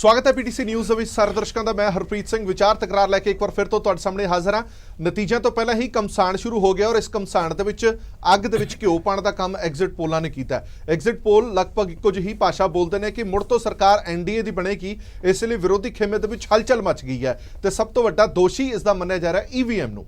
स्वागत है PTC news ਦੇ ਵਿੱਚ ਸਾਰੇ ਦਰਸ਼ਕਾਂ ਦਾ। ਮੈਂ ਹਰਪ੍ਰੀਤ ਸਿੰਘ ਵਿਚਾਰ ਤਕਰਾਰ ਲੈ ਕੇ ਇੱਕ ਵਾਰ ਫਿਰ ਤੋਂ ਤੁਹਾਡੇ ਸਾਹਮਣੇ ਹਾਜ਼ਰ ਹਾਂ। ਨਤੀਜਿਆਂ ਤੋਂ ਪਹਿਲਾਂ ਹੀ ਕਮਸਾਨ ਸ਼ੁਰੂ ਹੋ ਗਿਆ ਔਰ ਇਸ ਕਮਸਾਨ ਦੇ ਵਿੱਚ ਅੱਗ ਦੇ ਵਿੱਚ ਘਿਓ ਪਾਉਣ ਦਾ ਕੰਮ ਐਗਜ਼ਿਟ ਪੋਲਾਂ ਨੇ ਕੀਤਾ। ਐਗਜ਼ਿਟ ਪੋਲ ਲਗਭਗ ਇੱਕੋ ਜਿਹੀ ਭਾਸ਼ਾ ਬੋਲਦੇ ਨੇ ਕਿ ਮੁੜ ਤੋਂ ਸਰਕਾਰ ਐਨਡੀਏ ਦੀ ਬਣੇਗੀ, ਇਸ ਲਈ ਵਿਰੋਧੀ ਖੇਮੇ ਦੇ ਵਿੱਚ ਹਲਚਲ ਮਚ ਗਈ ਹੈ ਤੇ ਸਭ ਤੋਂ ਵੱਡਾ ਦੋਸ਼ੀ ਇਸ ਦਾ ਮੰਨਿਆ ਜਾ ਰਿਹਾ ਈਵੀਐਮ ਨੂੰ।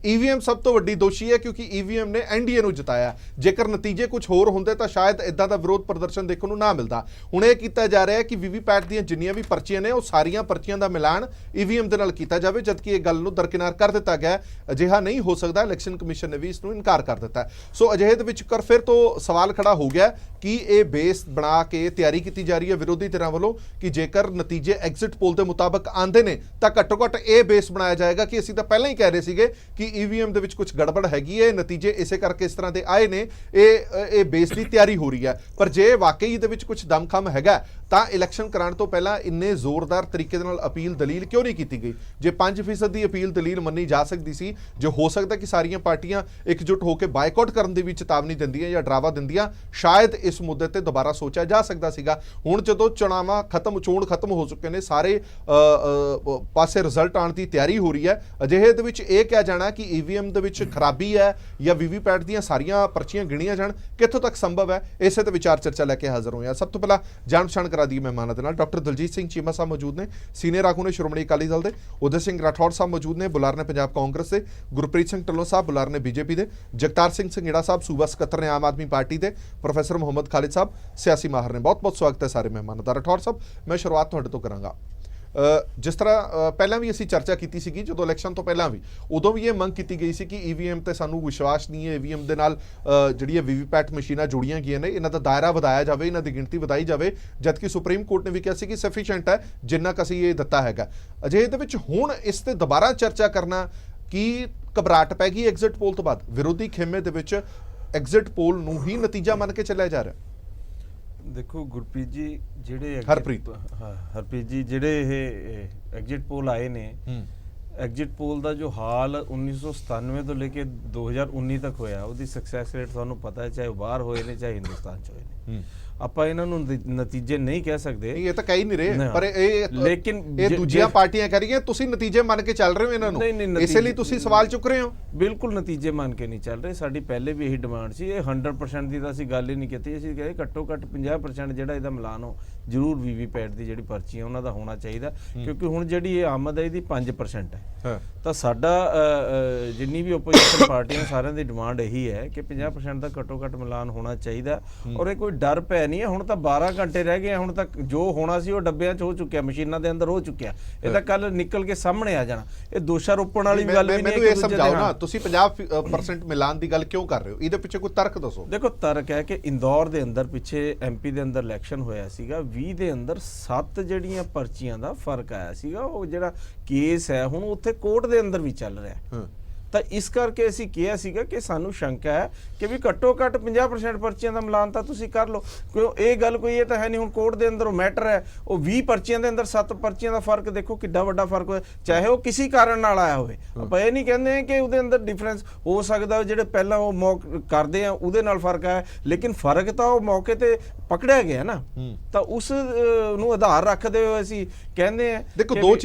ईवीएम सब तो वड्डी दोषी है क्योंकि ईवीएम ने एनडीए ਨੂੰ ਜਿਤਾਇਆ। ਜੇਕਰ ਨਤੀਜੇ ਕੁਝ ਹੋਰ ਹੁੰਦੇ ਤਾਂ ਸ਼ਾਇਦ ਇਦਾਂ ਦਾ ਵਿਰੋਧ ਪ੍ਰਦਰਸ਼ਨ ਦੇਖਣ ਨੂੰ ਨਾ ਮਿਲਦਾ। ਹੁਣ ਇਹ ਕੀਤਾ ਜਾ ਰਿਹਾ ਹੈ ਕਿ ਵੀਵੀਪੈਟ ਦੀਆਂ ਜਿੰਨੀਆਂ ਵੀ ਪਰਚੀਆਂ ਨੇ ਉਹ ਸਾਰੀਆਂ ਪਰਚੀਆਂ ਦਾ ਮਿਲਾਨ ਈਵੀਐਮ ਦੇ ਨਾਲ ਕੀਤਾ ਜਾਵੇ, ਜਦਕਿ ਇਹ ਗੱਲ ਨੂੰ ਦਰਕਿਨਾਰ ਕਰ ਦਿੱਤਾ ਗਿਆ। ਅਜਿਹਾ ਨਹੀਂ ਹੋ ਸਕਦਾ, ਇਲੈਕਸ਼ਨ ਕਮਿਸ਼ਨ ਨੇ ਵੀ ਇਸ ਨੂੰ ਇਨਕਾਰ ਕਰ ਦਿੱਤਾ। ਸੋ ਅਜਿਹੇ ਦੇ ਵਿੱਚ ਕਰ ਫਿਰ ਤੋਂ ਸਵਾਲ ਖੜਾ ਹੋ ਗਿਆ ਕਿ ਇਹ ਬੇਸ ਬਣਾ ਕੇ ਤਿਆਰੀ ਕੀਤੀ ਜਾ ਰਹੀ ਹੈ ਵਿਰੋਧੀ ਧਿਰਾਂ ਵੱਲੋਂ ਕਿ ਜੇਕਰ ਨਤੀਜੇ ਐਗਜ਼ਿਟ ਪੋਲ ਦੇ ਮੁਤਾਬਕ ਆਉਂਦੇ ਨੇ ਤਾਂ ਘੱਟੋ ਘੱਟ ਇਹ ਬੇਸ ਬਣਾਇਆ ਜਾਏਗਾ ਕਿ ਅਸੀਂ ਤਾਂ ਪਹਿਲਾਂ ਹੀ ਕਹਿ ਰਹੇ ਸੀਗੇ ਕਿ ਈਵੀਐਮ ਦੇ ਵਿੱਚ ਕੁਝ ਗੜਬੜ हैगी है, नतीजे इसे करके इस तरह के आए ने, ये बेस की तैयारी हो रही है। पर जे वाकई ये कुछ दमखम हैगा तो इलैक्शन कराने तो पहला इन्ने जोरदार तरीके नाल अपील दलील क्यों नहीं की गई? जे 5% की अपील दलील मन्नी जा सकती सी, जो हो सकता कि सारियां पार्टियां एकजुट होकर बायकॉट करने की भी चेतावनी दिंदियां या डरावा दिंदियां, शायद इस मुद्दे ते दोबारा सोचा जा सकता सीगा। हुण जदों चुनाव खत्म, चोण खत्म हो चुके ने, सारे पासे रिजल्ट आने की तैयारी हो रही है, अजिहे दे विच इह कहा जाना कि ईवीएम दे विच खराबी है या वीवीपैट ਦੀਆਂ ਸਾਰੀਆਂ ਪਰਚੀਆਂ ਗਿਣੀਆਂ ਜਾਣ ਕਿੱਥੋਂ ਤੱਕ ਸੰਭਵ ਹੈ, ਇਸੇ ਤੇ ਵਿਚਾਰ ਚਰਚਾ ਲੈ ਕੇ ਹਾਜ਼ਰ ਹੋਏ ਹਾਂ। ਸਭ ਤੋਂ ਪਹਿਲਾਂ ਜਾਣ ਪਛਾਣ ਕਰਾ ਦਈਏ ਮਹਿਮਾਨਾਂ ਦੇ ਨਾਲ। ਡਾਕਟਰ ਦਲਜੀਤ ਸਿੰਘ ਚੀਮਾ ਸਾਹਿਬ ਮੌਜੂਦ ਨੇ, ਸੀਨੀਅਰ ਆਗੂ ਨੇ ਸ਼੍ਰੋਮਣੀ ਅਕਾਲੀ ਦਲ ਦੇ। ਉਦੈ ਸਿੰਘ ਰਾਠੌੜ ਸਾਹਿਬ ਮੌਜੂਦ ਨੇ, ਬੁਲਾਰ ਨੇ ਪੰਜਾਬ ਕਾਂਗਰਸ ਦੇ। ਗੁਰਪ੍ਰੀਤ ਸਿੰਘ ਢਿੱਲੋਂ ਸਾਹਿਬ ਬੁਲਾਰ ਨੇ ਬੀਜੇਪੀ ਦੇ। ਜਗਤਾਰ ਸਿੰਘ ਸੰਘੇੜਾ ਸਾਹਿਬ ਸੂਬਾ ਸਕੱਤਰ ਨੇ ਆਮ ਆਦਮੀ ਪਾਰਟੀ ਦੇ। ਪ੍ਰੋਫੈਸਰ ਮੁਹੰਮਦ ਖਾਲਿਦ ਸਾਹਿਬ ਸਿਆਸੀ ਮਾਹਰ ਨੇ। ਬਹੁਤ ਬਹੁਤ ਸਵਾਗਤ ਹੈ ਸਾਰੇ ਮਹਿਮਾਨਾਂ ਦਾ। ਰਾਠੌੜ ਸਾਹਿਬ, ਮੈਂ ਸ਼ੁਰੂਆਤ ਤੁਹਾਡੇ ਤੋਂ ਕਰਾਂਗਾ। जिस तरह पहला भी असी चर्चा की सी जो इलैक्शन तो पहला भी उदों भी ये मंग की गई सी कि ईवीएम ते सानू विश्वास नहीं है, ईवीएम दे नाल जिहड़ियां वीवीपैट मशीनां जुड़ियां गईयां ने, इन्हां दा दायरा वधाया जाए, इन्हां दी गिणती वधाई जाए, जबकि सुप्रीम कोर्ट ने भी कहा सी कि सफिशिएंट है जिन्ना क असीं ये दिता हैगा। अजिहे दे विच हुण इस ते दोबारा चर्चा करना की घबराहट पै गई एग्जिट पोल तो बाद? विरोधी खेमे दे विच एग्जिट पोल नूं ही नतीजा मन के चलिया जा रहा। देखो गुरप्रीत जी ਜਿਹੜੇ ਹਰਪ੍ਰੀਤ ਜੀ ਜਿਹੜੇ ਇਹ ਐਗਜ਼ਿਟ ਪੋਲ ਆਏ ਨੇ, ਐਗਜ਼ਿਟ ਪੋਲ ਦਾ ਜੋ ਹਾਲ 1997 ਤੋਂ ਲੈ ਕੇ 2019 ਤੱਕ ਹੋਇਆ, ਉਹਦੀ ਸਕਸੈਸ ਰੇਟ ਤੁਹਾਨੂੰ ਪਤਾ ਹੈ, ਚਾਹੇ ਉਹ ਬਾਹਰ ਹੋਏ ਨੇ ਚਾਹੇ ਹਿੰਦੁਸਤਾਨ 'ਚ ਹੋਏ ਨੇ। ਆਪਾਂ ਇਹਨਾਂ ਨੂੰ ਨਤੀਜੇ ਨਹੀਂ ਕਹਿ ਸਕਦੇ, ਇਹ ਤਾਂ ਕਹਿ ਹੀ ਨਹੀਂ ਰਹੇ, ਪਰ ਲੇਕਿਨ ਇਹ ਦੂਜੀਆਂ ਪਾਰਟੀਆਂ ਕਹਿ ਰਹੀਆਂ ਤੁਸੀਂ ਨਤੀਜੇ ਮੰਨ ਕੇ ਚੱਲ ਰਹੇ ਹੋ ਇਹਨਾਂ ਨੂੰ, ਇਸੇ ਲਈ ਤੁਸੀਂ ਸਵਾਲ ਚੁੱਕ ਰਹੇ ਹੋ। ਬਿਲਕੁਲ ਨਤੀਜੇ ਮੰਨ ਕੇ ਨਹੀਂ ਚੱਲ ਰਹੇ। ਸਾਡੀ ਪਹਿਲੇ ਵੀ ਇਹੀ ਡਿਮਾਂਡ ਸੀ। ਇਹ 100% ਦੀ ਤਾਂ ਅਸੀਂ ਗੱਲ ਹੀ ਨਹੀਂ ਕੀਤੀ। ਅਸੀਂ ਕਹਿੰਦੇ ਘੱਟੋ ਘੱਟ 50% ਜਿਹੜਾ ਇਹਦਾ ਮਿਲਾਨ ਹੋ ਜ਼ਰੂਰ ਵੀਵੀਪੈਟ ਦੀ ਜਿਹੜੀ ਪਰਚੀ ਹੈ ਉਹਨਾਂ ਦਾ ਹੋਣਾ ਚਾਹੀਦਾ, ਕਿਉਂਕਿ ਹੁਣ ਜਿਹੜੀ ਇਹ ਆਮਦ ਹੈ ਇਹਦੀ 5% ਹੈ। ਤਾਂ ਸਾਡਾ ਜਿੰਨੀ ਵੀ ਓਪੋਜੀਸ਼ਨ ਪਾਰਟੀਆਂ ਸਾਰਿਆਂ ਦੀ ਡਿਮਾਂਡ ਇਹੀ ਹੈ ਕਿ 50% ਦਾ ਘੱਟੋ ਘੱਟ ਮਿਲਾਨ ਹੋਣਾ ਚਾਹੀਦਾ। ਔਰ ਇਹ ਕੋਈ ਡਰ ਪੈ ਨਹੀਂ ਹੈ। ਹੁਣ ਤਾਂ 12 ਘੰਟੇ ਰਹਿ ਗਏ, ਹੁਣ ਤੱਕ ਜੋ ਹੋਣਾ ਸੀ ਉਹ ਡੱਬਿਆਂ 'ਚ ਹੋ ਚੁੱਕਿਆ, ਮਸ਼ੀਨਾਂ ਦੇ ਅੰਦਰ ਹੋ ਚੁੱਕਿਆ। ਇਹ ਤਾਂ ਕੱਲ ਨਿਕਲ ਕੇ ਸਾਹਮਣੇ ਆ ਜਾਣਾ। ਇਹ ਦੋਸ਼ਾਰੋਪਣ ਵਾਲੀ ਗੱਲ ਵੀ ਨਹੀਂ। ਮੈਨੂੰ ਇਹ ਸਮਝਾਓ ਨਾ, ਤੁਸੀਂ 50% ਮਿਲਾਨ ਦੀ ਗੱਲ ਕਿਉਂ ਕਰ ਰਹੇ ਹੋ? ਇਹਦੇ ਪਿੱਛੇ ਕੋਈ ਤਰਕ ਦੱਸੋ। ਦੇਖੋ ਤਰਕ ਹੈ ਕਿ ਇੰਦੌਰ ਦੇ ਅੰਦਰ ਪਿੱਛੇ ਐਮਪੀ ਦੇ ਅੰਦਰ ਇਲੈਕਸ਼ਨ ਹੋਇਆ ਸੀਗਾ, 20 ਦੇ ਅੰਦਰ 7 ਜਿਹੜੀਆਂ ਪਰਚੀਆਂ ਦਾ ਫਰਕ ਆਇਆ ਸੀਗਾ। ਉਹ ਜਿਹੜਾ ਕੇਸ ਹੈ ਹੁਣ ਉੱਥੇ ਕੋਰਟ ਦੇ ਅੰਦਰ ਵੀ ਚੱਲ ਰਿਹਾ। ਤਾਂ ਇਸ ਕਰਕੇ ਅਸੀਂ ਕਿਹਾ ਸੀਗਾ ਕਿ ਸਾਨੂੰ ਸ਼ੰਕਾ ਹੈ ਕਿ ਵੀ ਘੱਟੋ ਘੱਟ 50% ਪਰਚੀਆਂ ਦਾ ਮਿਲਾਨ ਤਾਂ ਤੁਸੀਂ ਕਰ ਲਓ। ਕਿਉਂ ਇਹ ਗੱਲ ਕੋਈ ਇਹ ਤਾਂ ਹੈ ਨਹੀਂ ਹੁਣ ਕੋਰਟ ਦੇ ਅੰਦਰ ਉਹ ਮੈਟਰ ਹੈ। ਉਹ 20 ਪਰਚੀਆਂ ਦੇ ਅੰਦਰ 7 ਪਰਚੀਆਂ ਦਾ ਫਰਕ ਦੇਖੋ ਕਿੱਡਾ ਵੱਡਾ ਫਰਕ ਹੋਇਆ, ਚਾਹੇ ਉਹ ਕਿਸੇ ਕਾਰਨ ਨਾਲ ਆਇਆ ਹੋਵੇ। ਆਪਾਂ ਇਹ ਨਹੀਂ ਕਹਿੰਦੇ ਕਿ ਉਹਦੇ ਅੰਦਰ ਡਿਫਰੈਂਸ ਹੋ ਸਕਦਾ, ਜਿਹੜੇ ਪਹਿਲਾਂ ਉਹ ਕਰਦੇ ਆ ਉਹਦੇ ਨਾਲ ਫਰਕ ਆਇਆ, ਲੇਕਿਨ ਫਰਕ ਤਾਂ ਉਹ ਮੌਕੇ ਤੇ ਪਕੜਿਆ ਗਿਆ ਨਾ। ਤਾਂ ਉਸ ਨੂੰ ਆਧਾਰ ਰੱਖਦੇ ਹੋਏ ਅਸੀਂ ਕਹਿੰਦੇ ਆ। ਦੇਖੋ ਦੋ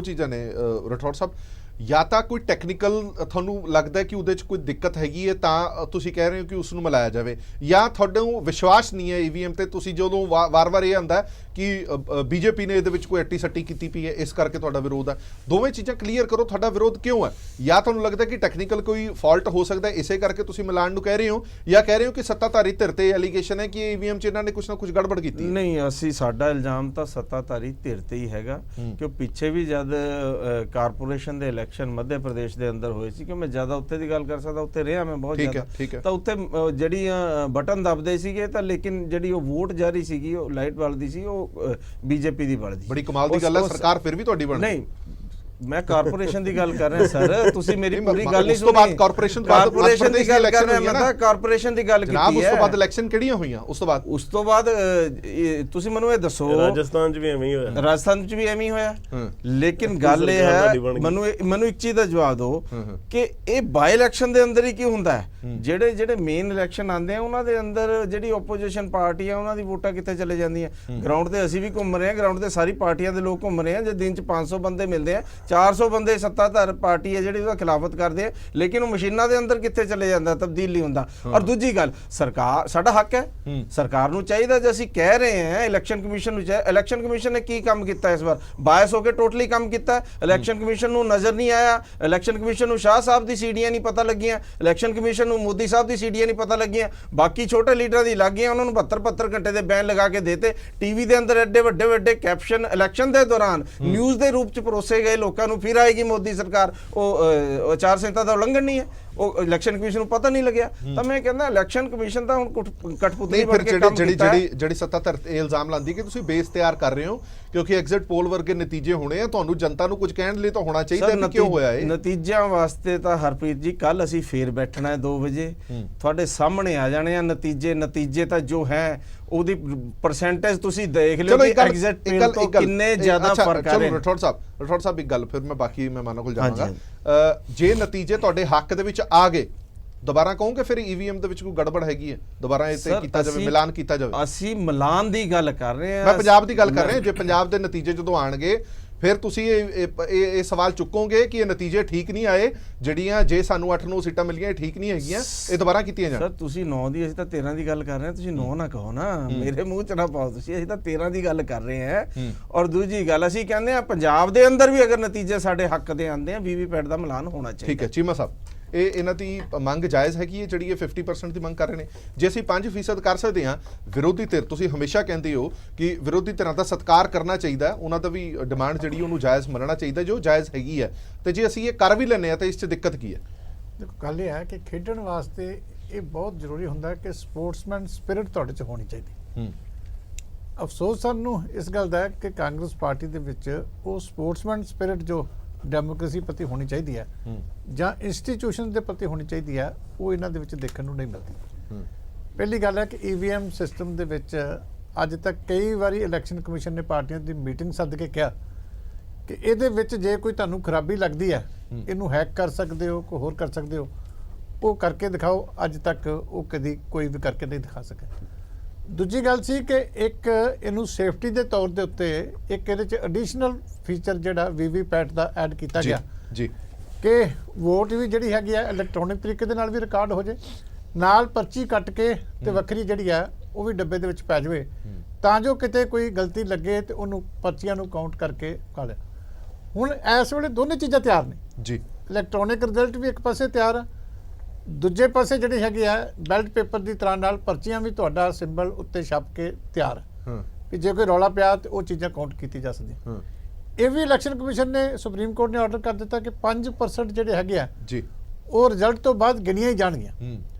ਚੀਜ਼ਾਂ ਨੇ ਰਾਠੌੜ ਸਾਹਿਬ, ਜਾਂ ਤਾਂ ਕੋਈ ਟੈਕਨੀਕਲ ਤੁਹਾਨੂੰ ਲੱਗਦਾ ਕਿ ਉਹਦੇ 'ਚ ਕੋਈ ਦਿੱਕਤ ਹੈਗੀ ਹੈ ਤਾਂ ਤੁਸੀਂ ਕਹਿ ਰਹੇ ਹੋ ਕਿ ਉਸ ਨੂੰ ਮਿਲਾਇਆ ਜਾਵੇ, ਜਾਂ ਤੁਹਾਨੂੰ ਵਿਸ਼ਵਾਸ ਨਹੀਂ ਹੈ ਈਵੀਐਮ ਤੇ। ਤੁਸੀਂ ਜਦੋਂ ਵਾਰ-ਵਾਰ ਇਹ ਆਉਂਦਾ ਕਿ ਬੀਜੇਪੀ ਨੇ ਇਹਦੇ ਵਿੱਚ ਕੋਈ ਅੱਟੀ ਸੱਟੀ ਕੀਤੀ ਪਈ ਹੈ, ਇਸ ਕਰਕੇ ਤੁਹਾਡਾ ਵਿਰੋਧ ਹੈ। ਦੋਵੇਂ ਚੀਜ਼ਾਂ ਕਲੀਅਰ ਕਰੋ, ਤੁਹਾਡਾ ਵਿਰੋਧ ਕਿਉਂ ਹੈ? ਜਾਂ ਤੁਹਾਨੂੰ ਲੱਗਦਾ ਕਿ ਟੈਕਨੀਕਲ ਕੋਈ ਫਾਲਟ ਹੋ ਸਕਦਾ ਇਸੇ ਕਰਕੇ ਤੁਸੀਂ ਮਿਲਾਨ ਨੂੰ ਕਹਿ ਰਹੇ ਹੋ, ਜਾਂ ਕਹਿ ਰਹੇ ਹੋ ਕਿ ਸੱਤਾਧਾਰੀ ਧਿਰ ਤੇ ਐਲੀਗੇਸ਼ਨ ਹੈ ਕਿ ਈਵੀਐਮ 'ਚ ਇਹਨਾਂ ਨੇ ਕੁਛ ਨਾ ਕੁਛ ਗੜਬੜ ਕੀਤੀ? ਨਹੀਂ, ਅਸੀਂ ਸਾਡਾ ਇਲਜ਼ਾਮ ਤਾਂ ਸੱਤਾਧਾਰੀ ਧਿਰ ਤੇ ਹੀ ਹੈਗਾ, ਕਿ ਪਿੱਛੇ ਵੀ ਜਦ ਕਾਰਪੋਰੇਸ਼ਨ ਦੇ मध्य प्रदेश के अंदर हुए सी, कि मैं ज़्यादा उत्थे की गल कर सकता, उत्थे रहा मैं बहुत ज़्यादा। तो उत्थे जिहड़ियां बटन दबदे सीगे तां लेकिन जिहड़ी वोट जारी सीगी लाइट बलदी सी, बीजेपी की बलदी। बड़ी कमाल की गल है, सरकार फिर भी तुहाडी बन नहीं ਮੈਂ ਕਾਰਪੋਰੇਸ਼ਨ ਦੀ ਗੱਲ ਕਰ ਰਿਹਾ ਸਰ, ਤੁਸੀਂ ਮੇਰੀ ਪੂਰੀ ਗੱਲ ਨਹੀਂ ਉਸ ਤੋਂ ਬਾਅਦ ਕਾਰਪੋਰੇਸ਼ਨ ਦੀ ਗੱਲ ਕਰ ਰਿਹਾ ਮੈਂ, ਤਾਂ ਕਾਰਪੋਰੇਸ਼ਨ ਦੀ ਗੱਲ ਕੀਤੀ ਹੈ। ਉਸ ਤੋਂ ਬਾਅਦ ਇਲੈਕਸ਼ਨ ਕਿਹੜੀਆਂ ਹੋਈਆਂ? ਉਸ ਤੋਂ ਬਾਅਦ ਤੁਸੀਂ ਮੈਨੂੰ ਇਹ ਦੱਸੋ, ਰਾਜਸਥਾਨ 'ਚ ਵੀ ਐਵੇਂ ਹੀ ਹੋਇਆ, ਰਾਜਸਥਾਨ 'ਚ ਵੀ ਐਵੇਂ ਹੀ ਹੋਇਆ। ਲੇਕਿਨ ਗੱਲ ਇਹ ਹੈ, ਮੈਨੂੰ ਇੱਕ ਚੀਜ਼ ਦਾ ਜਵਾਬ ਦਿਓ ਕਿ ਇਹ ਬਾਈ ਇਲੈਕਸ਼ਨ ਦੇ ਅੰਦਰ ਹੀ ਕੀ ਹੁੰਦਾ ਹੈ? ਜਿਹੜੇ ਮੇਨ ਇਲੈਕਸ਼ਨ ਆਉਂਦੇ ਆ ਉਹਨਾਂ ਦੇ ਅੰਦਰ ਜਿਹੜੀ ਆਪੋਜੀਸ਼ਨ ਪਾਰਟੀ ਆ ਉਹਨਾਂ ਦੀ ਵੋਟਾਂ ਕਿੱਥੇ ਚਲੇ ਜਾਂਦੀਆਂ? ਗਰਾਊਂਡ ਤੇ ਅਸੀਂ ਵੀ ਘੁੰਮ ਰਹੇ ਹਾਂ, ਗਰਾਊਂਡ ਤੇ ਸਾਰੀ ਪਾਰਟੀਆਂ ਦੇ ਲੋਕ ਘੁੰਮ ਰਹੇ ਆ। ਜੇ ਦਿਨ 'ਚ 500 ਬੰਦੇ ਮਿਲਦੇ ਆ, 400 ਬੰਦੇ ਸੱਤਾਧਾਰ ਪਾਰਟੀ ਹੈ ਜਿਹੜੀ ਉਹਦਾ ਖਿਲਾਫਤ ਕਰਦੇ ਆ, ਲੇਕਿਨ ਉਹ ਮਸ਼ੀਨਾਂ ਦੇ ਅੰਦਰ ਕਿੱਥੇ ਚਲੇ ਜਾਂਦਾ? ਤਬਦੀਲ ਨਹੀਂ ਹੁੰਦਾ। ਔਰ ਦੂਜੀ ਗੱਲ, ਸਰਕਾਰ ਸਾਡਾ ਹੱਕ ਹੈ, ਸਰਕਾਰ ਨੂੰ ਚਾਹੀਦਾ, ਜੇ ਅਸੀਂ ਕਹਿ ਰਹੇ ਹਾਂ ਇਲੈਕਸ਼ਨ ਕਮਿਸ਼ਨ ਨੂੰ ਇਲੈਕਸ਼ਨ ਕਮਿਸ਼ਨ ਨੇ ਕੀ ਕੰਮ ਕੀਤਾ ਇਸ ਵਾਰ? ਬਾਇਸ ਹੋ ਕੇ ਟੋਟਲੀ ਕੰਮ ਕੀਤਾ। ਇਲੈਕਸ਼ਨ ਕਮਿਸ਼ਨ ਨੂੰ ਨਜ਼ਰ ਨਹੀਂ ਆਇਆ, ਇਲੈਕਸ਼ਨ ਕਮਿਸ਼ਨ ਨੂੰ ਸ਼ਾਹ ਸਾਹਿਬ ਦੀ ਸੀਡੀਆਂ ਨਹੀਂ ਪਤਾ ਲੱਗੀਆਂ, ਇਲੈਕਸ਼ਨ ਕਮਿਸ਼ਨ ਨੂੰ ਮੋਦੀ ਸਾਹਿਬ ਦੀ ਸੀਡੀਆਂ ਨਹੀਂ ਪਤਾ ਲੱਗੀਆਂ, ਬਾਕੀ ਛੋਟੇ ਲੀਡਰਾਂ ਦੀ ਲੱਗ ਗਈਆਂ, ਉਹਨਾਂ ਨੂੰ 72 ਘੰਟੇ ਦੇ ਬੈਨ ਲਗਾ ਕੇ ਦੇਤੇ। ਟੀਵੀ ਦੇ ਅੰਦਰ ਐਡੇ ਵੱਡੇ ਕੈਪਸ਼ਨ ਇਲੈਕਸ਼ਨ ਦੇ ਦੌਰਾਨ ਨਿਊਜ਼ ਦੇ ਰੂਪ ਚ ਪਰੋਸੇ ਗਏ ਲੋਕਾਂ ਨੂੰ। ਫਿਰ ਆਏਗੀ ਮੋਦੀ ਸਰਕਾਰ, ਉਹ ਆਚਾਰ ਸੰਹਿਤਾ ਦਾ ਉਲੰਘਣ ਨਹੀਂ ਹੈ, ਉਹ ਇਲੈਕਸ਼ਨ ਕਮਿਸ਼ਨ ਨੂੰ ਪਤਾ ਨਹੀਂ ਲੱਗਿਆ। ਤਾਂ ਮੈਂ ਕਹਿੰਦਾ ਇਲੈਕਸ਼ਨ ਕਮਿਸ਼ਨ ਤਾਂ ਹੁਣ ਕਠਪੁਤਲੀ ਬਣ ਕੇ ਕੰਮ ਕੀਤਾ। ਜਿਹੜੀ ਸੱਤਾਧਰ ਇਹ ਇਲਜ਼ਾਮ ਲਾਉਂਦੀ ਕਿ ਤੁਸੀਂ ਬੇਸ ਤਿਆਰ ਕਰ ਰਹੇ ਹੋ ਕਿਉਂਕਿ ਐਗਜ਼ਿਟ ਪੋਲ ਵਰਗੇ ਨਤੀਜੇ ਹੋਣੇ ਆ, ਤੁਹਾਨੂੰ ਜਨਤਾ ਨੂੰ ਕੁਝ ਕਹਿਣ ਲਈ ਤਾਂ ਹੋਣਾ ਚਾਹੀਦਾ ਵੀ ਕਿਉਂ ਹੋਇਆ ਇਹ। ਨਤੀਜਿਆਂ ਵਾਸਤੇ ਤਾਂ ਹਰਪ੍ਰੀਤ ਜੀ ਕੱਲ ਅਸੀਂ ਫੇਰ ਬੈਠਣਾ ਹੈ 2 ਵਜੇ, ਤੁਹਾਡੇ ਸਾਹਮਣੇ ਆ ਜਾਣੇ ਆ ਨਤੀਜੇ ਤਾਂ ਜੋ ਹੈ ਉਹਦੀ ਪਰਸੈਂਟੇਜ ਤੁਸੀਂ ਦੇਖ ਲਿਓ ਕਿ ਐਗਜ਼ਿਟ ਪੋਲ ਤੋਂ ਕਿੰਨੇ ਜ਼ਿਆਦਾ ਫਰਕ ਆ ਰਹੇ। ਰਠੌੜ ਸਾਹਿਬ ਇੱਕ ਗੱਲ, ਫਿਰ ਮੈਂ ਬਾਕੀ ਮਹਿਮਾਨਾਂ ਕੋਲ ਜਾਵਾਂਗਾ। ਜੇ ਨਤੀਜੇ ਤੁਹਾਡੇ ਹੱਕ ਦੇ ਵਿੱਚ ਆ ਗਏ, ਦੁਬਾਰਾ ਕਹੋਗੇ ਫਿਰ ਈਵੀਐਮ ਦੇ ਵਿੱਚ ਕੋਈ ਗੜਬੜ ਹੈਗੀ ਹੈ, ਦੁਬਾਰਾ ਇਹ ਤੇ ਕੀਤਾ ਜਾਵੇ, ਮਿਲਾਨ ਕੀਤਾ ਜਾਵੇ? ਅਸੀਂ ਮਿਲਾਨ ਦੀ ਗੱਲ ਕਰ ਰਹੇ ਹਾਂ, ਮੈਂ ਪੰਜਾਬ ਦੀ ਗੱਲ ਕਰ ਰਿਹਾ। ਜੇ ਪੰਜਾਬ ਦੇ ਨਤੀਜੇ ਜਦੋਂ ਆਣਗੇ ਫਿਰ ਤੁਸੀਂ ਇਹ ਸਵਾਲ ਚੁੱਕੋਗੇ ਕਿ ਇਹ ਨਤੀਜੇ ਠੀਕ ਨਹੀਂ ਆਏ, ਜਿਹੜੀਆਂ ਜੇ ਸਾਨੂੰ 8-9 ਸੀਟਾਂ ਮਿਲੀਆਂ ਇਹ ਠੀਕ ਨਹੀਂ ਹੈਗੀਆਂ, ਇਹ ਦੁਬਾਰਾ ਕੀਤੀਆਂ ਜਾਣ। ਸਰ ਤੁਸੀਂ 9 ਦੀ, ਅਸੀਂ ਤਾਂ 13 ਦੀ ਗੱਲ ਕਰ ਰਹੇ ਹਾਂ, ਤੁਸੀਂ 9 ਨਾ ਕਹੋ ਨਾ, ਮੇਰੇ ਮੂੰਹ ਚ ਨਾ ਪਾਓ ਤੁਸੀਂ, ਅਸੀਂ ਤਾਂ 13 ਦੀ ਗੱਲ ਕਰ ਰਹੇ ਹਾਂ। ਔਰ ਦੂਜੀ ਗੱਲ ਅਸੀਂ ਕਹਿੰਦੇ ਆ ਪੰਜਾਬ ਦੇ ਅੰਦਰ ਵੀ ਅਗਰ ਨਤੀਜੇ ਸਾਡੇ ਹੱਕ ਦੇ ਆਉਂਦੇ ਆ, ਵੀਵੀਪੈਟ ਦਾ ਮਿਲਾਨ ਹੋਣਾ ਚਾਹੀਦਾ। ਠੀਕ ਹੈ ਚੀਮਾ ਸਾਹਿਬ, ਇਹਨਾਂ ਦੀ ਮੰਗ ਜਾਇਜ਼ ਹੈਗੀ ਹੈ ਜਿਹੜੀ ਇਹ 50% ਦੀ ਮੰਗ ਕਰ ਰਹੇ ਨੇ? ਜੇ ਅਸੀਂ 5% ਕਰ ਸਕਦੇ ਹਾਂ, ਵਿਰੋਧੀ ਧਿਰ ਤੁਸੀਂ ਹਮੇਸ਼ਾ ਕਹਿੰਦੇ ਹੋ ਕਿ ਵਿਰੋਧੀ ਧਿਰਾਂ ਦਾ ਸਤਿਕਾਰ ਕਰਨਾ ਚਾਹੀਦਾ, ਉਹਨਾਂ ਦਾ ਵੀ ਡਿਮਾਂਡ ਜਿਹੜੀ ਉਹਨੂੰ ਜਾਇਜ਼ ਮੰਨਣਾ ਚਾਹੀਦਾ ਜੋ ਜਾਇਜ਼ ਹੈਗੀ ਹੈ, ਤੇ ਜੇ ਅਸੀਂ ਇਹ ਕਰ ਵੀ ਲੈਂਦੇ ਹਾਂ ਤਾਂ ਇਸ 'ਚ ਦਿੱਕਤ ਕੀ ਹੈ? ਦੇਖੋ ਗੱਲ ਇਹ ਹੈ ਕਿ ਖੇਡਣ ਵਾਸਤੇ ਇਹ ਬਹੁਤ ਜ਼ਰੂਰੀ ਹੁੰਦਾ ਕਿ ਸਪੋਰਟਸਮੈਨ ਸਪਿਰਿਟ ਤੁਹਾਡੇ 'ਚ ਹੋਣੀ ਚਾਹੀਦੀ। ਅਫਸੋਸ ਸਾਨੂੰ ਇਸ ਗੱਲ ਦਾ ਹੈ ਕਿ ਕਾਂਗਰਸ ਪਾਰਟੀ ਦੇ ਵਿੱਚ ਉਹ ਸਪੋਰਟਸਮੈਨ ਸਪਿਰਿਟ ਜੋ ਡੈਮੋਕ੍ਰੇਸੀ ਪ੍ਰਤੀ ਹੋਣੀ ਚਾਹੀਦੀ ਹੈ ਜਾਂ ਇੰਸਟੀਟਿਊਸ਼ਨ ਦੇ ਪ੍ਰਤੀ ਹੋਣੀ ਚਾਹੀਦੀ ਹੈ, ਉਹ ਇਹਨਾਂ ਦੇ ਵਿੱਚ ਦੇਖਣ ਨੂੰ ਨਹੀਂ ਮਿਲਦੀ। ਪਹਿਲੀ ਗੱਲ ਹੈ ਕਿ ਈਵੀਐਮ ਸਿਸਟਮ ਦੇ ਵਿੱਚ ਅੱਜ ਤੱਕ ਕਈ ਵਾਰੀ ਇਲੈਕਸ਼ਨ ਕਮਿਸ਼ਨ ਨੇ ਪਾਰਟੀਆਂ ਦੀ ਮੀਟਿੰਗ ਸੱਦ ਕੇ ਕਿਹਾ ਕਿ ਇਹਦੇ ਵਿੱਚ ਜੇ ਕੋਈ ਤੁਹਾਨੂੰ ਖਰਾਬੀ ਲੱਗਦੀ ਹੈ, ਇਹਨੂੰ ਹੈਕ ਕਰ ਸਕਦੇ ਹੋ, ਕੋਈ ਹੋਰ ਕਰ ਸਕਦੇ ਹੋ, ਉਹ ਕਰਕੇ ਦਿਖਾਓ। ਅੱਜ ਤੱਕ ਉਹ ਕਦੀ ਕੋਈ ਵੀ ਕਰਕੇ ਨਹੀਂ ਦਿਖਾ ਸਕਿਆ। ਦੂਜੀ ਗੱਲ ਸੀ ਕਿ ਇੱਕ ਇਹਨੂੰ ਸੇਫਟੀ ਦੇ ਤੌਰ ਦੇ ਉੱਤੇ ਇੱਕ ਇਹਦੇ 'ਚ ਐਡੀਸ਼ਨਲ ਫੀਚਰ ਜਿਹੜਾ ਵੀਵੀਪੈਟ ਦਾ ਐਡ ਕੀਤਾ ਗਿਆ ਜੀ ਕਿ ਵੋਟ ਵੀ ਜਿਹੜੀ ਹੈਗੀ ਆ ਇਲੈਕਟ੍ਰੋਨਿਕ ਤਰੀਕੇ ਦੇ ਨਾਲ ਵੀ ਰਿਕਾਰਡ ਹੋ ਜੇ, ਨਾਲ ਪਰਚੀ ਕੱਟ ਕੇ ਤੇ ਵੱਖਰੀ ਜਿਹੜੀ ਆ ਉਹ ਵੀ ਡੱਬੇ ਦੇ ਵਿੱਚ ਪੈ ਜਾਵੇ, ਤਾਂ ਜੋ ਕਿਤੇ ਕੋਈ ਗਲਤੀ ਲੱਗੇ ਤੇ ਉਹਨੂੰ ਪਰਚੀਆਂ ਨੂੰ ਕਾਊਂਟ ਕਰਕੇ ਖਾ ਲਿਆ। ਹੁਣ ਇਸ ਵੇਲੇ ਦੋਨੇ ਚੀਜ਼ਾਂ ਤਿਆਰ ਨੇ ਜੀ, ਇਲੈਕਟ੍ਰੋਨਿਕ ਰਿਜ਼ਲਟ ਵੀ ਇੱਕ ਪਾਸੇ ਤਿਆਰ ਆ, ਦੂਜੇ ਪਾਸੇ ਜਿਹੜੀ ਹੈਗੀ ਆ ਬੈਲਟ ਪੇਪਰ ਦੀ ਤਰ੍ਹਾਂ ਨਾਲ ਪਰਚੀਆਂ ਵੀ ਤੁਹਾਡਾ ਸਿੰਬਲ ਉੱਤੇ ਛਪ ਕੇ ਤਿਆਰ ਕਿ ਜੇ ਕੋਈ ਰੌਲਾ ਪਿਆ ਤੇ ਉਹ ਚੀਜ਼ਾਂ ਕਾਊਂਟ ਕੀਤੀ ਜਾ ਸਕਦੀਆਂ। ਇਹ ਵੀ ਇਲੈਕਸ਼ਨ ਕਮਿਸ਼ਨ ਨੇ, ਸੁਪਰੀਮ ਕੋਰਟ ਨੇ ਆਰਡਰ ਕਰ ਦਿੱਤਾ ਕਿ 5% ਜਿਹੜੇ ਹੈਗੇ ਆ ਜੀ ਉਹ ਰਿਜ਼ਲਟ ਤੋਂ ਬਾਅਦ ਗਿਣੀਆਂ ਹੀ ਜਾਣਗੀਆਂ।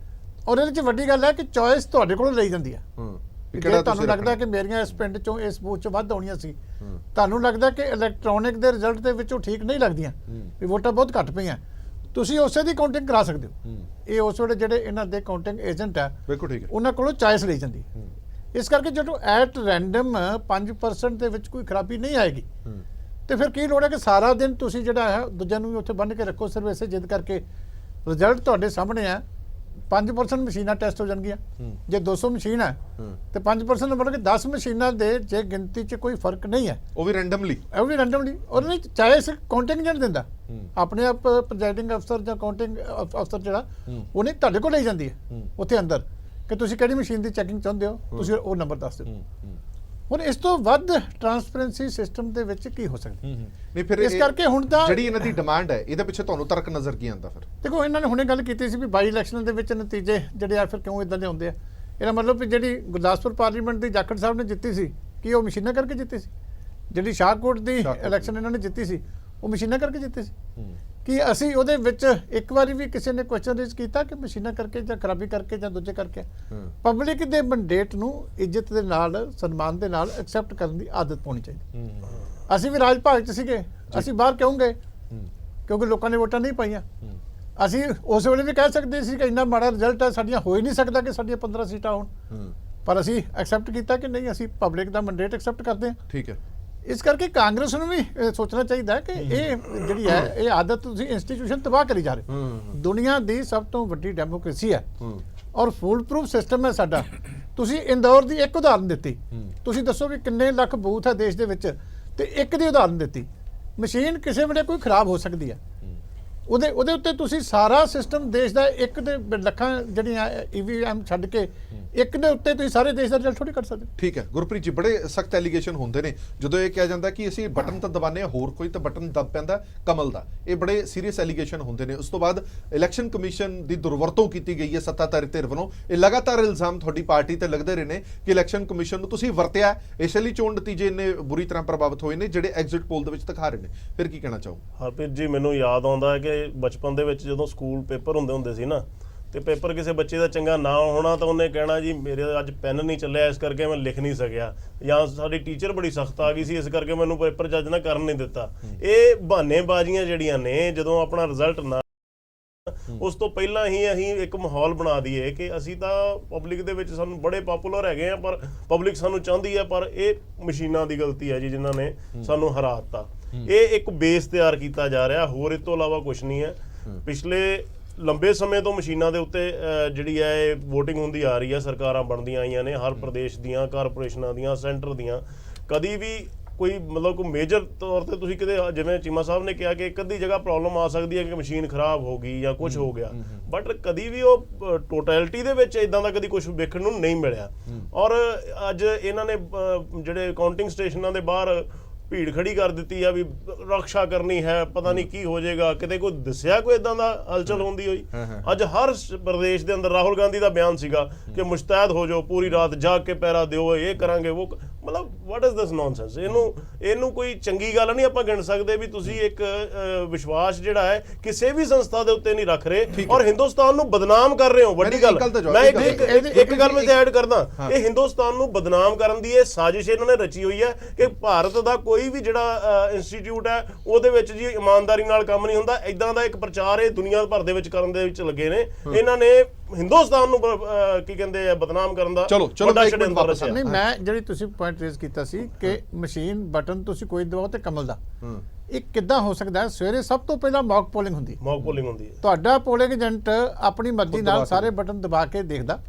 ਔਰ ਇਹਦੇ 'ਚ ਵੱਡੀ ਗੱਲ ਹੈ ਕਿ ਚੋਇਸ ਤੁਹਾਡੇ ਕੋਲੋਂ ਲਈ ਜਾਂਦੀ ਹੈ। ਜੇ ਤੁਹਾਨੂੰ ਲੱਗਦਾ ਕਿ ਮੇਰੀਆਂ ਇਸ ਪਿੰਡ ਚੋਂ ਇਸ ਬੂਥ ਚੋਂ ਵੱਧ ਆਉਣੀਆਂ ਸੀ, ਤੁਹਾਨੂੰ ਲੱਗਦਾ ਕਿ ਇਲੈਕਟ੍ਰੋਨਿਕ ਦੇ ਰਿਜ਼ਲਟ ਦੇ ਵਿੱਚੋਂ ਠੀਕ ਨਹੀਂ ਲੱਗਦੀਆਂ, ਵੀ ਵੋਟਾਂ ਬਹੁਤ ਘੱਟ ਪਈਆਂ, ਤੁਸੀਂ ਉਸੇ ਦੀ ਕਾਊਂਟਿੰਗ ਕਰਾ ਸਕਦੇ ਹੋ। ਇਹ ਉਸ ਵੇਲੇ ਜਿਹੜੇ ਇਹਨਾਂ ਦੇ ਕਾਊਂਟਿੰਗ ਏਜੰਟ ਆ ਉਹਨਾਂ ਕੋਲੋਂ ਚੋਇਸ ਲਈ ਜਾਂਦੀ। ਇਸ ਕਰਕੇ ਜਦੋਂ ਐਟ ਰੈਂਡਮ 5% ਦੇ ਵਿੱਚ ਕੋਈ ਖਰਾਬੀ ਨਹੀਂ ਆਏਗੀ ਤੇ ਫਿਰ ਕੀ ਲੋੜ ਹੈ ਕਿ ਸਾਰਾ ਦਿਨ ਤੁਸੀਂ ਜਿਹੜਾ ਹੈ ਦੂਜਿਆਂ ਨੂੰ ਵੀ ਉੱਥੇ ਬੰਨ੍ਹ ਕੇ ਰੱਖੋ। ਸਿਰਫ ਇਸੇ ਜਿੱਦ ਕਰਕੇ ਰਿਜ਼ਲਟ ਤੁਹਾਡੇ ਸਾਹਮਣੇ ਆ, 5% ਮਸ਼ੀਨਾਂ ਟੈਸਟ ਹੋ ਜਾਣਗੀਆਂ। ਜੇ 200 ਮਸ਼ੀਨ ਹੈ ਤੇ 5% ਮਤਲਬ ਕਿ 10 ਮਸ਼ੀਨਾਂ ਦੇ ਜੇ ਗਿਣਤੀ 'ਚ ਕੋਈ ਫਰਕ ਨਹੀਂ ਹੈ, ਉਹ ਵੀ ਰੈਂਡਮਲੀ ਉਹਦੇ ਵਿੱਚ ਚਾਹੇ ਕਾਊਂਟਿੰਗ ਏਜੰਟ ਦਿੰਦਾ, ਆਪਣੇ ਆਪ ਪ੍ਰੈਜ਼ਾਈਡਿੰਗ ਅਫਸਰ ਜਾਂ ਕਾਊਂਟਿੰਗ ਅਫਸਰ ਜਿਹੜਾ ਉਹਨੇ ਤੁਹਾਡੇ ਕੋਲ ਲਈ ਜਾਂਦੀ ਹੈ ਉੱਥੇ ਅੰਦਰ ਕਿ ਤੁਸੀਂ ਕਿਹੜੀ ਮਸ਼ੀਨ ਦੀ ਚੈਕਿੰਗ ਚਾਹੁੰਦੇ ਹੋ, ਤੁਸੀਂ ਉਹ ਨੰਬਰ ਦੱਸ ਦਿਓ। ਹੁਣ ਇਸ ਤੋਂ ਵੱਧ ਟਰਾਂਸਪੇਰੈਂਸੀ ਸਿਸਟਮ ਦੇ ਵਿੱਚ ਕੀ ਹੋ ਸਕਦਾ? ਨਹੀਂ ਫਿਰ ਇਸ ਕਰਕੇ ਹੁਣ ਤਾਂ ਜਿਹੜੀ ਇਹਨਾਂ ਦੀ ਡਿਮਾਂਡ ਹੈ ਇਹਦੇ ਪਿੱਛੇ ਤੁਹਾਨੂੰ ਤਰਕ ਨਜ਼ਰ ਕੀ ਆਉਂਦਾ? ਫਿਰ ਦੇਖੋ ਇਹਨਾਂ ਨੇ ਹੁਣੇ ਗੱਲ ਕੀਤੀ ਸੀ ਵੀ ਬਾਈ ਇਲੈਕਸ਼ਨ ਦੇ ਵਿੱਚ ਨਤੀਜੇ ਜਿਹੜੇ ਆ ਫਿਰ ਕਿਉਂ ਇਦਾਂ ਦੇ ਆਉਂਦੇ ਆ। ਇਹਦਾ ਮਤਲਬ ਵੀ ਜਿਹੜੀ ਗੁਰਦਾਸਪੁਰ ਪਾਰਲੀਮੈਂਟ ਦੀ ਜਾਖੜ ਸਾਹਿਬ ਨੇ ਜਿੱਤੀ ਸੀ, ਕੀ ਉਹ ਮਸ਼ੀਨਾਂ ਕਰਕੇ ਜਿੱਤੀ ਸੀ? ਜਿਹੜੀ ਸ਼ਾਹਕੋਟ ਦੀ ਇਲੈਕਸ਼ਨ ਇਹਨਾਂ ਨੇ ਜਿੱਤੀ ਸੀ, ਉਹ ਮਸ਼ੀਨਾਂ ਕਰਕੇ ਜਿੱਤੀ ਸੀ? ਕਿ ਅਸੀਂ ਉਹਦੇ ਵਿੱਚ ਇੱਕ ਵਾਰੀ ਵੀ ਕਿਸੇ ਨੇ ਕੁਐਸਚਨ ਰੇਜ਼ ਕੀਤਾ ਕਿ ਮਸ਼ੀਨਾਂ ਕਰਕੇ ਜਾਂ ਖਰਾਬੀ ਕਰਕੇ ਜਾਂ ਦੂਜੇ ਕਰਕੇ? ਪਬਲਿਕ ਦੇ ਮੈਂਡੇਟ ਨੂੰ ਇੱਜ਼ਤ ਦੇ ਨਾਲ, ਸਨਮਾਨ ਦੇ ਨਾਲ ਐਕਸੈਪਟ ਕਰਨ ਦੀ ਆਦਤ ਪਾਉਣੀ ਚਾਹੀਦੀ। ਅਸੀਂ ਵੀ ਰਾਜ ਭਾਗ 'ਚ ਸੀਗੇ, ਅਸੀਂ ਬਾਹਰ ਕਿਉਂ ਗਏ? ਕਿਉਂਕਿ ਲੋਕਾਂ ਨੇ ਵੋਟਾਂ ਨਹੀਂ ਪਾਈਆਂ। ਅਸੀਂ ਉਸ ਵੇਲੇ ਵੀ ਕਹਿ ਸਕਦੇ ਸੀ ਕਿ ਇੰਨਾ ਮਾੜਾ ਰਿਜ਼ਲਟ ਹੈ, ਸਾਡੀਆਂ ਹੋ ਹੀ ਨਹੀਂ ਸਕਦਾ ਕਿ ਸਾਡੀਆਂ 15 ਸੀਟਾਂ ਹੋਣ, ਪਰ ਅਸੀਂ ਐਕਸੈਪਟ ਕੀਤਾ ਕਿ ਨਹੀਂ, ਅਸੀਂ ਪਬਲਿਕ ਦਾ ਮੈਂਡੇਟ ਐਕਸੈਪਟ ਕਰਦੇ ਹਾਂ। ਠੀਕ ਹੈ। ਇਸ ਕਰਕੇ ਕਾਂਗਰਸ ਨੂੰ ਵੀ ਸੋਚਣਾ ਚਾਹੀਦਾ ਹੈ ਕਿ ਇਹ ਜਿਹੜੀ ਹੈ ਇਹ ਆਦਤ ਤੁਸੀਂ ਇੰਸਟੀਟਿਊਸ਼ਨ ਤਬਾਹ ਕਰੀ ਜਾ ਰਹੇ। ਦੁਨੀਆ ਦੀ ਸਭ ਤੋਂ ਵੱਡੀ ਡੈਮੋਕ੍ਰੇਸੀ ਹੈ ਔਰ ਫੁੱਲ ਪ੍ਰੂਫ ਸਿਸਟਮ ਹੈ ਸਾਡਾ। ਤੁਸੀਂ ਇੰਦੌਰ ਦੀ ਇੱਕ ਉਦਾਹਰਨ ਦਿੱਤੀ, ਤੁਸੀਂ ਦੱਸੋ ਵੀ ਕਿੰਨੇ ਲੱਖ ਬੂਥ ਹੈ ਦੇਸ਼ ਦੇ ਵਿੱਚ, ਤੇ ਇੱਕ ਦੀ ਉਦਾਹਰਨ ਦਿੱਤੀ। ਮਸ਼ੀਨ ਕਿਸੇ ਵੇਲੇ ਕੋਈ ਖਰਾਬ ਹੋ ਸਕਦੀ ਹੈ, ਉਹਦੇ ਉੱਤੇ ਤੁਸੀਂ ਸਾਰਾ ਸਿਸਟਮ ਦੇਸ਼ ਦਾ ਇੱਕ ਦੇ ਲੱਖਾਂ ਜਿਹੜੀਆਂ EVM ਛੱਡ ਕੇ ਇੱਕ ਦੇ ਉੱਤੇ ਤੁਸੀਂ ਸਾਰੇ ਦੇਸ਼ ਦਾ ਰਿਜ਼ਲਟ ਥੋੜੀ ਕਰ ਸਕਦੇ। ਠੀਕ ਹੈ ਗੁਰਪ੍ਰੀਤ ਜੀ, ਬੜੇ ਸਖਤ ਐਲੀਗੇਸ਼ਨ ਹੁੰਦੇ ਨੇ ਜਦੋਂ ਇਹ ਕਿਹਾ ਜਾਂਦਾ ਕਿ ਅਸੀਂ ਬਟਨ ਤਾਂ ਦਬਾਉਂਦੇ ਹਾਂ, ਹੋਰ ਕੋਈ ਤਾਂ ਬਟਨ ਦਬ ਪੈਂਦਾ ਕਮਲ ਦਾ। ਇਹ ਬੜੇ ਸੀਰੀਅਸ ਐਲੀਗੇਸ਼ਨ ਹੁੰਦੇ ਨੇ। ਉਸ ਤੋਂ ਬਾਅਦ ਇਲੈਕਸ਼ਨ ਕਮਿਸ਼ਨ ਦੀ ਦੁਰਵਰਤੋਂ ਕੀਤੀ ਗਈ ਹੈ ਸੱਤਾਧਾਰੀ ਧਿਰ ਵੱਲੋਂ। ਇਹ ਲਗਾਤਾਰ ਇਲਜ਼ਾਮ ਤੁਹਾਡੀ ਪਾਰਟੀ ਤੇ ਲੱਗਦੇ ਰਹੇ ਨੇ ਕਿ ਇਲੈਕਸ਼ਨ ਕਮਿਸ਼ਨ ਨੂੰ ਤੁਸੀਂ ਵਰਤਿਆ, ਇਸ ਲਈ ਚੋਣ ਨਤੀਜੇ ਇੰਨੇ ਬੁਰੀ ਤਰ੍ਹਾਂ ਪ੍ਰਭਾਵਿਤ ਹੋਏ ਨੇ ਜਿਹੜੇ ਐਗਜ਼ਿਟ ਪੋਲ ਦੇ ਵਿੱਚ ਦਿਖਾ ਰਹੇ ਨੇ। ਫਿਰ ਕੀ ਕਹਿਣਾ ਚਾਹੋ? ਹਰਪ੍ਰੀਤ ਜੀ, ਮੈਨੂੰ ਯਾਦ ਆਉਂਦਾ ਹੈ ਕਿ ਬਚਪਨ ਦੇ ਵਿੱਚ ਜਦੋਂ ਸਕੂਲ ਪੇਪਰ ਹੁੰਦੇ ਸੀ ਨਾ, ਤੇ ਪੇਪਰ ਕਿਸੇ ਬੱਚੇ ਦਾ ਚੰਗਾ ਨਾ ਹੋਣਾ ਤਾਂ ਉਹਨੇ ਕਹਿਣਾ ਜੀ ਮੇਰੇ ਅੱਜ ਪੈਨ ਨਹੀਂ ਚੱਲਿਆ, ਇਸ ਕਰਕੇ ਮੈਂ ਲਿਖ ਨਹੀਂ ਸਕਿਆ, ਜਾਂ ਸਾਡੀ ਟੀਚਰ ਬੜੀ ਸਖਤ ਆ ਗਈ ਸੀ ਇਸ ਕਰਕੇ ਮੈਨੂੰ ਪੇਪਰ ਜੱਜ ਨਾ ਕਰਨ ਨਹੀਂ ਦਿੱਤਾ। ਇਹ ਬਹਾਨੇਬਾਜ਼ੀਆਂ ਜਿਹੜੀਆਂ ਨੇ, ਜਦੋਂ ਆਪਣਾ ਰਿਜ਼ਲਟ ਨਾ ਉਸ ਤੋਂ ਪਹਿਲਾਂ ਹੀ ਅਸੀਂ ਇੱਕ ਮਾਹੌਲ ਬਣਾ ਦਈਏ ਕਿ ਅਸੀਂ ਤਾਂ ਪਬਲਿਕ ਦੇ ਵਿੱਚ ਸਾਨੂੰ ਬੜੇ ਪਪੂਲਰ ਹੈਗੇ ਆ, ਪਰ ਪਬਲਿਕ ਸਾਨੂੰ ਚਾਹੁੰਦੀ ਹੈ, ਪਰ ਇਹ ਮਸ਼ੀਨਾਂ ਦੀ ਗਲਤੀ ਹੈ ਜੀ ਜਿਨ੍ਹਾਂ ਨੇ ਸਾਨੂੰ ਹਰਾਤਾ। ਇਹ ਇੱਕ ਬੇਸ ਤਿਆਰ ਕੀਤਾ ਜਾ ਰਿਹਾ, ਹੋਰ ਇਸ ਤੋਂ ਇਲਾਵਾ ਕੁਝ ਨਹੀਂ ਹੈ। ਪਿਛਲੇ ਲੰਬੇ ਸਮੇਂ ਤੋਂ ਮਸ਼ੀਨਾਂ ਦੇ ਉੱਤੇ ਜਿਹੜੀ ਹੈ ਇਹ VOTING ਹੁੰਦੀ ਆ ਰਹੀ ਹੈ, ਸਰਕਾਰਾਂ ਬਣਦੀਆਂ ਆਈਆਂ ਨੇ ਹਰ ਪ੍ਰਦੇਸ਼ ਦੀਆਂ, ਕਾਰਪੋਰੇਸ਼ਨਾਂ ਦੀਆਂ, ਸੈਂਟਰ ਦੀਆਂ। ਕਦੀ ਵੀ ਕੋਈ ਮਤਲਬ ਕੋਈ ਮੇਜਰ ਤੌਰ ਤੇ ਤੁਸੀਂ ਕਿਤੇ ਜਿਵੇਂ ਚੀਮਾ ਸਾਹਿਬ ਨੇ ਕਿਹਾ ਕਿ ਇੱਕ ਅੱਧੀ ਜਗ੍ਹਾ ਪ੍ਰੋਬਲਮ ਆ ਸਕਦੀ ਹੈ ਕਿ ਮਸ਼ੀਨ ਖਰਾਬ ਹੋ ਗਈ ਜਾਂ ਕੁਝ ਹੋ ਗਿਆ, ਬਟ ਕਦੀ ਵੀ ਉਹ ਟੋਟੈਲਿਟੀ ਦੇ ਵਿੱਚ ਇਦਾਂ ਦਾ ਕਦੀ ਕੁਝ ਵੇਖਣ ਨੂੰ ਨਹੀਂ ਮਿਲਿਆ। ਔਰ ਅੱਜ ਇਹਨਾਂ ਨੇ ਜਿਹੜੇ ਕਾਊਂਟਿੰਗ ਸਟੇਸ਼ਨਾਂ ਦੇ ਬਾਹਰ ਭੀੜ ਖੜੀ ਕਰ ਦਿੱਤੀ ਆ ਵੀ ਰਕਸ਼ਾ ਕਰਨੀ ਹੈ, ਪਤਾ ਨਹੀਂ ਕੀ ਹੋ ਜਾਏਗਾ, ਕਿਤੇ ਕੋਈ ਦੱਸਿਆ ਕੋਈ ਇਦਾਂ ਦਾ ਹਲਚਲ ਹੁੰਦੀ ਹੋਈ? ਅੱਜ ਹਰ ਪ੍ਰਦੇਸ਼ ਦੇ ਅੰਦਰ ਰਾਹੁਲ ਗਾਂਧੀ ਦਾ ਬਿਆਨ ਸੀਗਾ ਕਿ ਮੁਸ਼ਤੈਦ ਹੋ ਜਾਓ, ਪੂਰੀ ਰਾਤ ਜਾਗ ਕੇ ਪਹਿਰਾ ਦਿਓ, ਇਹ ਕਰਾਂਗੇ ਉਹ। ਮਤਲਬ ਵਾਟ ਇਜ਼ ਦਿਸ ਨੌਨਸੈਂਸ? ਇਹਨੂੰ ਕੋਈ ਚੰਗੀ ਗੱਲ ਨਹੀਂ ਆਪਾਂ ਗਿਣ ਸਕਦੇ ਵੀ ਤੁਸੀਂ ਇੱਕ ਵਿਸ਼ਵਾਸ ਜਿਹੜਾ ਹੈ ਕਿਸੇ ਵੀ ਸੰਸਥਾ ਦੇ ਉੱਤੇ ਨਹੀਂ ਰੱਖ ਰਹੇ ਔਰ ਹਿੰਦੁਸਤਾਨ ਨੂੰ ਬਦਨਾਮ ਕਰ ਰਹੇ ਹੋ। ਵੱਡੀ ਗੱਲ ਮੈਂ ਇੱਕ ਗੱਲ ਮੈਂ ਐਡ ਕਰਦਾ, ਇਹ ਹਿੰਦੁਸਤਾਨ ਨੂੰ ਬਦਨਾਮ ਕਰਨ ਦੀ ਇਹ ਸਾਜ਼ਿਸ਼ ਇਹਨਾਂ ਨੇ ਰਚੀ ਹੋਈ ਹੈ ਕਿ ਭਾਰਤ ਦਾ ਕੋਈ ਵੀ ਜਿਹੜਾ ਇੰਸਟੀਚਿਊਟ ਹੈ ਉਹਦੇ ਵਿੱਚ ਜੀ ਇਮਾਨਦਾਰੀ ਨਾਲ ਕੰਮ ਨਹੀਂ ਹੁੰਦਾ। ਇਦਾਂ ਦਾ ਇੱਕ ਪ੍ਰਚਾਰ ਇਹ ਦੁਨੀਆ ਭਰ ਦੇ ਵਿੱਚ ਕਰਨ ਦੇ ਵਿੱਚ ਲੱਗੇ ਨੇ। ਇਹਨਾਂ ਨੇ ਹਿੰਦੁਸਤਾਨ ਨੂੰ ਕੀ ਕਹਿੰਦੇ ਆ ਬਦਨਾਮ ਕਰਨ ਦਾ ਵੱਡਾ ષੜਯੰਤਰ ਰਚਿਆ। ਨਹੀਂ, ਮੈਂ ਜਿਹੜੀ ਤੁਸੀਂ ਪੁਆਇੰਟ ਰੇਜ਼ ਕੀਤਾ ਸੀ ਕਿ ਮਸ਼ੀਨ ਬਟਨ ਤੁਸੀਂ ਕੋਈ ਦਬਾਓ ਤੇ ਕਮਲ ਦਾ, ਇਹ ਕਿੱਦਾਂ ਹੋ ਸਕਦਾ ਹੈ? ਸਵੇਰੇ ਸਭ ਤੋਂ ਪਹਿਲਾਂ ਮੌਕ ਪੋਲਿੰਗ ਹੁੰਦੀ ਹੈ। ਤੁਹਾਡਾ ਪੋਲਿੰਗ ਏਜੰਟ ਆਪਣੀ ਮਰਜ਼ੀ ਨਾਲ ਸਾਰੇ ਬਟਨ ਦਬਾ ਕੇ ਦੇਖਦਾ,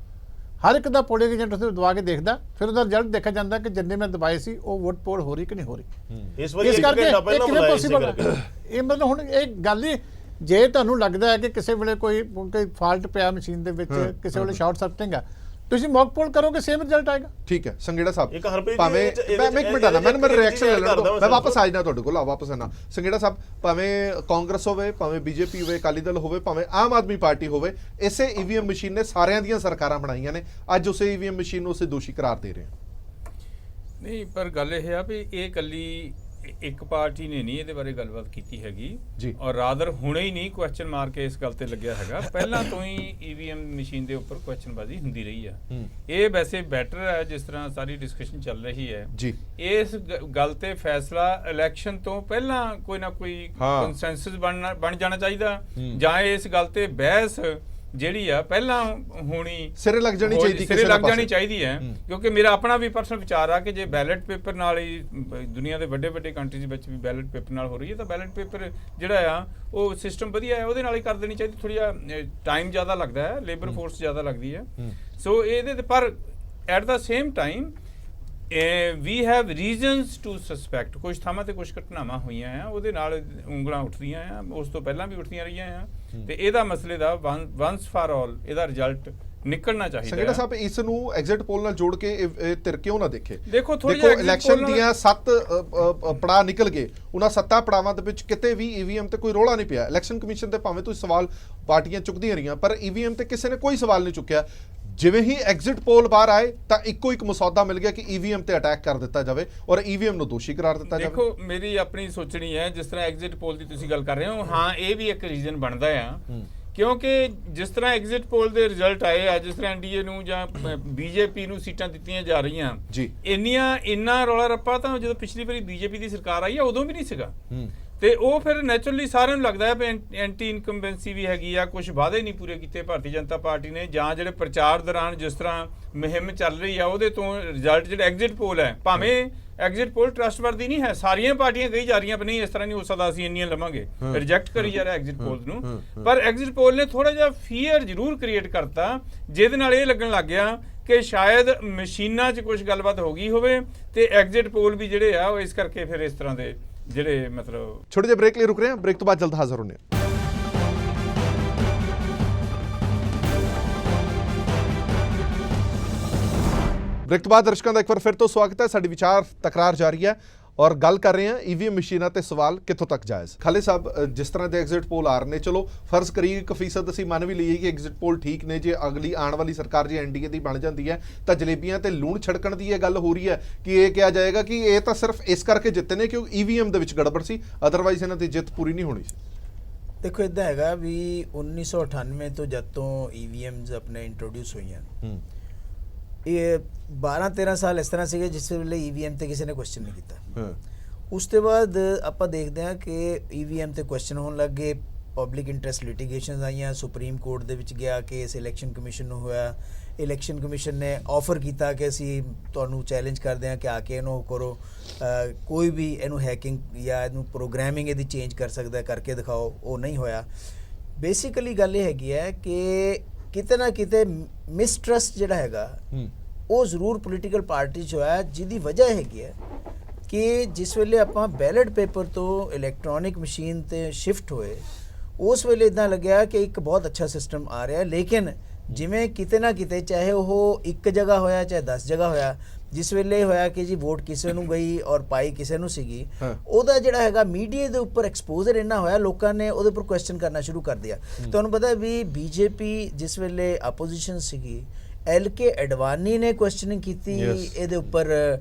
ਹਰ ਇੱਕ ਦਾ ਪੋਲਿੰਗ ਏਜੰਟ ਉਸ ਦਬਾ ਕੇ ਦੇਖਦਾ, ਫਿਰ ਉਹਦਾ ਰਿਜ਼ਲਟ ਦੇਖਿਆ ਜਾਂਦਾ ਕਿ ਜਿੰਨੇ ਮੈਂ ਦਬਾਏ ਸੀ ਉਹ ਵੋਟ ਪੋਲ ਹੋ ਰਹੀ ਕਿ ਨਹੀਂ ਹੋ ਰਹੀ। ਇਸ ਕਰਕੇ ਕਿਵੇਂ ਪੋਸੀਬਲ ਹੈ? ਇਹ ਮਤਲਬ ਹੁਣ ਇਹ ਗੱਲ ਹੀ, ਜੇ ਤੁਹਾਨੂੰ ਲੱਗਦਾ ਹੈ ਕਿ ਕਿਸੇ ਵੇਲੇ ਕੋਈ ਫਾਲਟ ਪਿਆ ਮਸ਼ੀਨ ਦੇ ਵਿੱਚ, ਕਿਸੇ ਵੇਲੇ ਸ਼ਾਰਟ ਸਰਕਟਿੰਗ ਹੈ, ਤੁਸੀਂ ਮੌਕ ਪੋਲ ਕਰੋਗੇ, ਸੇਮ ਰਿਜ਼ਲਟ ਆਏਗਾ। ਠੀਕ ਹੈ ਸੰਗੇੜਾ ਸਾਹਿਬ, ਭਾਵੇਂ ਮੈਂ ਇੱਕ ਮਿੰਟ ਆਣਾ, ਮੈਂ ਰਿਐਕਸ਼ਨ ਲੈ ਲੈਣਾ, ਮੈਂ ਵਾਪਸ ਆ ਜਾਣਾ ਤੁਹਾਡੇ ਕੋਲ, ਵਾਪਸ ਆਣਾ। ਸੰਗੇੜਾ ਸਾਹਿਬ, ਭਾਵੇਂ ਕਾਂਗਰਸ ਹੋਵੇ, ਭਾਵੇਂ BJP ਹੋਵੇ, ਅਕਾਲੀ ਦਲ ਹੋਵੇ, ਭਾਵੇਂ ਆਮ ਆਦਮੀ ਪਾਰਟੀ ਹੋਵੇ, ਇਸੇ EVM ਮਸ਼ੀਨ ਨੇ ਸਾਰਿਆਂ ਦੀਆਂ ਸਰਕਾਰਾਂ ਬਣਾਈਆਂ ਨੇ, ਅੱਜ ਉਸੇ EVM ਮਸ਼ੀਨ ਨੂੰ ਉਸੇ ਦੋਸ਼ੀ ਕਰਾਰ ਦੇ ਰਹੇ ਆ। ਨਹੀਂ, ਪਰ ਗੱਲ ਇਹ ਆ ਵੀ ਇਹ ਇਕੱਲੀ ਇੱਕ ਪਾਰਟੀ ਨੇ ਨਹੀਂ ਇਹਦੇ ਬਾਰੇ ਗੱਲਬਾਤ ਕੀਤੀ ਹੈਗੀ, ਔਰ ਰਾਦਰ ਹੁਣੇ ਹੀ ਨਹੀਂ ਕੁਐਸਚਨ ਮਾਰ ਕੇ ਇਸ ਗੱਲ ਤੇ ਲੱਗਿਆ ਹੈਗਾ, ਪਹਿਲਾਂ ਤੋਂ ਹੀ EVM ਮਸ਼ੀਨ ਦੇ ਉੱਪਰ ਕੁਐਸਚਨਬਾਜ਼ੀ ਹੁੰਦੀ ਰਹੀ ਆ। ਇਹ ਵੈਸੇ ਬੈਟਰ ਹੈ ਜਿਸ ਤਰ੍ਹਾਂ ਸਾਰੀ ਡਿਸਕਸ਼ਨ ਚੱਲ ਰਹੀ ਹੈ, ਇਸ ਗੱਲ ਤੇ ਫੈਸਲਾ ਇਲੈਕਸ਼ਨ ਤੋਂ ਪਹਿਲਾਂ ਕੋਈ ਨਾ ਕੋਈ ਕੰਸੈਂਸਸ ਬਣ ਜਾਣਾ ਚਾਹੀਦਾ, ਜਾਂ ਇਸ ਗੱਲ ਤੇ ਬਹਿਸ ਜਿਹੜੀ ਆ ਪਹਿਲਾਂ ਹੋਣੀ ਸਿਰੇ ਲੱਗ ਜਾਣੀ ਚਾਹੀਦੀ ਹੈ। ਕਿਉਂਕਿ ਮੇਰਾ ਆਪਣਾ ਵੀ ਪਰਸਨਲ ਵਿਚਾਰ ਆ ਕਿ ਜੇ ਬੈਲਟ ਪੇਪਰ ਨਾਲ ਹੀ ਦੁਨੀਆ ਦੇ ਵੱਡੇ ਵੱਡੇ ਕੰਟਰੀਜ਼ ਵਿੱਚ ਵੀ ਬੈਲਟ ਪੇਪਰ ਨਾਲ ਹੋ ਰਹੀ ਹੈ, ਤਾਂ ਬੈਲਟ ਪੇਪਰ ਜਿਹੜਾ ਆ ਉਹ ਸਿਸਟਮ ਵਧੀਆ ਹੈ, ਉਹਦੇ ਨਾਲ ਹੀ ਕਰ ਦੇਣੀ ਚਾਹੀਦੀ। ਥੋੜ੍ਹਾ ਜਿਹਾ ਟਾਈਮ ਜ਼ਿਆਦਾ ਲੱਗਦਾ ਹੈ, ਲੇਬਰ ਫੋਰਸ ਜ਼ਿਆਦਾ ਲੱਗਦੀ ਹੈ, ਸੋ ਇਹਦੇ ਤੇ। ਪਰ at the same time we have reasons to suspect, ਕੁਝ ਥਾਵਾਂ ਤੇ ਕੁਝ ਘਟਨਾਵਾਂ ਹੋਈਆਂ ਆ, ਉਹਦੇ ਨਾਲ ਉਂਗਲਾਂ ਉੱਠਦੀਆਂ ਆ, ਉਸ ਤੋਂ ਪਹਿਲਾਂ ਵੀ ਉੱਠਦੀਆਂ ਰਹੀਆਂ ਆ, ਤੇ ਇਹਦਾ ਮਸਲੇ ਦਾ once for all ਇਹਦਾ ਰਿਜ਼ਲਟ ਨਿਕਲਣਾ ਚਾਹੀਦਾ। ਸੰਗੇੜਾ ਸਾਹਿਬ, ਇਸ ਨੂੰ ਐਗਜ਼ਿਟ ਪੋਲ ਨਾਲ ਜੋੜ ਕੇ ਇਹ ਧਿਰ ਕਿਉਂ ਨਾ ਦੇਖੇ? ਦੇਖੋ ਇਲੈਕਸ਼ਨ ਦੀਆਂ 7 ਪੜਾਅ ਨਿਕਲ ਗਏ, ਉਹਨਾਂ 7 ਪੜਾਵਾਂ ਦੇ ਵਿੱਚ ਕਿਤੇ ਵੀ EVM ਤੇ ਕੋਈ ਰੋਲਾ ਨਹੀਂ ਪਿਆ। ਇਲੈਕਸ਼ਨ ਕਮਿਸ਼ਨ ਤੇ ਭਾਵੇਂ ਤੁਸੀਂ ਸਵਾਲ ਪਾਰਟੀਆਂ ਚੁੱਕਦੀਆਂ ਰਹੀਆਂ, ਪਰ EVM ਤੇ ਕਿਸੇ ਨੇ ਕੋਈ ਸਵਾਲ ਨਹੀਂ ਚੁੱਕਿਆ। ਜਿਵੇਂ ਹੀ ਐਗਜ਼ਿਟ ਪੋਲ ਬਾਹਰ ਆਏ ਤਾਂ ਇੱਕੋ ਇੱਕ ਮਸੌਦਾ ਮਿਲ ਗਿਆ ਕਿ EVM ਤੇ ਅਟੈਕ ਕਰ ਦਿੱਤਾ ਜਾਵੇ ਔਰ EVM ਨੂੰ ਦੋਸ਼ੀ ਕਰਾਰ ਦਿੱਤਾ ਜਾਵੇ। ਦੇਖੋ, ਮੇਰੀ ਆਪਣੀ ਸੋਚਣੀ ਹੈ, ਜਿਸ ਤਰ੍ਹਾਂ ਐਗਜ਼ਿਟ ਪੋਲ ਦੀ ਤੁਸੀਂ ਗੱਲ ਕਰ ਰਹੇ ਹੋ, ਹਾਂ ਇਹ ਵੀ ਇੱਕ ਰੀਜ਼ਨ ਬਣਦਾ ਆ, ਕਿਉਂਕਿ ਜਿਸ ਤਰ੍ਹਾਂ ਐਗਜ਼ਿਟ ਪੋਲ ਦੇ ਰਿਜ਼ਲਟ ਆਏ ਆ, ਜਿਸ ਤਰ੍ਹਾਂ NDA ਨੂੰ ਜਾਂ BJP ਨੂੰ ਸੀਟਾਂ ਦਿੱਤੀਆਂ ਜਾ ਰਹੀਆਂ, ਇੰਨਾ ਰੌਲਾ ਰੱਪਾ ਤਾਂ ਜਦੋਂ ਪਿਛਲੀ ਵਾਰੀ BJP ਦੀ ਸਰਕਾਰ ਆਈ ਆ ਉਦੋਂ ਵੀ ਨਹੀਂ ਸੀਗਾ। ਤੇ ਉਹ ਫਿਰ ਨੈਚੁਰਲੀ ਸਾਰਿਆਂ ਨੂੰ ਲੱਗਦਾ ਹੈ ਵੀ ਐਂਟੀ ਇਨਕੰਬੈਂਸੀ ਵੀ ਹੈਗੀ ਆ, ਕੁਝ ਵਾਅਦੇ ਨਹੀਂ ਪੂਰੇ ਕੀਤੇ ਭਾਰਤੀ ਜਨਤਾ ਪਾਰਟੀ ਨੇ, ਜਾਂ ਜਿਹੜੇ ਪ੍ਰਚਾਰ ਦੌਰਾਨ ਜਿਸ ਤਰ੍ਹਾਂ ਮੁਹਿੰਮ ਚੱਲ ਰਹੀ ਆ ਉਹਦੇ ਤੋਂ ਰਿਜ਼ਲਟ ਜਿਹੜੇ ਐਗਜ਼ਿਟ ਪੋਲ ਹੈ, ਭਾਵੇਂ ਐਗਜ਼ਿਟ ਪੋਲ ਟਰਸਟਵਰਦੀ ਨਹੀਂ ਹੈ, ਸਾਰੀਆਂ ਪਾਰਟੀਆਂ ਕਹੀ ਜਾ ਰਹੀਆਂ ਪਰ ਨਹੀਂ ਇਸ ਤਰ੍ਹਾਂ ਨਹੀਂ ਹੋ ਸਕਦਾ, ਅਸੀਂ ਇੰਨੀਆਂ ਲਵਾਂਗੇ, ਰਿਜੈਕਟ ਕਰੀ ਜਾ ਰਿਹਾ ਐਗਜ਼ਿਟ ਪੋਲ ਨੂੰ। ਪਰ ਐਗਜ਼ਿਟ ਪੋਲ ਨੇ ਥੋੜਾ ਜਿਹਾ ਫੀਅਰ ਜ਼ਰੂਰ ਕ੍ਰੀਏਟ ਕਰਤਾ, ਜਿਹਦੇ ਨਾਲ ਇਹ ਲੱਗਣ ਲੱਗ ਗਿਆ ਕਿ ਸ਼ਾਇਦ ਮਸ਼ੀਨਾਂ 'ਚ ਕੁਝ ਗੱਲਬਾਤ ਹੋ ਗਈ ਹੋਵੇ ਤੇ ਐਗਜ਼ਿਟ ਪੋਲ ਵੀ ਜਿਹੜੇ ਆ ਉਹ ਇਸ ਕਰਕੇ ਫਿਰ ਇਸ ਤਰ੍ਹਾਂ ਦੇ ਜਿਹੜੇ ਮਤਲਬ। ਛੋਟੇ ਜਿਹੇ ਬ੍ਰੇਕ ਲਈ ਰੁਕ ਰਹੇ ਹਾਂ, ਬ੍ਰੇਕ ਤੋਂ ਬਾਅਦ ਜਲਦ ਹਾਜ਼ਰ ਹੋਣੇ ਹਾਂ। ਬ੍ਰੇਕ ਤੋਂ ਬਾਅਦ ਦਰਸ਼ਕਾਂ ਦਾ ਇੱਕ ਵਾਰ ਫਿਰ ਤੋਂ ਸਵਾਗਤ ਹੈ। ਸਾਡੀ ਵਿਚਾਰ ਤਕਰਾਰ ਜਾਰੀ ਹੈ ਔਰ ਗੱਲ ਕਰ ਰਹੇ ਹਾਂ ਈਵੀਐਮ ਮਸ਼ੀਨਾਂ ਤੇ ਸਵਾਲ ਕਿੱਥੋਂ ਤੱਕ ਜਾਇਜ਼। ਖਾਲੇ ਸਾਹਿਬ, ਜਿਸ ਤਰ੍ਹਾਂ ਦੇ ਐਗਜ਼ਿਟ ਪੋਲ ਆ ਰਹੇ ਨੇ, ਚਲੋ ਫਰਜ਼ ਕਰੀਏ 1% ਅਸੀਂ ਮੰਨ ਵੀ ਲਈਏ ਕਿ ਐਗਜ਼ਿਟ ਪੋਲ ਠੀਕ ਨੇ, ਜੇ ਅਗਲੀ ਆਉਣ ਵਾਲੀ ਸਰਕਾਰ ਜੇ ਐਨਡੀਏ ਦੀ ਬਣ ਜਾਂਦੀ ਹੈ ਤਾਂ ਜਲੇਬੀਆਂ ਤੇ ਲੂਣ ਛੜਕਣ ਦੀ ਇਹ ਗੱਲ ਹੋ ਰਹੀ ਹੈ ਕਿ ਇਹ ਕਿਹਾ ਜਾਏਗਾ ਕਿ ਇਹ ਤਾਂ ਸਿਰਫ ਇਸ ਕਰਕੇ ਜਿੱਤੇ ਨੇ ਕਿਉਂਕਿ ਈਵੀਐਮ ਦੇ ਵਿੱਚ ਗੜਬੜ ਸੀ, ਅਦਰਵਾਈਜ਼ ਇਹਨਾਂ ਦੀ ਜਿੱਤ ਪੂਰੀ ਨਹੀਂ ਹੋਣੀ ਸੀ। ਦੇਖੋ ਇਦਾਂ ਹੈਗਾ ਵੀ 1998 ਤੋਂ ਜਦ ਤੋਂ ਈਵੀਐਮਸ ਆਪਣੇ ਇੰਟਰੋਡਿਊਸ ਹੋਈਆਂ, ਇਹ 12-13 ਸਾਲ ਇਸ ਤਰ੍ਹਾਂ ਸੀਗੇ ਜਿਸ ਵੇਲੇ ਈਵੀਐਮ ਤੇ ਕਿਸੇ ਨੇ ਕੁਐਸਚਨ ਨਹੀਂ ਕੀਤਾ। ਉਸ ਤੋਂ ਬਾਅਦ ਆਪਾਂ ਦੇਖਦੇ ਹਾਂ ਕਿ ਈਵੀਐਮ ਤੇ ਕੁਐਸਚਨ ਹੋਣ ਲੱਗ ਗਏ, ਪਬਲਿਕ ਇੰਟਰਸਟ ਲਿਟੀਗੇਸ਼ਨਸ ਆਈਆਂ, ਸੁਪਰੀਮ ਕੋਰਟ ਦੇ ਵਿੱਚ ਗਿਆ ਕੇਸ, ਇਲੈਕਸ਼ਨ ਕਮਿਸ਼ਨ ਨੂੰ ਹੋਇਆ, ਇਲੈਕਸ਼ਨ ਕਮਿਸ਼ਨ ਨੇ ਆਫਰ ਕੀਤਾ ਕਿ ਅਸੀਂ ਤੁਹਾਨੂੰ ਚੈਲੰਜ ਕਰਦੇ ਹਾਂ ਕਿ ਆ ਕੇ ਇਹਨੂੰ ਕਰੋ, ਕੋਈ ਵੀ ਇਹਨੂੰ ਹੈਕਿੰਗ ਜਾਂ ਇਹਨੂੰ ਪ੍ਰੋਗਰਾਮਿੰਗ ਇਹਦੀ ਚੇਂਜ ਕਰ ਸਕਦਾ, ਕਰਕੇ ਦਿਖਾਓ, ਉਹ ਨਹੀਂ ਹੋਇਆ। ਬੇਸਿਕਲੀ ਗੱਲ ਇਹ ਹੈਗੀ ਹੈ ਕਿ ਕਿਤੇ ਨਾ ਕਿਤੇ ਮਿਸਟਰਸਟ ਜਿਹੜਾ ਹੈਗਾ ਉਹ ਜ਼ਰੂਰ ਪੋਲੀਟੀਕਲ ਪਾਰਟੀ 'ਚ ਹੋਇਆ, ਜਿਹਦੀ ਵਜ੍ਹਾ ਹੈਗੀ ਹੈ ਕਿ ਜਿਸ ਵੇਲੇ ਆਪਾਂ ਬੈਲਟ ਪੇਪਰ ਤੋਂ ਇਲੈਕਟ੍ਰੋਨਿਕ ਮਸ਼ੀਨ ਤੇ ਸ਼ਿਫਟ ਹੋਏ, ਉਸ ਵੇਲੇ ਇਦਾਂ ਲੱਗਿਆ ਕਿ ਇੱਕ ਬਹੁਤ ਅੱਛਾ ਸਿਸਟਮ ਆ ਰਿਹਾ, ਲੇਕਿਨ ਜਿਵੇਂ ਕਿਤੇ ਨਾ ਕਿਤੇ ਚਾਹੇ ਉਹ ਇੱਕ ਜਗ੍ਹਾ ਹੋਇਆ ਚਾਹੇ 10 ਜਗ੍ਹਾ ਹੋਇਆ, ਜਿਸ ਵੇਲੇ ਹੋਇਆ ਕਿ ਜੀ ਵੋਟ ਕਿਸੇ ਨੂੰ ਗਈ ਔਰ ਪਾਈ ਕਿਸੇ ਨੂੰ ਸੀਗੀ, ਉਹਦਾ ਜਿਹੜਾ ਹੈਗਾ ਮੀਡੀਆ ਦੇ ਉੱਪਰ ਐਕਸਪੋਜ਼ਰ ਇੰਨਾ ਹੋਇਆ, ਲੋਕਾਂ ਨੇ ਉਹਦੇ ਉੱਪਰ ਕੁਐਸਚਨ ਕਰਨਾ ਸ਼ੁਰੂ ਕਰ ਦਿਆ। ਤੁਹਾਨੂੰ ਪਤਾ ਵੀ ਬੀਜੇਪੀ ਜਿਸ ਵੇਲੇ ਆਪੋਜੀਸ਼ਨ ਸੀਗੀ, LK ਅਡਵਾਨੀ ਨੇ ਕੁਐਸਚਨਿੰਗ ਕੀਤੀ ਇਹਦੇ ਉੱਪਰ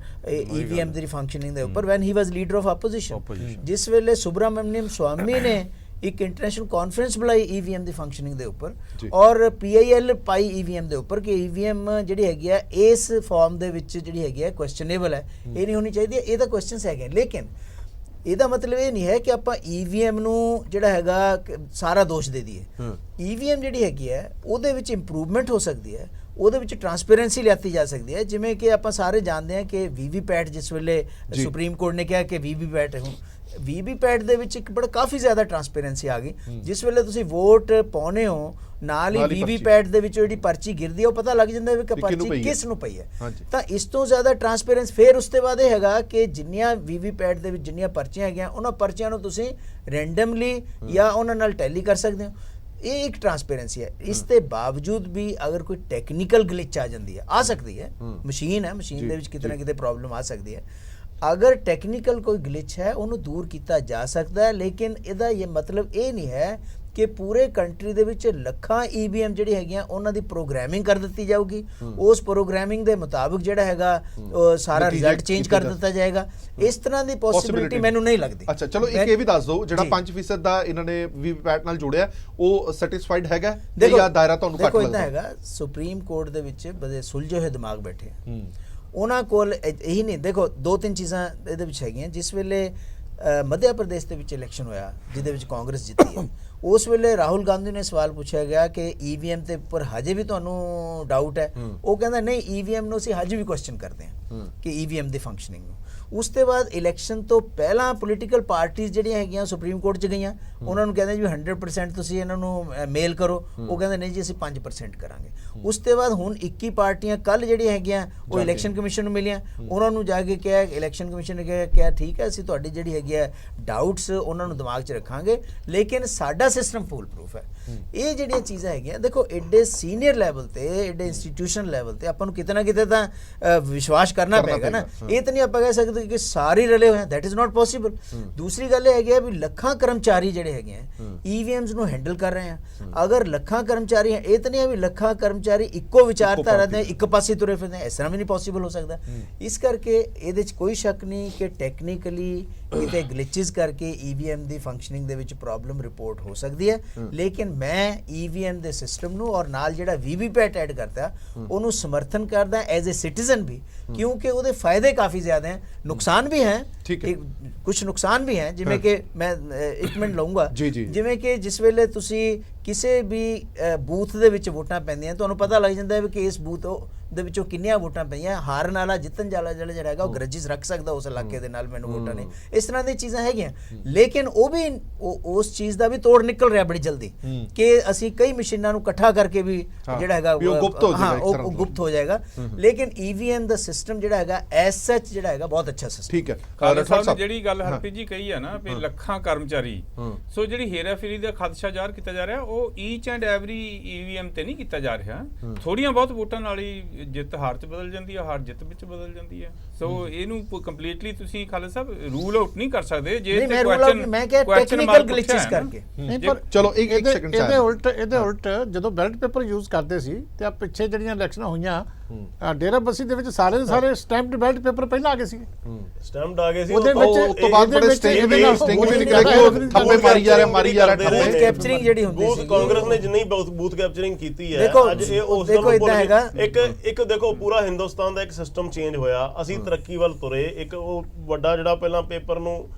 ਈਵੀਐਮ ਦੀ ਫੰਕਸ਼ਨਿੰਗ ਦੇ ਉੱਪਰ van he was leader of opposition. ਜਿਸ ਵੇਲੇ ਸੁਬਰਾਮਨਿਅਮ ਸਵਾਮੀ ਨੇ ਇੱਕ ਇੰਟਰਨੈਸ਼ਨਲ ਕਾਨਫਰੰਸ ਬੁਲਾਈ ਈਵੀਐਮ ਦੀ ਫੰਕਸ਼ਨਿੰਗ ਦੇ ਉੱਪਰ ਔਰ PIL ਪਾਈ ਈਵੀਐਮ ਦੇ ਉੱਪਰ ਕਿ ਈਵੀਐਮ ਜਿਹੜੀ ਹੈਗੀ ਆ ਇਸ ਫਾਰਮ ਦੇ ਵਿੱਚ ਜਿਹੜੀ ਹੈਗੀ ਆ ਕੁਐਸਚਨੇਬਲ ਹੈ, ਇਹ ਨਹੀਂ ਹੋਣੀ ਚਾਹੀਦੀ, ਇਹ ਤਾਂ ਕੁਐਸਚਨਸ ਹੈਗੇ। ਲੇਕਿਨ ਇਹਦਾ ਮਤਲਬ ਇਹ ਨਹੀਂ ਹੈ ਕਿ ਆਪਾਂ ਈਵੀਐਮ ਨੂੰ ਜਿਹੜਾ ਹੈਗਾ ਸਾਰਾ ਦੋਸ਼ ਦੇ ਦਈਏ। ਈਵੀਐਮ ਜਿਹੜੀ ਹੈਗੀ ਹੈ ਉਹਦੇ ਵਿੱਚ ਇੰਪਰੂਵਮੈਂਟ ਹੋ ਸਕਦੀ ਹੈ, ਉਹਦੇ ਵਿੱਚ ਟਰਾਂਸਪੇਰੈਂਸੀ ਲਿਆਤੀ ਜਾ ਸਕਦੀ ਹੈ। ਜਿਵੇਂ ਕਿ ਆਪਾਂ ਸਾਰੇ ਜਾਣਦੇ ਹਾਂ ਕਿ VVPAT ਜਿਸ ਵੇਲੇ ਸੁਪਰੀਮ ਕੋਰਟ ਨੇ ਕਿਹਾ ਕਿ VVPAT ਦੇ ਵਿੱਚ ਇੱਕ ਬੜਾ ਕਾਫੀ ਜ਼ਿਆਦਾ ਟਰਾਂਸਪੇਰੈਂਸੀ ਆ ਗਈ। ਜਿਸ ਵੇਲੇ ਤੁਸੀਂ ਵੋਟ ਪਾਉਨੇ ਹੋ ਨਾਲ ਹੀ VVPAT ਦੇ ਵਿੱਚ ਜਿਹੜੀ ਪਰਚੀ ਗਿਰਦੀ ਹੈ ਉਹ ਪਤਾ ਲੱਗ ਜਾਂਦਾ ਵੀ ਕਿ ਪਰਚੀ ਕਿਸ ਨੂੰ ਪਈ ਹੈ। ਤਾਂ ਇਸ ਤੋਂ ਜ਼ਿਆਦਾ ਟਰਾਂਸਪੇਰੈਂਸ ਫਿਰ ਉਸ ਤੋਂ ਬਾਅਦ ਇਹ ਹੈਗਾ ਕਿ ਜਿੰਨੀਆਂ VVPAT ਦੇ ਵਿੱਚ ਜਿੰਨੀਆਂ ਪਰਚੀਆਂ ਹੈਗੀਆਂ ਉਹਨਾਂ ਪਰਚੀਆਂ ਨੂੰ ਤੁਸੀਂ ਰੈਂਡਮਲੀ ਜਾਂ ਉਹਨਾਂ ਨਾਲ ਟੈਲੀ ਕਰ ਸਕਦੇ ਹੋ, ਇਹ ਇੱਕ ਟਰਾਂਸਪੇਰੈਂਸੀ ਹੈ। ਇਸ ਦੇ ਬਾਵਜੂਦ ਵੀ ਅਗਰ ਕੋਈ ਟੈਕਨੀਕਲ ਗਲਿਚ ਆ ਜਾਂਦੀ ਹੈ, ਆ ਸਕਦੀ ਹੈ, ਮਸ਼ੀਨ ਹੈ, ਮਸ਼ੀਨ ਦੇ ਵਿੱਚ ਕਿਤੇ ਨਾ ਕਿਤੇ ਪ੍ਰੋਬਲਮ ਆ ਸਕਦੀ ਹੈ, ਅਗਰ ਟੈਕਨੀਕਲ ਕੋਈ ਗਲਿਚ ਹੈ ਉਹਨੂੰ ਦੂਰ ਕੀਤਾ ਜਾ ਸਕਦਾ ਹੈ। ਲੇਕਿਨ ਇਹਦਾ ਇਹ ਮਤਲਬ ਇਹ ਨਹੀਂ ਹੈ ਕਿ ਪੂਰੇ ਕੰਟਰੀ ਦੇ ਵਿੱਚ ਲੱਖਾਂ ਈਵੀਐਮ ਜਿਹੜੀ ਹੈਗੀਆਂ ਉਹਨਾਂ ਦੀ ਪ੍ਰੋਗਰਾਮਿੰਗ ਕਰ ਦਿੱਤੀ ਜਾਊਗੀ, ਉਸ ਪ੍ਰੋਗਰਾਮਿੰਗ ਦੇ ਮੁਤਾਬਕ ਜਿਹੜਾ ਹੈਗਾ ਸਾਰਾ ਰਿਜ਼ਲਟ ਚੇਂਜ ਕਰ ਦਿੱਤਾ ਜਾਏਗਾ। ਇਸ ਤਰ੍ਹਾਂ ਦੀ ਪੋਸਿਬਿਲਿਟੀ ਮੈਨੂੰ ਨਹੀਂ ਲੱਗਦੀ। ਅੱਛਾ ਚਲੋ ਇੱਕ ਇਹ ਵੀ ਦੱਸ ਦਿਓ, ਜਿਹੜਾ 5% ਦਾ ਇਹਨਾਂ ਨੇ VVPAT ਨਾਲ ਜੋੜਿਆ ਉਹ ਸੈਟੀਸਫਾਈਡ ਹੈਗਾ ਜਾਂ ਦਾਇਰਾ ਤੁਹਾਨੂੰ ਘੱਟ ਲੱਗਦਾ? ਹੈਗਾ ਸੁਪਰੀਮ ਕੋਰਟ ਦੇ ਵਿੱਚ ਬੜੇ ਸੁਲਝੇ ਹੋਏ ਦਿਮਾਗ ਬੈਠੇ ਆ, ਉਹਨਾਂ ਕੋਲ ਇਹੀ ਨਹੀਂ। ਦੇਖੋ 2-3 ਚੀਜ਼ਾਂ ਇਹਦੇ ਵਿੱਚ ਹੈਗੀਆਂ। ਜਿਸ ਵੇਲੇ ਮੱਧ ਪ੍ਰਦੇਸ਼ ਦੇ ਵਿੱਚ ਇਲੈਕਸ਼ਨ ਹੋਇਆ ਜਿਹਦੇ ਵਿੱਚ ਕਾਂਗਰਸ ਜਿੱਤੀ ਹੈ, ਉਸ ਵੇਲੇ ਰਾਹੁਲ ਗਾਂਧੀ ਨੇ ਸਵਾਲ ਪੁੱਛਿਆ ਗਿਆ ਕਿ ਈਵੀਐਮ ਦੇ ਉੱਪਰ ਹਜੇ ਵੀ ਤੁਹਾਨੂੰ ਡਾਊਟ ਹੈ? ਉਹ ਕਹਿੰਦਾ ਨਹੀਂ, ਈਵੀਐਮ ਨੂੰ ਅਸੀਂ ਹਜੇ ਵੀ ਕੁਐਸਚਨ ਕਰਦੇ ਹਾਂ ਕਿ ਈਵੀਐਮ ਦੀ ਫੰਕਸ਼ਨਿੰਗ ਨੂੰ। ਉਸ ਤੋਂ ਬਾਅਦ ਇਲੈਕਸ਼ਨ ਤੋਂ ਪਹਿਲਾਂ ਪੋਲੀਟੀਕਲ ਪਾਰਟੀਆਂ ਜਿਹੜੀਆਂ ਹੈਗੀਆਂ ਸੁਪਰੀਮ ਕੋਰਟ 'ਚ ਗਈਆਂ, ਉਹਨਾਂ ਨੂੰ ਕਹਿੰਦੇ ਜੀ 100% ਤੁਸੀਂ ਇਹਨਾਂ ਨੂੰ ਮੇਲ ਕਰੋ, ਉਹ ਕਹਿੰਦੇ ਨਹੀਂ ਜੀ ਅਸੀਂ 5% ਕਰਾਂਗੇ। ਉਸ ਤੋਂ ਬਾਅਦ ਹੁਣ 21 ਪਾਰਟੀਆਂ ਕੱਲ ਜਿਹੜੀਆਂ ਹੈਗੀਆਂ ਉਹ ਇਲੈਕਸ਼ਨ ਕਮਿਸ਼ਨ ਨੂੰ ਮਿਲੀਆਂ, ਉਹਨਾਂ ਨੂੰ ਜਾ ਕੇ ਕਿਹਾ, ਇਲੈਕਸ਼ਨ ਕਮਿਸ਼ਨ ਨੇ ਕਿਹਾ ਠੀਕ ਹੈ ਅਸੀਂ ਤੁਹਾਡੀ ਜਿਹੜੀ ਹੈਗੀ ਹੈ ਡਾਊਟਸ ਉਹਨਾਂ ਨੂੰ ਦਿਮਾਗ 'ਚ ਰੱਖਾਂਗੇ, ਲੇਕਿਨ ਸਾਡਾ ਸਿਸਟਮ ਫੁੱਲ ਪ੍ਰੂਫ ਹੈ। ਇਹ ਜਿਹੜੀਆਂ ਚੀਜ਼ਾਂ ਹੈਗੀਆਂ, ਦੇਖੋ ਐਡੇ ਸੀਨੀਅਰ ਲੈਵਲ ਤੇ, ਐਡੇ ਇੰਸਟੀਟਿਊਸ਼ਨ ਲੈਵਲ ਤੇ ਆਪਾਂ ਨੂੰ ਕਿਤੇ ਨਾ ਕਿਤੇ ਤਾਂ ਵਿਸ਼ਵਾਸ ਕਰਨਾ ਪਏਗਾ ਨਾ। ਇਹ ਤਾਂ ਨਹੀਂ ਆਪਾਂ ਕਹਿ ਸਕਦੇ ਕਿ ਸਾਰੇ ਰਲੇ ਹੋਏ, ਦੈਟ ਇਜ਼ ਨਾਟ ਪੋਸੀਬਲ। ਦੂਸਰੀ ਗੱਲ ਇਹ ਹੈਗੀ ਹੈ ਵੀ ਲੱਖਾਂ ਕਰਮਚਾਰੀ ਜਿਹੜੇ ਹੈਗੇ ਆ ਈਵੀਐਮਸ ਨੂੰ ਹੈਂਡਲ ਕਰ ਰਹੇ ਆ। ਅਗਰ ਲੱਖਾਂ ਕਰਮਚਾਰੀ, ਇਹ ਤਾਂ ਨਹੀਂ ਹੈ ਵੀ ਲੱਖਾਂ ਕਰਮਚਾਰੀ ਇੱਕੋ ਵਿਚਾਰਧਾਰਾ ਦੇ ਇੱਕ ਪਾਸੇ ਤੁਰੇ ਫਿਰਦੇ, ਇਸ ਤਰ੍ਹਾਂ ਵੀ ਨਹੀਂ ਪੋਸੀਬਲ ਹੋ ਸਕਦਾ। ਇਸ ਕਰਕੇ ਇਹਦੇ 'ਚ ਕੋਈ ਸ਼ੱਕ ਨਹੀਂ ਕਿ ਟੈਕਨੀਕਲੀ ਕਿਤੇ ਗਲਿਚਸ ਕਰਕੇ ਈਵੀਐਮ ਦੀ ਫੰਕਸ਼ਨਿੰਗ ਦੇ ਵਿੱਚ ਪ੍ਰੋਬਲਮ ਰਿਪੋਰਟ ਹੋ ਸਕਦੀ ਹੈ, ਲੇਕਿਨ ਮੈਂ ਈਵੀਐਮ ਦੇ ਸਿਸਟਮ ਨੂੰ ਔਰ ਨਾਲ ਜਿਹੜਾ ਵੀਵੀਪੈਟ ਐਡ ਕਰਤਾ ਉਹਨੂੰ ਸਮਰਥਨ ਕਰਦਾ ਐਜ਼ ਅ ਸਿਟੀਜ਼ਨ ਵੀ, ਕਿਉਂਕਿ ਉਹਦੇ ਫਾਇਦੇ ਕਾਫੀ ਜ਼ਿਆਦਾ ਹੈ, ਨੁਕਸਾਨ ਵੀ ਹੈ, ਕੁਝ ਨੁਕਸਾਨ ਵੀ ਹੈ, ਜਿਵੇਂ ਕਿ ਮੈਂ ਇੱਕ ਮਿੰਟ ਲਊਂਗਾ, ਜਿਵੇਂ ਕਿ ਜਿਸ ਵੇਲੇ ਤੁਸੀਂ ਕਿਸੇ ਵੀ ਬੂਥ ਦੇ ਵਿੱਚ ਵੋਟਾਂ ਪੈਂਦੀਆਂ ਤੁਹਾਨੂੰ ਪਤਾ ਲੱਗ ਜਾਂਦਾ ਹੈ ਕਿ ਇਸ ਬੂਥ ਦੇ ਵਿੱਚੋਂ ਕਿੰਨੀਆਂ ਵੋਟਾਂ ਪਈਆਂ, ਹਾਰਨ ਵਾਲਾ ਜਿੱਤਣ ਵਾਲਾ ਜਿਹੜਾ ਹੈਗਾ ਉਹ ਗਰਜਿਸ ਰੱਖ ਸਕਦਾ ਉਸ ਇਲਾਕੇ ਦੇ ਨਾਲ, ਮੈਨੂੰ ਵੋਟਾਂ ਨੇ, ਇਸ ਤਰ੍ਹਾਂ ਦੀਆਂ ਚੀਜ਼ਾਂ ਹੈਗੀਆਂ, ਲੇਕਿਨ ਉਹ ਵੀ ਉਸ ਚੀਜ਼ ਦਾ ਵੀ ਤੋੜ ਨਿਕਲ ਰਿਹਾ ਬੜੀ ਜਲਦੀ ਕਿ ਅਸੀਂ ਕਈ ਮਸ਼ੀਨਾਂ ਨੂੰ ਇਕੱਠਾ ਕਰਕੇ ਵੀ ਜਿਹੜਾ ਹੈਗਾ ਉਹ ਗੁਪਤ ਹੋ ਜਾਏਗਾ, ਲੇਕਿਨ ਈਵੀਐਮ ਦਾ ਸਿਸਟਮ ਜਿਹੜਾ ਹੈਗਾ ਐਸ ਸੱਚ ਜਿਹੜਾ ਹੈਗਾ ਬਹੁਤ ਅੱਛਾ ਸਿਸਟਮ। ਠੀਕ ਹੈ, ਖਾਲਸਾ ਸਾਹਿਬ ਜਿਹੜੀ ਗੱਲ ਹਰਪ੍ਰੀਤ ਜੀ ਕਹੀ ਆ ਨਾ ਵੀ ਲੱਖਾਂ ਕਰਮਚਾਰੀ, ਸੋ ਜਿਹੜੀ ਹੇਰਾਫੇਰੀ ਦਾ ਖਦਸ਼ਾ ਜ਼ਾਹਰ ਕੀਤਾ ਜਾ ਰਿਹਾ ਉਹ ਈਚ ਐਂਡ ਐਵਰੀ ਈਵੀਐਮ ਤੇ ਨਹੀਂ ਕੀਤਾ ਜਾ ਰਿਹਾ, ਥੋੜੀਆਂ ਬਹੁਤ ਵੋਟਾਂ ਨਾਲ ਹੀ ਜਿੱਤ ਹਾਰ ਚ ਬਦਲ ਜਾਂਦੀ ਹੈ, ਹਾਰ ਜਿੱਤ ਵਿੱਚ ਬਦਲ ਜਾਂਦੀ ਹੈ, ਸੋ ਇਹਨੂੰ ਕੰਪਲੀਟਲੀ ਤੁਸੀਂ ਖਾਲਸਾ ਸਾਹਿਬ ਰੂਲ ਆਊਟ ਨਹੀਂ ਕਰ ਸਕਦੇ ਜੇ ਮੈਂ ਕਿਹਾ ਟੈਕਨੀਕਲ ਗਲਿਚਸ ਕਰਕੇ। ਚਲੋ ਇੱਕ ਸੈਕਿੰਡ ਇਹਦੇ ਉਲਟ ਜਦੋਂ ਬੈਲਟ ਪੇਪਰ ਯੂਜ਼ ਕਰਦੇ ਸੀ ਤੇ ਆ ਪਿੱਛੇ ਜਿਹੜੀਆਂ ਇਲੈਕਸ਼ਨਾਂ ਹੋਈਆਂ ਡੇਰਾ ਬੱਸੀ ਦੇ ਵਿੱਚ ਸਾਰੇ ਦੇ ਸਾਰੇ ਸਟੈਂਪਡ ਬੈਲਟ ਪੇਪਰ ਪਹਿਲਾਂ ਆ ਗਏ ਸੀ, ਸਟੈਂਪਡ ਆ ਗਏ ਸੀ, ਉਹਦੇ ਵਿੱਚ ਉਸ ਤੋਂ ਬਾਅਦ ਬੜੇ ਸਟਿੰਗ ਵੀ ਨਿਕਲੇ ਕਿ ਉਹ ਥੱਪੇ ਮਾਰੀ ਜਾ ਰਿਹਾ ਬੂਥ ਕੈਪਚਰਿੰਗ ਜਿਹੜੀ ਹੁੰਦੀ ਸੀ, ਕਾਂਗਰਸ ਨੇ ਜਿੰਨੀ ਬੂਥ ਕੈਪਚਰਿੰਗ ਕੀਤੀ ਹੈ ਅੱਜ ਇਹ ਉਸ ਦੇਖੋ ਇਦਾਂ ਹੈਗਾ, ਇੱਕ ਦੇਖੋ ਪੂਰਾ ਹਿੰਦੁਸਤਾਨ ਦਾ ਇੱਕ ਸਿਸਟਮ ਚੇਂਜ ਹੋਇਆ, ਅਸੀਂ ਤਰੱਕੀ ਵੱਲ ਤੁਰੇ, ਇੱਕ ਉਹ ਵੱਡਾ ਜਿਹੜਾ ਪਹਿਲਾਂ ਪੇਪਰ ਨੂੰ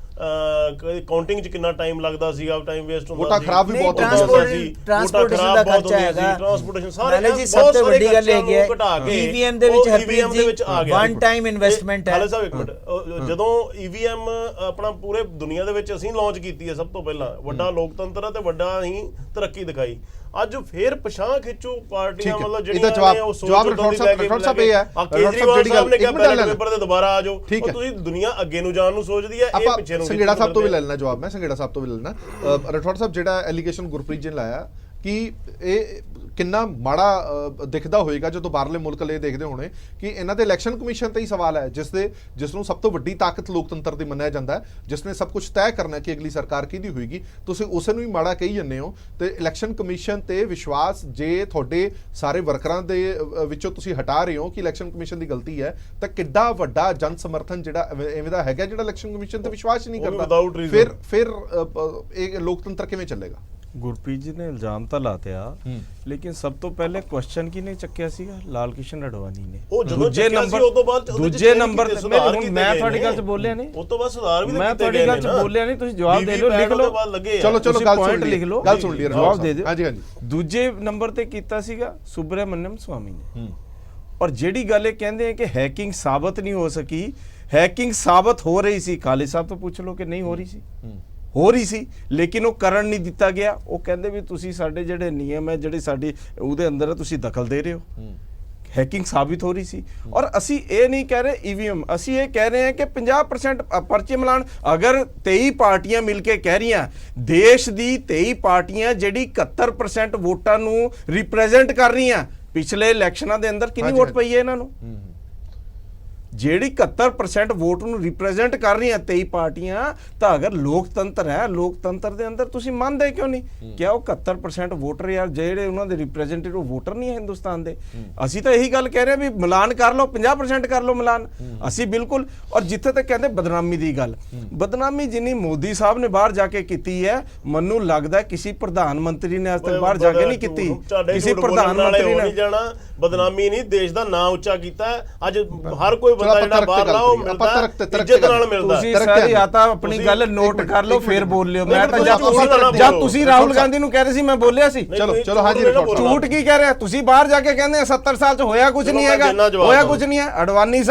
ਕਾਊਂਟਿੰਗ ਚ ਕਿੰਨਾ ਟਾਈਮ ਲੱਗਦਾ ਸੀਗਾ, ਟਾਈਮ ਵੇਸਟ ਹੁੰਦਾ ਸੀ, ਵੋਟਾਂ ਖਰਾਬ ਵੀ ਬਹੁਤ ਹੁੰਦਾ ਸੀ, ਟਰਾਂਸਪੋਰਟੇਸ਼ਨ ਦਾ ਖਰਚਾ ਹੈਗਾ, ਟਰਾਂਸਪੋਰਟੇਸ਼ਨ ਸਾਰੇ ਸਭ ਤੋਂ ਵੱਡੀ ਗੱਲ ਹੈਗੀ ਹੈ ਘਟਾ ਕੇ ਈਵੀਐਮ ਦੇ ਵਿੱਚ Harpreet ji one time investment ਹੈ। ਹਾਲੇ ਸਾਹਿਬ ਇੱਕ ਮਿੰਟ, ਜਦੋਂ ਈਵੀਐਮ ਆਪਣਾ ਪੂਰੇ ਦੁਨੀਆ ਦੇ ਵਿੱਚ ਅਸੀਂ ਲਾਂਚ ਕੀਤੀ ਹੈ ਸਭ ਤੋਂ ਪਹਿਲਾਂ, ਵੱਡਾ ਲੋਕਤੰਤਰ ਹੈ ਤੇ ਵੱਡਾ ਹੀ ਤਰੱਕੀ ਦਿਖਾਈ, ਅੱਜ ਫੇਰ ਪਛਾਂ ਖਿੱਚੂ ਪਾਰਟੀਆਂ ਮਤਲਬ ਜਿਹੜੀਆਂ ਜਵਾਬ ਰਠੌੜ ਸਾਹਿਬ ਇਹ ਹੈ ਕੇਜਰੀਵਾਲ ਸਾਹਿਬ ਨੇ ਕਿਹਾ ਬੈਲਟ ਪੇਪਰ ਤੇ ਦੁਬਾਰਾ ਆ ਜਾਓ, ਤੁਸੀਂ ਦੁਨੀਆ ਅੱਗੇ ਨੂੰ ਜਾਣ ਨੂੰ ਸੋਚਦੀ ਹੈ, ਇਹ ਪਿੱਛੇ ਨੂੰ। ਸੰਘੇੜਾ ਸਾਹਿਬ ਤੋਂ ਵੀ ਲੈ ਲੈਣਾ ਜਵਾਬ, ਮੈਂ ਸੰਘੇੜਾ ਸਾਹਿਬ ਤੋਂ ਵੀ ਲੈ ਲੈਣਾ। ਰਠੌੜ ਸਾਹਿਬ ਜਿਹੜਾ ਐਲੀਗੇਸ਼ਨ ਗੁਰਪ੍ਰੀਤ ਜੀ ਨੇ ਲਾਇਆ ਕਿ ਇਹ ਕਿੰਨਾ ਮਾੜਾ ਦਿਖਦਾ ਹੋਏਗਾ ਜਦੋਂ ਬਾਹਰਲੇ ਮੁਲਕ ਲਈ ਦੇਖਦੇ ਹੋਣੇ ਕਿ ਇਹਨਾਂ ਦੇ ਇਲੈਕਸ਼ਨ ਕਮਿਸ਼ਨ ਤੇ ਹੀ ਸਵਾਲ ਹੈ, ਜਿਸ ਨੂੰ ਸਭ ਤੋਂ ਵੱਡੀ ਤਾਕਤ ਲੋਕਤੰਤਰ ਦੀ ਮੰਨਿਆ ਜਾਂਦਾ ਹੈ, ਜਿਸ ਨੇ ਸਭ ਕੁਝ ਤੈਅ ਕਰਨਾ ਕਿ ਅਗਲੀ ਸਰਕਾਰ ਕਿਹਦੀ ਹੋਏਗੀ, ਤੁਸੀਂ ਉਸੇ ਨੂੰ ਹੀ ਮਾੜਾ ਕਹੀ ਜਾਂਦੇ ਹੋ। ਤੇ ਇਲੈਕਸ਼ਨ ਕਮਿਸ਼ਨ ਤੇ ਵਿਸ਼ਵਾਸ ਜੇ ਤੁਹਾਡੇ ਸਾਰੇ ਵਰਕਰਾਂ ਦੇ ਵਿੱਚੋਂ ਤੁਸੀਂ ਹਟਾ ਰਹੇ ਹੋ ਕਿ ਇਲੈਕਸ਼ਨ ਕਮਿਸ਼ਨ ਦੀ ਗਲਤੀ ਹੈ, ਤਾਂ ਕਿੱਡਾ ਵੱਡਾ ਜਨ ਸਮਰਥਨ ਜਿਹੜਾ ਐਵੇਂ ਦਾ ਹੈਗਾ ਜਿਹੜਾ ਇਲੈਕਸ਼ਨ ਕਮਿਸ਼ਨ ਤੇ ਵਿਸ਼ਵਾਸ ਨਹੀਂ ਕਰਦਾ, ਫਿਰ ਇਹ ਲੋਕਤੰਤਰ ਕਿਵੇਂ ਚੱਲੇਗਾ? ਗੁਰਪ੍ਰੀਤ ਜੀ ਨੇ ਇਲਜ਼ਾਮ ਤਾਂ ਲਾਤਿਆ, ਲੇਕਿਨ ਸਭ ਤੋਂ ਪਹਿਲੇ ਕੁਐਸਚਨ ਕਿਹਨੇ ਚੱਕਿਆ ਸੀਗਾ? ਲਾਲ ਕ੍ਰਿਸ਼ਨ ਅਡਵਾਨੀ ਨੇ। ਦੂਜੇ ਨੰਬਰ ਤੇ ਮੈਂ ਤੁਹਾਡੀ ਗੱਲ 'ਚ ਬੋਲਿਆ ਨਹੀਂ, ਉਸ ਤੋਂ ਬਾਅਦ ਸੁਧਾਰ ਵੀ ਮੈਂ ਤੁਹਾਡੀ ਗੱਲ 'ਚ ਬੋਲਿਆ ਨਹੀਂ, ਤੁਸੀਂ ਜਵਾਬ ਦੇ ਲਓ, ਲਿਖ ਲਓ, ਚਲੋ ਪੁਆਇੰਟ ਲਿਖ ਲਓ, ਗੱਲ ਸੁਣ ਲਈ, ਜਵਾਬ ਦੇ ਦਿਓ। ਹਾਂਜੀ ਹਾਂਜੀ। ਦੂਜੇ ਨੰਬਰ ਤੇ ਕੀਤਾ ਸੀਗਾ ਸੁਬਰਾਮਨਿਅਮ ਸਵਾਮੀ ਨੇ, ਔਰ ਜਿਹੜੀ ਗੱਲ ਇਹ ਕਹਿੰਦੇ ਆ ਕਿ ਹੈਕਿੰਗ ਸਾਬਤ ਨਹੀਂ ਹੋ ਸਕੀ, ਹੈਕਿੰਗ ਸਾਬਤ ਹੋ ਰਹੀ ਸੀ, ਖਾਲਿਦ ਸਾਹਿਬ ਤੋਂ ਪੁੱਛ ਲਓ ਕਿ ਨਹੀਂ ਹੋ ਰਹੀ ਸੀ, ਹੋ ਰਹੀ ਸੀ, ਲੇਕਿਨ ਉਹ ਕਰਨ ਨਹੀਂ ਦਿੱਤਾ ਗਿਆ। ਉਹ ਕਹਿੰਦੇ ਵੀ ਤੁਸੀਂ ਸਾਡੇ ਜਿਹੜੇ ਨਿਯਮ ਹੈ ਜਿਹੜੇ ਸਾਡੀ ਉਹਦੇ ਅੰਦਰ ਹੈ ਤੁਸੀਂ ਦਖਲ ਦੇ ਰਹੇ ਹੋ, ਹੈਕਿੰਗ ਸਾਬਿਤ ਹੋ ਰਹੀ ਸੀ। ਔਰ ਅਸੀਂ ਇਹ ਨਹੀਂ ਕਹਿ ਰਹੇ ਈਵੀਐਮ, ਅਸੀਂ ਇਹ ਕਹਿ ਰਹੇ ਹਾਂ ਕਿ 50% ਪਰਚੇ ਮਿਲਾਣ। ਅਗਰ 23 ਪਾਰਟੀਆਂ ਮਿਲ ਕੇ ਕਹਿ ਰਹੀਆਂ, ਦੇਸ਼ ਦੀ 23 ਪਾਰਟੀਆਂ ਜਿਹੜੀ 71% ਵੋਟਾਂ ਨੂੰ ਰਿਪਰੈਜ਼ੈਂਟ ਕਰ ਰਹੀਆਂ, ਪਿਛਲੇ ਇਲੈਕਸ਼ਨਾਂ ਦੇ ਅੰਦਰ ਕਿੰਨੀ ਵੋਟ ਪਈ ਹੈ ਇਹਨਾਂ ਨੂੰ? ਜਿਹੜੀ 71% ਵੋਟ ਨੂੰ ਰਿਪਰੈਜ਼ੈਂਟ ਕਰ ਰਹੀਆਂ 23 ਪਾਰਟੀਆਂ, ਤਾਂ ਅਗਰ ਲੋਕਤੰਤਰ ਹੈ, ਲੋਕਤੰਤਰ ਦੇ ਅੰਦਰ ਤੁਸੀਂ ਮੰਨਦੇ ਕਿਉਂ ਨਹੀਂ? ਕਿਆ ਉਹ 71% ਵੋਟਰ ਯਾਰ ਜਿਹੜੇ ਉਹਨਾਂ ਦੇ ਰਿਪਰੈਜ਼ੈਂਟੇਟਿਵ ਵੋਟਰ ਨਹੀਂ ਹੈ ਹਿੰਦੁਸਤਾਨ ਦੇ? ਅਸੀਂ ਤਾਂ ਇਹੀ ਗੱਲ ਕਹਿ ਰਹੇ ਹਾਂ ਵੀ ਮਿਲਾਨ ਕਰ ਲਓ, 50% ਕਰ ਲਓ ਮਿਲਾਨ, ਅਸੀਂ ਬਿਲਕੁਲ। ਔਰ ਜਿੱਥੇ ਤੱਕ ਕਹਿੰਦੇ ਬਦਨਾਮੀ ਦੀ ਗੱਲ, ਬਦਨਾਮੀ ਜਿੰਨੀ ਮੋਦੀ ਸਾਹਿਬ ਨੇ ਬਾਹਰ ਜਾ ਕੇ ਕੀਤੀ ਹੈ, ਮੈਨੂੰ ਲੱਗਦਾ ਕਿਸੇ ਪ੍ਰਧਾਨ ਮੰਤਰੀ ਨੇ ਅੱਜ ਤੱਕ ਬਾਹਰ ਜਾ ਕੇ ਨਹੀਂ ਕੀਤੀ। ਕਿਸੇ ਪ੍ਰਧਾਨ ਮੰਤਰੀ ਨੇ ਜਾਣਾ ਬਦਨਾਮੀ ਨਹੀਂ, ਦੇਸ਼ ਦਾ ਨਾਂ ਉੱਚਾ ਕੀਤਾ। ਅੱਜ ਹਰ ਕੋਈ ਜਿਹੜਾ ਬਾਹਰ ਲਾਓ ਮਿਲਦਾ, ਇੱਜ਼ਤ ਨਾਲ ਮਿਲਦਾ। ਤੁਸੀਂ ਸਾਰੀ ਆਤਾ ਆਪਣੀ ਗੱਲ ਨੋਟ ਕਰ ਲਓ, ਫੇਰ ਬੋਲ ਲਿਓ। ਮੈਂ ਤਾਂ ਜਦ ਤੁਸੀਂ ਰਾਹੁਲ ਗਾਂਧੀ ਨੂੰ ਕਹਿ ਰਹੇ ਸੀ ਮੈਂ ਬੋਲਿਆ ਸੀ। ਚਲੋ ਹਾਂਜੀ, ਝੂਠ ਕੀ ਕਹਿ ਰਿਹਾ ਤੁਸੀਂ? ਬਾਹਰ ਜਾ ਕੇ ਕਹਿੰਦੇ 70 ਸਾਲ ਚ ਹੋਇਆ ਕੁਝ ਨਹੀਂ ਹੈਗਾ, ਹੋਇਆ ਕੁਝ ਨਹੀਂ ਹੈ। ਅਡਵਾਨੀ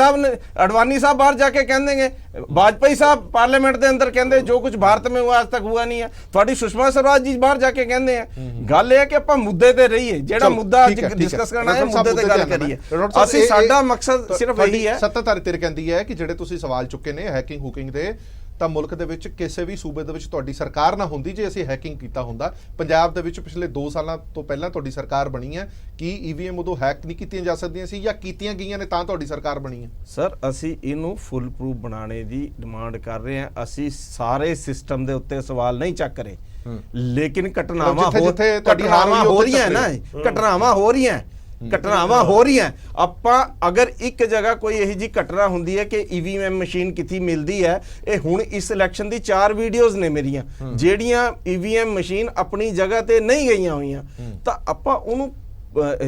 ਸਾਹਿਬ ਬਾਹਰ ਜਾ ਕੇ ਕਹਿੰਦੇ, वाजपेयी साहब पार्लियामेंट के अंदर कहते जो कुछ भारत में हुआ आज तक हुआ नहीं है। थोड़ी सुषमा स्वराज जी बाहर जाके कहते हैं। गल है कि आप मुद्दे ते रहिए, जेड़ा मुद्दा डिस्कस करना है मुद्दे ते गल करिए। ਅਸੀਂ ਸਾਡਾ ਮਕਸਦ ਸਿਰਫ ਇਹੀ ਹੈ। ਸੱਤਾਧਾਰੀ ਧਿਰ ਕਹਿੰਦੀ ਹੈ ਕਿ ਜਿਹੜੇ ਤੁਸੀਂ ਸਵਾਲ ਚੁੱਕੇ ਨੇ ਹੈਕਿੰਗ ਹੁਕਿੰਗ ਦੇ, ਤਾਂ ਮੁਲਕ ਦੇ ਵਿੱਚ ਕਿਸੇ ਵੀ ਸੂਬੇ ਦੇ ਵਿੱਚ ਤੁਹਾਡੀ ਸਰਕਾਰ ਨਾ ਹੁੰਦੀ ਜੇ ਅਸੀਂ ਹੈਕਿੰਗ ਕੀਤਾ ਹੁੰਦਾ। ਪੰਜਾਬ ਦੇ ਵਿੱਚ ਪਿਛਲੇ 2 ਸਾਲਾਂ ਤੋਂ ਪਹਿਲਾਂ ਤੁਹਾਡੀ ਸਰਕਾਰ ਬਣੀ ਹੈ, ਕੀ ਈਵੀਐਮ ਉਦੋਂ ਹੈਕ ਨਹੀਂ ਕੀਤੀਆਂ ਜਾ ਸਕਦੀਆਂ ਸੀ ਜਾਂ ਕੀਤੀਆਂ ਗਈਆਂ ਨੇ ਤਾਂ ਤੁਹਾਡੀ ਸਰਕਾਰ ਬਣੀ ਹੈ? ਸਰ ਅਸੀਂ ਇਹਨੂੰ ਫੁੱਲ ਪ੍ਰੂਫ ਬਣਾਉਣੇ ਦੀ ਡਿਮਾਂਡ ਕਰ ਰਹੇ ਹਾਂ। ਅਸੀਂ ਸਾਰੇ ਸਿਸਟਮ ਦੇ ਉੱਤੇ ਸਵਾਲ ਨਹੀਂ ਚੱਕ ਰਹੇ, ਲੇਕਿਨ ਘਟਨਾਵਾਂ ਹੋ ਰਹੀਆਂ ਨਾ, ਘਟਨਾਵਾਂ ਹੋ ਰਹੀਆਂ। ਘਟਨਾਵਾਂ ਹੋ ਰਹੀਆਂ। ਆਪਾਂ ਅਗਰ ਇੱਕ ਜਗ੍ਹਾ ਕੋਈ ਇਹੋ ਜੀ ਘਟਨਾ ਹੁੰਦੀ ਹੈ ਕਿ ਈਵੀਐਮ ਮਸ਼ੀਨ ਕਿੱਥੇ ਮਿਲਦੀ ਹੈ, ਇਹ ਹੁਣ ਇਸ ਇਲੈਕਸ਼ਨ ਦੀ 4 ਵੀਡੀਓਜ਼ ਨੇ ਮੇਰੀਆਂ ਜਿਹੜੀਆਂ ਈਵੀਐਮ ਮਸ਼ੀਨ ਆਪਣੀ ਜਗ੍ਹਾ ਤੇ ਨਹੀਂ ਗਈਆਂ ਹੋਈਆਂ, ਤਾਂ ਆਪਾਂ ਉਹਨੂੰ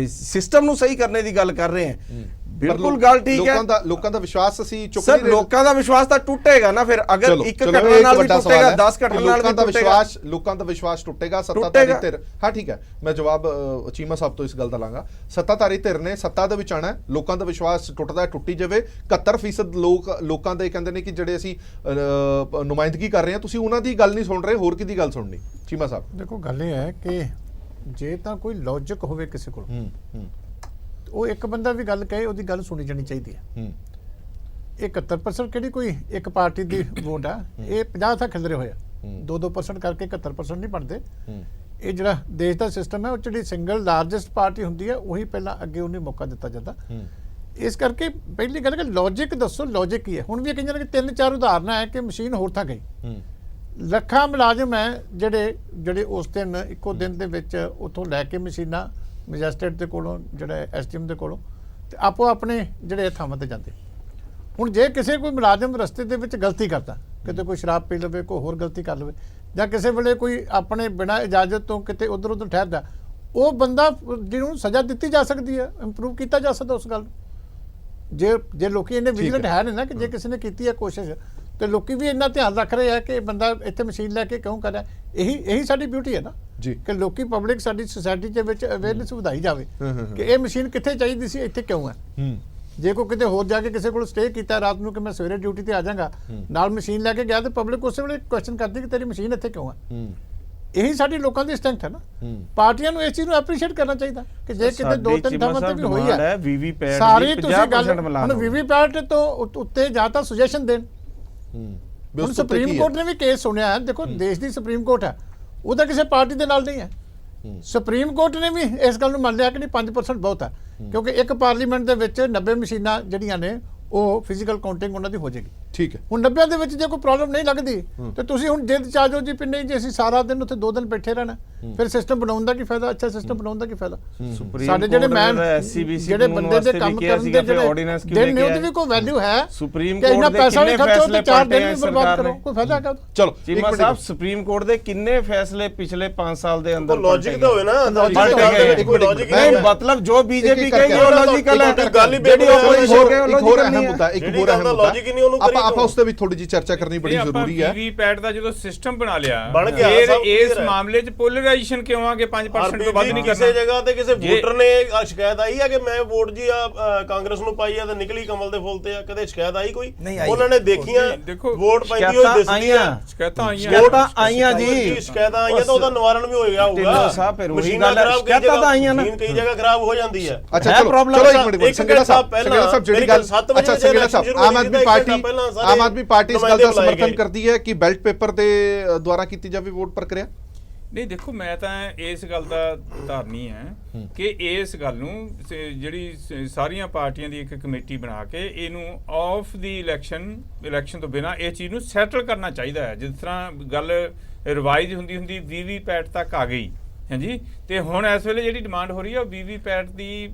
ਸਿਸਟਮ ਨੂੰ ਸਹੀ ਕਰਨੇ ਦੀ ਗੱਲ ਕਰ ਰਹੇ ਹਾਂ। ਬਿਲਕੁਲ ਗੱਲ ਠੀਕ ਹੈ। ਲੋਕਾਂ ਦਾ ਵਿਸ਼ਵਾਸ ਅਸੀਂ ਚੁੱਕ ਸਰ, ਨਹੀਂ ਰਹੇ। ਲੋਕਾਂ ਦਾ ਵਿਸ਼ਵਾਸ ਤਾਂ ਟੁੱਟੇਗਾ ਨਾ ਫਿਰ। ਅਗਰ ਇੱਕ ਘਟਨਾ ਨਾਲ ਵੀ ਟੁੱਟੇਗਾ, 10 ਘਟਨਾ ਨਾਲ ਵੀ ਟੁੱਟੇਗਾ। ਲੋਕਾਂ ਦਾ ਵਿਸ਼ਵਾਸ ਟੁੱਟੇਗਾ। ਸੱਤਾਧਾਰੀ ਧਿਰ, ਹਾਂ ਠੀਕ ਹੈ, ਮੈਂ ਜਵਾਬ ਚੀਮਾ ਸਾਹਿਬ ਤੋਂ ਇਸ ਗੱਲ ਦਾ ਲਾਂਗਾ। ਸੱਤਾਧਾਰੀ ਧਿਰ ਨੇ ਸੱਤਾ ਦੇ ਵਿੱਚ ਆਣਾ, ਲੋਕਾਂ ਦਾ ਵਿਸ਼ਵਾਸ ਟੁੱਟਦਾ ਟੁੱਟੀ ਜਾਵੇ। 71% ਲੋਕਾਂ ਦੇ ਕਹਿੰਦੇ ਨੇ ਕਿ ਜਿਹੜੇ ਅਸੀਂ ਨੁਮਾਇੰਦਗੀ ਕਰ ਰਹੇ ਹਾਂ, ਤੁਸੀਂ ਉਹਨਾਂ ਦੀ ਗੱਲ ਨਹੀਂ ਸੁਣ ਰਹੇ, ਹੋਰ ਕਿਹਦੀ ਗੱਲ ਸੁਣਨੀ? ਚੀਮਾ ਸਾਹਿਬ ਦੇਖੋ, ਗੱਲ ਇਹ ਹੈ ਕਿ ਜੇ ਤਾਂ ਕੋਈ ਲੌਜਿਕ ਹੋਵੇ ਕਿਸੇ ਕੋਲ, ਉਹ ਇੱਕ ਬੰਦਾ ਵੀ ਗੱਲ ਕਹੇ, ਉਹਦੀ ਗੱਲ ਸੁਣੀ ਜਾਣੀ ਚਾਹੀਦੀ ਹੈ। 71% ਕਿਹੜੀ ਕੋਈ ਇੱਕ ਪਾਰਟੀ ਦੀ ਵੋਟ ਆ, ਇਹ 50 ਤੱਕ ਖਿਲਰੇ ਹੋਇਆ। 2% ਕਰਕੇ 71% ਨਹੀਂ ਬਣਦੇ। ਇਹ ਜਿਹੜਾ ਦੇਸ਼ ਦਾ ਸਿਸਟਮ ਹੈ, ਉਹ ਜਿਹੜੀ ਸਿੰਗਲ ਲਾਰਜੈਸਟ ਪਾਰਟੀ ਹੁੰਦੀ ਹੈ, ਉਹੀ ਪਹਿਲਾਂ ਅੱਗੇ ਉਹਨੂੰ ਮੌਕਾ ਦਿੱਤਾ ਜਾਂਦਾ। ਇਸ ਕਰਕੇ ਪਹਿਲੀ ਗੱਲ ਕਿ ਲੌਜਿਕ ਦੱਸੋ, ਲੌਜਿਕ ਕੀ ਹੈ। ਹੁਣ ਵੀ ਕਈਆਂ ਨੇ 3-4 ਉਦਾਹਰਨਾਂ ਹੈ ਕਿ ਮਸ਼ੀਨ ਹੋਰ ਥਾਂ ਗਈ। ਲੱਖਾਂ ਮੁਲਾਜ਼ਮ ਹੈ ਜਿਹੜੇ ਉਸ ਦਿਨ ਇੱਕੋ ਦਿਨ ਦੇ ਵਿੱਚ ਉੱਥੋਂ ਲੈ ਕੇ ਮਸ਼ੀਨਾਂ ਮੈਜਿਸਟਰੇਟ ਦੇ ਕੋਲੋਂ, ਜਿਹੜਾ ਐਸਡੀਐਮ ਦੇ ਕੋਲੋਂ, ਤੇ ਆਪੋ ਆਪਣੇ ਜਿਹੜੇ ਥਾਵਾਂ ਤੇ ਜਾਂਦੇ। ਹੁਣ ਜੇ ਕਿਸੇ ਕੋਈ ਮੁਲਾਜ਼ਮ ਰਸਤੇ ਦੇ ਵਿੱਚ ਗਲਤੀ ਕਰਦਾ, ਕਿਤੇ ਕੋਈ ਸ਼ਰਾਬ ਪੀ ਲਵੇ, ਕੋਈ ਹੋਰ ਗਲਤੀ ਕਰ ਲਵੇ, ਜਾਂ ਕਿਸੇ ਵੇਲੇ ਕੋਈ ਆਪਣੇ ਬਿਨਾਂ ਇਜਾਜ਼ਤ ਤੋਂ ਕਿਤੇ ਉਧਰ ਉਧਰ ਠਹਿਰਦਾ, ਉਹ ਬੰਦਾ ਜਿਹਨੂੰ ਸਜ਼ਾ ਦਿੱਤੀ ਜਾ ਸਕਦੀ ਹੈ, ਇੰਪਰੂਵ ਕੀਤਾ ਜਾ ਸਕਦਾ ਉਸ ਗੱਲ ਨੂੰ। ਜੇ ਲੋਕੀ ਇਹਨੇ ਵਿਜੀਲੈਂਟ ਹੈ ਨਾ, ਕਿ ਜੇ ਕਿਸੇ ਨੇ ਕੀਤੀ ਹੈ ਕੋਸ਼ਿਸ਼, ਤੇ ਲੋਕੀ ਵੀ ਇੰਨਾ ਧਿਆਨ ਰੱਖ ਰਹੇ ਆ ਕਿ ਬੰਦਾ ਇੱਥੇ ਮਸ਼ੀਨ ਲੈ ਕੇ ਕਿਉਂ ਕਰ ਰਿਹਾ। ਇਹੀ ਸਾਡੀ ਬਿਊਟੀ ਹੈ ਨਾ ਜੀ, ਕਿ ਲੋਕੀ ਪਬਲਿਕ ਸਾਡੀ ਸੋਸਾਇਟੀ ਦੇ ਵਿੱਚ ਅਵੇਅਰਨੈਸ ਵਧਾਈ ਜਾਵੇ ਕਿ ਇਹ ਮਸ਼ੀਨ ਕਿੱਥੇ ਚਾਹੀਦੀ ਸੀ, ਇੱਥੇ ਕਿਉਂ ਹੈ। ਜੇ ਕੋਈ ਕਿਤੇ ਹੋਰ ਜਾ ਕੇ ਕਿਸੇ ਕੋਲ ਸਟੇ ਕੀਤਾ ਰਾਤ ਨੂੰ ਕਿ ਮੈਂ ਸਵੇਰੇ ਡਿਊਟੀ ਤੇ ਆ ਜਾਵਾਂਗਾ, ਨਾਲ ਮਸ਼ੀਨ ਲੈ ਕੇ ਗਿਆ, ਤੇ ਪਬਲਿਕ ਉਸੇ ਵੇਲੇ ਕੁਐਸਚਨ ਕਰਦੀ ਕਿ ਤੇਰੀ ਮਸ਼ੀਨ ਇੱਥੇ ਕਿਉਂ ਹੈ। ਇਹੀ ਸਾਡੀ ਲੋਕਾਂ ਦੀ ਸਟਰੈਂਥ ਹੈ ਨਾ। ਪਾਰਟੀਆਂ ਨੂੰ ਇਸ ਚੀਜ਼ ਨੂੰ ਐਪਰੀਸ਼ੀਏਟ ਕਰਨਾ ਚਾਹੀਦਾ ਕਿ ਜੇ ਕਿਤੇ 2-3 ਥਾਵਾਂ ਤੇ ਵੀ ਹੋਈ ਹੈ, ਵੀਵੀਪੈਟ ਸਾਰੀ ਤੁਸੀਂ ਗੱਲ ਹੁਣ ਵੀਵੀਪੈਟ ਤੋਂ ਉੱਤੇ ਜਾਂ ਤਾਂ ਸੁਜੈਸ਼ਨ ਦੇਣ। ਹੁਣ ਸੁਪਰੀਮ ਕੋਰਟ ਨੇ ਵੀ ਕੇਸ ਸੁਣਿਆ ਹੈ। ਦੇਖੋ, ਦੇਸ਼ ਦੀ ਸੁਪਰੀਮ ਕੋਰਟ ਹੈ, ਉਹ ਤਾਂ ਕਿਸੇ ਪਾਰਟੀ ਦੇ ਨਾਲ ਨਹੀਂ ਹੈ। ਸੁਪਰੀਮ ਕੋਰਟ ਨੇ ਵੀ ਇਸ ਗੱਲ ਨੂੰ ਮੰਨ ਲਿਆ ਕਿ ਨਹੀਂ, 5% ਬਹੁਤ ਹੈ, ਕਿਉਂਕਿ ਇੱਕ ਪਾਰਲੀਮੈਂਟ ਦੇ ਵਿੱਚ 90 ਮਸ਼ੀਨਾਂ ਜਿਹੜੀਆਂ ਨੇ ਉਹ ਫਿਜ਼ੀਕਲ ਕਾਊਂਟਿੰਗ ਉਹਨਾਂ ਦੀ ਹੋ ਜਾਏਗੀ। ਠੀਕ ਹੈ। ਹੁਣ 90 ਦੇ ਵਿੱਚ ਜੇ ਕੋਈ ਪ੍ਰੋਬਲਮ ਨਹੀਂ ਲੱਗਦੀ, ਤੇ ਤੁਸੀਂ ਹੁਣ ਜਿੱਦ ਚ ਆ ਜਾਓ ਜੀ ਵੀ ਨਹੀਂ ਜੀ ਅਸੀਂ ਸਾਰਾ ਦਿਨ ਉੱਥੇ 2 ਦਿਨ ਬੈਠੇ ਰਹਿਣਾ, ਫਿਰ ਸਿਸਟਮ ਬਣਾਉਣ ਦਾ ਕੀ ਫਾਇਦਾ? ਅੱਛਾ ਸਿਸਟਮ ਬਣਾਉਣ ਦਾ ਕੀ ਫਾਇਦਾ? ਸਾਡੇ ਜਿਹੜੇ ਮੈਨ ਜਿਹੜੇ ਬੰਦੇ ਦੇ ਕੰਮ ਕਰਨ ਦੇ ਜਿਹੜੇ ਦਿਨ ਨੇ, ਉਹਦੀ ਵੀ ਕੋਈ ਵੈਲਿਊ ਹੈ? ਸੁਪਰੀਮ ਕੋਰਟ ਇੰਨਾ ਪੈਸਾ ਨਹੀਂ ਖਰਚੋ ਤੇ 4 ਦਿਨ ਵੀ ਬਰਬਾਦ ਕਰੋ, ਕੋਈ ਫਾਇਦਾ ਹੈਗਾ? ਚਲੋ ਚੀਮਾ ਸਾਹਿਬ, ਸੁਪਰੀਮ ਕੋਰਟ ਦੇ ਕਿੰਨੇ ਫੈਸਲੇ ਪਿਛਲੇ 5 ਸਾਲ ਦੇ ਅੰਦਰ ਲੌਜਿਕ ਤਾਂ ਹੋਵੇ ਨਾ। ਨਹੀਂ, ਮਤਲਬ ਜੋ ਬੀਜੇਪੀ ਕਹੇਗੀ ਉਹ ਲੌਜੀਕਲ ਹੈ। ਜਿਹੜੀ ਇੱਕ ਹੋਰ ਅਹਿਮ ਮੁੱਦਾ, ਆਪਾਂ ਉਸ ਤੇ ਵੀ ਥੋੜੀ ਜੀ ਚਰਚਾ ਕਰਨੀ ਬੜੀ ਜ਼ਰੂਰੀ ਹੈ। ਵੀਵੀਪੈਟ ਦਾ ਜਦੋਂ ਸਿਸਟਮ ਬਣਾ ਲਿਆ, ਬਣ ਗਿਆ, ਫਿਰ ਇਸ ਮਾਮਲੇ 'ਚ ਪੋਲਰਾਈਜੇਸ਼ਨ ਕਿਉਂ ਆ ਕਿ 5% ਤੋਂ ਵੱਧ ਨਹੀਂ ਕਰਨਾ? ਕਿਸੇ ਜਗ੍ਹਾ ਤੇ ਕਿਸੇ ਵੋਟਰ ਨੇ ਸ਼ਿਕਾਇਤ ਆਈ ਹੈ ਕਿ ਮੈਂ ਵੋਟ ਜੀ ਕਾਂਗਰਸ ਨੂੰ ਪਾਈ ਆ ਤੇ ਨਿਕਲੀ ਕਮਲ ਦੇ ਫੁੱਲ ਤੇ ਆ? ਕਦੇ ਸ਼ਿਕਾਇਤ ਆਈ ਕੋਈ? ਉਹਨਾਂ ਨੇ ਦੇਖੀਆਂ ਵੋਟ ਪੈਂਦੀ ਹੋਈ ਦਿਸਦੀ ਆ, ਸ਼ਿਕਾਇਤਾਂ ਆਈਆਂ ਜੀ, ਸ਼ਿਕਾਇਤਾਂ ਆਈਆਂ ਤਾਂ ਉਹਦਾ ਨਿਵਾਰਨ ਵੀ ਹੋਏਗਾ ਹੋਊਗਾ। ਮਸ਼ੀਨਾਂ ਖਰਾਬ, ਸ਼ਿਕਾਇਤਾਂ ਤਾਂ ਆਈਆਂ ਨਾ, ਕਈ ਜਗ੍ਹਾ ਖਰਾਬ ਹੋ ਜਾਂਦੀ ਹੈ। ਅੱਛਾ ਚਲੋ ਇੱਕ ਮਿੰਟ, ਸੰਗੇੜਾ ਸਾਹਿਬ ਜਿਹੜੀ ਗੱਲ, ਅੱਛਾ ਸੰਗੇੜਾ ਸਾਹਿਬ, ਆਮ ਆਦਮੀ ਪਾਰਟੀ ਇਸ ਗੱਲ ਦਾ ਸਮਰਥਨ ਕਰਦੀ ਹੈ ਕਿ ਬੈਲਟ ਪੇਪਰ ਦੇ ਦੁਆਰਾ ਕੀਤੀ ਜਾਵੇ ਵੋਟ ਪ੍ਰਕਿਰਿਆ? ਨਹੀਂ, ਦੇਖੋ, ਮੈਂ ਤਾਂ ਇਸ ਗੱਲ ਦਾ ਧਾਰਨੀ ਹੈ ਕਿ ਇਸ ਗੱਲ ਨੂੰ ਜਿਹੜੀ ਸਾਰੀਆਂ ਪਾਰਟੀਆਂ ਦੀ ਇੱਕ ਕਮੇਟੀ ਬਣਾ ਕੇ ਇਹਨੂੰ ਆਫ ਦੀ ਇਲੈਕਸ਼ਨ ਤੋਂ ਬਿਨਾਂ ਇਹ ਚੀਜ਼ ਨੂੰ ਸੈਟਲ ਕਰਨਾ ਚਾਹੀਦਾ ਹੈ। ਜਿਸ ਤਰ੍ਹਾਂ ਗੱਲ ਰਿਵਾਈਜ਼ ਹੁੰਦੀ ਵੀਵੀਪੈਟ ਤੱਕ ਆ ਗਈ, ਹਾਂਜੀ, ਤੇ ਹੁਣ ਇਸ ਵੇਲੇ ਜਿਹੜੀ ਡਿਮਾਂਡ ਹੋ ਰਹੀ ਹੈ ਉਹ ਵੀਵੀਪੈਟ ਦੀ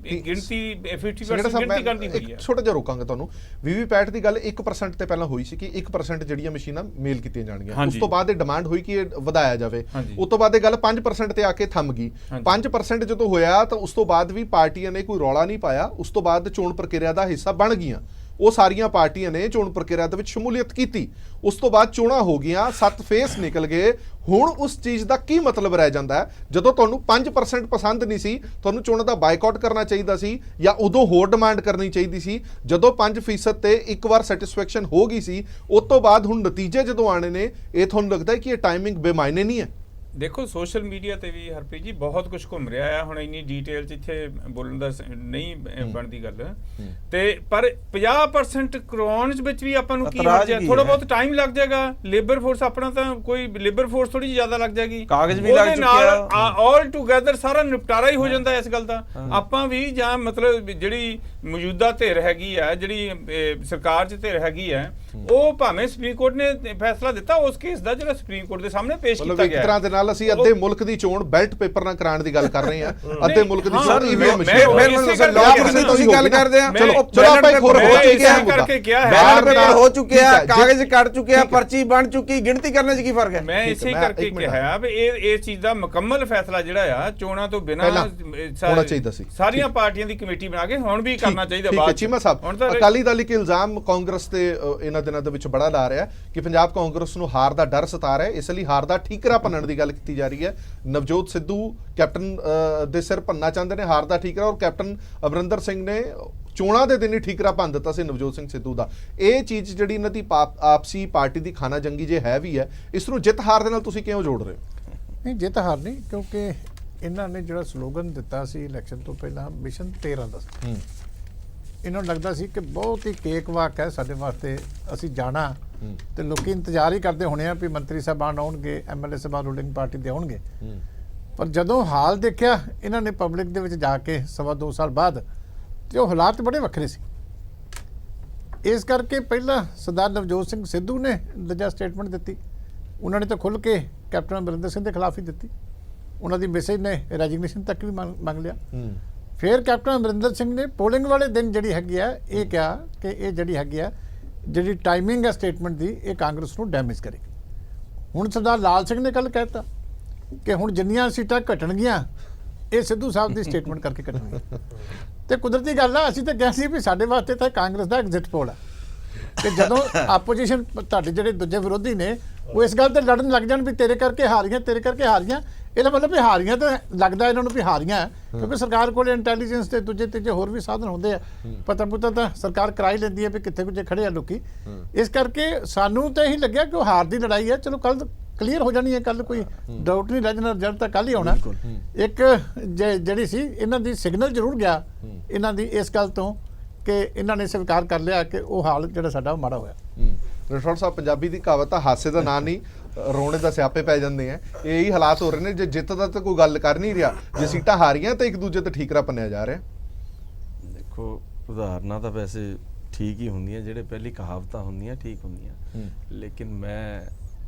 ਗਿਣਤੀ 50% ਗਿਣਤੀ ਕਰਨੀ ਹੋਈ ਹੈ। ਛੋਟਾ ਜਿਹਾ ਰੋਕਾਂਗੇ ਤੁਹਾਨੂੰ। ਵੀਵੀਪੈਟ ਦੀ ਗੱਲ 1% ਤੇ ਪਹਿਲਾਂ ਹੋਈ ਸੀ ਕਿ 1% ਜਿਹੜੀਆਂ ਮਸ਼ੀਨਾਂ ਮੇਲ ਕੀਤੀਆਂ ਜਾਣਗੀਆਂ। ਉਸ ਤੋਂ ਬਾਅਦ ਇਹ ਡਿਮਾਂਡ ਹੋਈ ਕਿ ਇਹ ਵਧਾਇਆ ਜਾਵੇ। ਉਸ ਤੋਂ ਬਾਅਦ ਇਹ ਗੱਲ 5% ਤੇ ਆ ਕੇ ਥੰਮ ਗਈ। 5% ਜਦੋਂ ਹੋਇਆ ਤਾਂ ਉਸ ਤੋਂ ਬਾਅਦ ਵੀ ਪਾਰਟੀਆਂ ਨੇ ਕੋਈ ਰੌਲਾ ਨਹੀਂ ਪਾਇਆ। ਉਸ ਤੋਂ ਬਾਅਦ ਚੋਣ ਪ੍ਰਕਿਰਿਆ ਦਾ ਹਿੱਸਾ ਬਣ ਗਈਆਂ। ਉਹ ਸਾਰੀਆਂ ਪਾਰਟੀਆਂ ਨੇ ਚੋਣ ਪ੍ਰਕਿਰਿਆ ਦੇ ਵਿੱਚ ਸ਼ਮੂਲੀਅਤ ਕੀਤੀ। ਉਸ ਤੋਂ ਬਾਅਦ ਚੋਣਾਂ ਹੋ ਗਈਆਂ, 7 ਫੇਸ ਨਿਕਲ ਗਏ। ਹੁਣ ਉਸ ਚੀਜ਼ ਦਾ ਕੀ ਮਤਲਬ ਰਹਿ ਜਾਂਦਾ ਹੈ? ਜਦੋਂ ਤੁਹਾਨੂੰ 5% ਪਸੰਦ ਨਹੀਂ ਸੀ, ਤੁਹਾਨੂੰ ਚੋਣਾਂ ਦਾ ਬਾਈਕਾਟ ਕਰਨਾ ਚਾਹੀਦਾ ਸੀ ਜਾਂ ਉਦੋਂ ਹੋਰ ਡਿਮਾਂਡ ਕਰਨੀ ਚਾਹੀਦੀ ਸੀ? ਜਦੋਂ 5% ਤੇ ਇੱਕ ਵਾਰ ਸੈਟੀਸਫੈਕਸ਼ਨ ਹੋ ਗਈ ਸੀ, ਉਸ ਤੋਂ ਬਾਅਦ ਹੁਣ ਨਤੀਜੇ ਜਦੋਂ ਆਣੇ ਨੇ, ਇਹ ਤੁਹਾਨੂੰ ਲੱਗਦਾ ਹੈ ਕਿ ਇਹ ਟਾਈਮਿੰਗ ਬੇਮਾਇਨੇ ਨਹੀਂ ਹੈ? ਦੇਖੋ, ਸੋਸ਼ਲ ਮੀਡੀਆ ਤੇ ਵੀ ਹਰਪ੍ਰੀਤ ਜੀ ਬਹੁਤ ਕੁਝ ਘੁੰਮ ਰਿਹਾ ਆ। ਹੁਣ ਇੰਨੀ ਡਿਟੇਲ 'ਚ ਇੱਥੇ ਬੋਲਣ ਦਾ ਨਹੀਂ ਬਣਦੀ ਗੱਲ, ਤੇ ਪਰ 50% ਕਰਵਾਉਣ ਵਿੱਚ ਵੀ ਆਪਾਂ ਨੂੰ ਕੀ ਹੋ ਜਾਏ, ਥੋੜਾ ਬਹੁਤ ਟਾਈਮ ਲੱਗ ਜਾਏਗਾ। ਲੇਬਰ ਫੋਰਸ ਆਪਣਾ ਤਾਂ ਕੋਈ ਲੇਬਰ ਫੋਰਸ ਥੋੜੀ ਜਿਹੀ ਜ਼ਿਆਦਾ ਲੱਗ ਜਾਏਗੀ, ਕਾਗਜ਼ ਵੀ ਲੱਗ ਚੁੱਕਿਆ, ਆਲ ਟੂਗੇਦਰ ਸਾਰਾ ਨਿਪਟਾਰਾ ਹੀ ਹੋ ਜਾਂਦਾ ਇਸ ਗੱਲ ਦਾ। ਆਪਾਂ ਵੀ ਜਾਂ ਮਤਲਬ ਜਿਹੜੀ ਮੌਜੂਦਾ ਧਿਰ ਹੈਗੀ ਆ, ਜਿਹੜੀ ਸਰਕਾਰ 'ਚ ਧਿਰ ਹੈਗੀ ਹੈ, ਉਹ ਭਾਵੇਂ ਸੁਪਰੀਮ ਕੋਰਟ ਨੇ ਫੈਸਲਾ ਦਿੱਤਾ ਉਸ ਕੇਸ ਦਾ ਜਿਹੜਾ ਸੁਪਰੀਮ ਕੋਰਟ ਦੇ ਸਾਹਮਣੇ ਪੇਸ਼ ਕੀਤਾ ਗਿਆ, ਫਿਲਹਾਲ ਅਸੀਂ ਅੱਧੇ ਮੁਲਕ ਦੀ ਚੋਣ ਬੈਲਟ ਪੇਪਰ ਨਾਲ ਕਰਾਉਣ ਦੀ ਗੱਲ ਕਰ ਰਹੇ ਹਾਂ, ਅੱਧੇ ਮੁਲਕ ਦੀ ਚੋਣ ਈਵੀਐਮ ਮਸ਼ੀਨ। ਤੁਸੀਂ ਗੱਲ ਕਰਦੇ ਆ, ਚਲੋ ਆਪਾਂ ਇੱਕ ਹੋਰ ਹੋ ਚੁੱਕਿਆ ਕਰਕੇ ਕਿਹਾ ਬੈਲਟ ਪੇਪਰ ਹੋ ਚੁੱਕਿਆ, ਕਾਗਜ਼ ਕੱਢ ਚੁੱਕਿਆ, ਪਰਚੀ ਬਣ ਚੁੱਕੀ, ਗਿਣਤੀ ਕਰਨ 'ਚ ਕੀ ਫਰਕ ਹੈ? ਮੈਂ ਇਸੇ ਕਰਕੇ ਕਿਹਾ ਵੀ ਇਹ ਚੀਜ਼ ਦਾ ਮੁਕੰਮਲ ਫੈਸਲਾ ਜਿਹੜਾ ਆ ਚੋਣਾਂ ਤੋਂ ਬਿਨਾਂ ਹੋਣਾ ਚਾਹੀਦਾ ਸੀ। ਸਾਰੀਆਂ ਪਾਰਟੀਆਂ ਦੀ ਕਮੇਟੀ ਬਣਾ ਕੇ ਹੁਣ ਵੀ ਕਰਨਾ ਚਾਹੀਦਾ। ਬਾਅਦ ਚੀਮਾ ਸਾਹਿਬ, ਅਕਾਲੀ ਦਲ ਇੱਕ ਇਲਜ਼ਾਮ ਕਾਂਗਰਸ ਤੇ ਇਹਨਾਂ ਦਿਨਾਂ ਦੇ ਵਿੱਚ ਬੜਾ ਲਾ ਰਿਹਾ ਕਿ ਪੰਜਾਬ ਕਾਂਗਰਸ ਨੂੰ ਹਾਰ ਦਾ ਡਰ ਸਤਾ ਰਿਹਾ, ਇਸ ਲਈ ਹਾਰ ਦਾ ਠੀਕਰਾ ਭੰਨਣ ਦੀ ਗੱਲ ਕੀਤੀ ਜਾ ਰਹੀ ਹੈ। ਨਵਜੋਤ ਸਿੱਧੂ ਕੈਪਟਨ ਦੇ ਸਿਰ ਭੰਨਣਾ ਚਾਹੁੰਦੇ ਨੇ ਹਾਰ ਦਾ ਠੀਕਰਾ, ਔਰ ਕੈਪਟਨ ਅਮਰਿੰਦਰ ਸਿੰਘ ਨੇ ਚੋਣਾਂ ਦੇ ਦਿਨ ਹੀ ਠੀਕਰਾ ਭੰਨ ਦਿੱਤਾ ਸੀ ਨਵਜੋਤ ਸਿੰਘ ਸਿੱਧੂ ਦਾ। ਇਹ ਚੀਜ਼ ਜਿਹੜੀ ਇਹਨਾਂ ਦੀ ਆਪਸੀ ਪਾਰਟੀ ਦੀ ਖਾਨਾ ਜੰਗੀ ਜੇ ਹੈ ਵੀ ਹੈ, ਇਸ ਨੂੰ ਜਿੱਤ ਹਾਰ ਦੇ ਨਾਲ ਤੁਸੀਂ ਕਿਉਂ ਜੋੜ ਰਹੇ ਹੋ? ਨਹੀਂ, ਜਿੱਤ ਹਾਰ ਨਹੀਂ, ਕਿਉਂਕਿ ਇਹਨਾਂ ਨੇ ਜਿਹੜਾ ਸਲੋਗਨ ਦਿੱਤਾ ਸੀ ਇਲੈਕਸ਼ਨ ਤੋਂ ਪਹਿਲਾਂ ਮਿਸ਼ਨ 13 ਦਾ, ਇਹਨਾਂ ਨੂੰ ਲੱਗਦਾ ਸੀ ਕਿ ਬਹੁਤ ਹੀ ਕੇਕ ਵਾਕ ਹੈ ਸਾਡੇ ਵਾਸਤੇ, ਅਸੀਂ ਜਾਣਾ ਤੇ ਲੋਕੀ ਇੰਤਜ਼ਾਰ ਹੀ ਕਰਦੇ ਹੋਣੇ ਆ ਵੀ ਮੰਤਰੀ ਸਾਹਿਬਾਨ ਆਉਣਗੇ, ਐਮਐਲਏ ਸਾਹਿਬਾਨ ਰੂਲਿੰਗ ਪਾਰਟੀ ਦੇ ਆਉਣਗੇ। ਪਰ ਜਦੋਂ ਹਾਲ ਦੇਖਿਆ ਇਹਨਾਂ ਨੇ ਪਬਲਿਕ ਦੇ ਵਿੱਚ ਜਾ ਕੇ 2.25 ਸਾਲ ਬਾਅਦ, ਤੇ ਉਹ ਹਾਲਾਤ ਬੜੇ ਵੱਖਰੇ ਸੀ। ਇਸ ਕਰਕੇ ਪਹਿਲਾਂ ਸਰਦਾਰ ਨਵਜੋਤ ਸਿੰਘ ਸਿੱਧੂ ਨੇ ਦੂਜਾ ਸਟੇਟਮੈਂਟ ਦਿੱਤੀ, ਉਹਨਾਂ ਨੇ ਤਾਂ ਖੁੱਲ੍ਹ ਕੇ ਕੈਪਟਨ ਅਮਰਿੰਦਰ ਸਿੰਘ ਦੇ ਖਿਲਾਫ ਹੀ ਦਿੱਤੀ, ਉਹਨਾਂ ਦੀ ਮੈਸੇਜ ਨੇ ਰੈਜਿਗਨੇਸ਼ਨ ਤੱਕ ਵੀ ਮੰਗ ਲਿਆ। ਫਿਰ ਕੈਪਟਨ ਅਮਰਿੰਦਰ ਸਿੰਘ ਨੇ ਪੋਲਿੰਗ ਵਾਲੇ ਦਿਨ ਜਿਹੜੀ ਹੈਗੀ ਆ ਇਹ ਕਿਹਾ ਕਿ ਇਹ ਜਿਹੜੀ ਹੈਗੀ ਆ ਜਿਹੜੀ ਟਾਈਮਿੰਗ ਹੈ ਸਟੇਟਮੈਂਟ ਦੀ, ਇਹ ਕਾਂਗਰਸ ਨੂੰ ਡੈਮੇਜ ਕਰੇਗੀ। ਹੁਣ ਸਰਦਾਰ ਲਾਲ ਸਿੰਘ ਨੇ ਕੱਲ ਕਹਿਤਾ ਕਿ ਹੁਣ ਜਿੰਨੀਆਂ ਸੀਟਾਂ ਘਟਣਗੀਆਂ ਇਹ ਸਿੱਧੂ ਸਾਹਿਬ ਦੀ ਸਟੇਟਮੈਂਟ ਕਰਕੇ ਘਟਣਗੀਆਂ। ਤੇ ਕੁਦਰਤੀ ਗੱਲ ਆ, ਅਸੀਂ ਤਾਂ ਕਿਹਾ ਸੀ ਵੀ ਸਾਡੇ ਵਾਸਤੇ ਤਾਂ ਕਾਂਗਰਸ ਦਾ ਐਗਜ਼ਿਟ ਪੋਲ ਆ ਕਿ ਜਦੋਂ ਆਪੋਜੀਸ਼ਨ ਤੁਹਾਡੇ ਜਿਹੜੇ ਦੂਜੇ ਵਿਰੋਧੀ ਨੇ ਉਹ ਇਸ ਗੱਲ ਤੇ ਲੜਨ ਲੱਗ ਜਾਣ ਵੀ ਤੇਰੇ ਕਰਕੇ ਹਾਰੀਆਂ, ਤੇਰੇ ਕਰਕੇ ਹਾਰੀਆਂ, ਇਹਦਾ ਮਤਲਬ ਵੀ ਹਾਰੀਆਂ ਤਾਂ ਲੱਗਦਾ ਇਹਨਾਂ ਨੂੰ ਵੀ ਹਾਰੀਆਂ, ਕਿਉਂਕਿ ਸਰਕਾਰ ਕੋਲ ਇੰਟੈਲੀਜੈਂਸ ਤੇ ਦੂਜੇ ਤੀਜੇ ਹੋਰ ਵੀ ਸਾਧਨ ਹੁੰਦੇ ਆ, ਪਤਾ ਪੁੱਤਾ ਤਾਂ ਸਰਕਾਰ ਕਰਾਈ ਲੈਂਦੀ ਹੈ ਵੀ ਕਿੱਥੇ ਕੁਝ ਖੜੇ ਆ ਲੋਕੀ। ਇਸ ਕਰਕੇ ਸਾਨੂੰ ਤਾਂ ਇਹੀ ਲੱਗਿਆ ਕਿ ਉਹ ਹਾਰ ਦੀ ਲੜਾਈ ਹੈ, ਚਲੋ ਕੱਲ ਕਲੀਅਰ ਹੋ ਜਾਣੀ ਹੈ, ਕੱਲ ਕੋਈ ਡਾਊਟ ਨਹੀਂ ਰਹਿ ਜਾਣਾ, ਰਿਜ਼ਲਟ ਤਾਂ ਕੱਲ ਹੀ ਆਉਣਾ। ਇੱਕ ਜਿਹੜੀ ਸੀ ਇਹਨਾਂ ਦੀ ਸਿਗਨਲ ਜ਼ਰੂਰ ਗਿਆ ਇਹਨਾਂ ਦੀ ਇਸ ਗੱਲ ਤੋਂ ਕਿ ਇਹਨਾਂ ਨੇ ਸਵੀਕਾਰ ਕਰ ਲਿਆ ਕਿ ਉਹ ਹਾਲ ਜਿਹੜਾ ਸਾਡਾ ਉਹ ਮਾੜਾ ਹੋਇਆ। ਰਠੌੜ ਸਾਹਿਬ, ਪੰਜਾਬੀ ਦੀ ਕਹਾਵਤ ਆ, ਹਾਸੇ ਦਾ ਨਾਂ ਨਹੀਂ ਰੋਣੇ ਦਾ ਸਿਆਪੇ ਪੈ ਜਾਂਦੇ ਆ, ਇਹੀ ਹਾਲਾਤ ਹੋ ਰਹੇ ਨੇ। ਜੇ ਜਿੱਤ ਦਾ ਤਾਂ ਕੋਈ ਗੱਲ ਕਰ ਨਹੀਂ ਰਿਹਾ, ਜੇ ਸੀਟਾਂ ਹਾਰੀਆਂ ਤਾਂ ਇੱਕ ਦੂਜੇ ਤੇ ਠੀਕਰਾ ਪੰਨਿਆ ਜਾ ਰਿਹਾ। ਦੇਖੋ, ਉਦਾਹਰਨਾਂ ਤਾਂ ਵੈਸੇ ਠੀਕ ਹੀ ਹੁੰਦੀਆਂ, ਜਿਹੜੇ ਪਹਿਲੀ ਕਹਾਵਤਾਂ ਹੁੰਦੀਆਂ ਠੀਕ ਹੁੰਦੀਆਂ, ਲੇਕਿਨ ਮੈਂ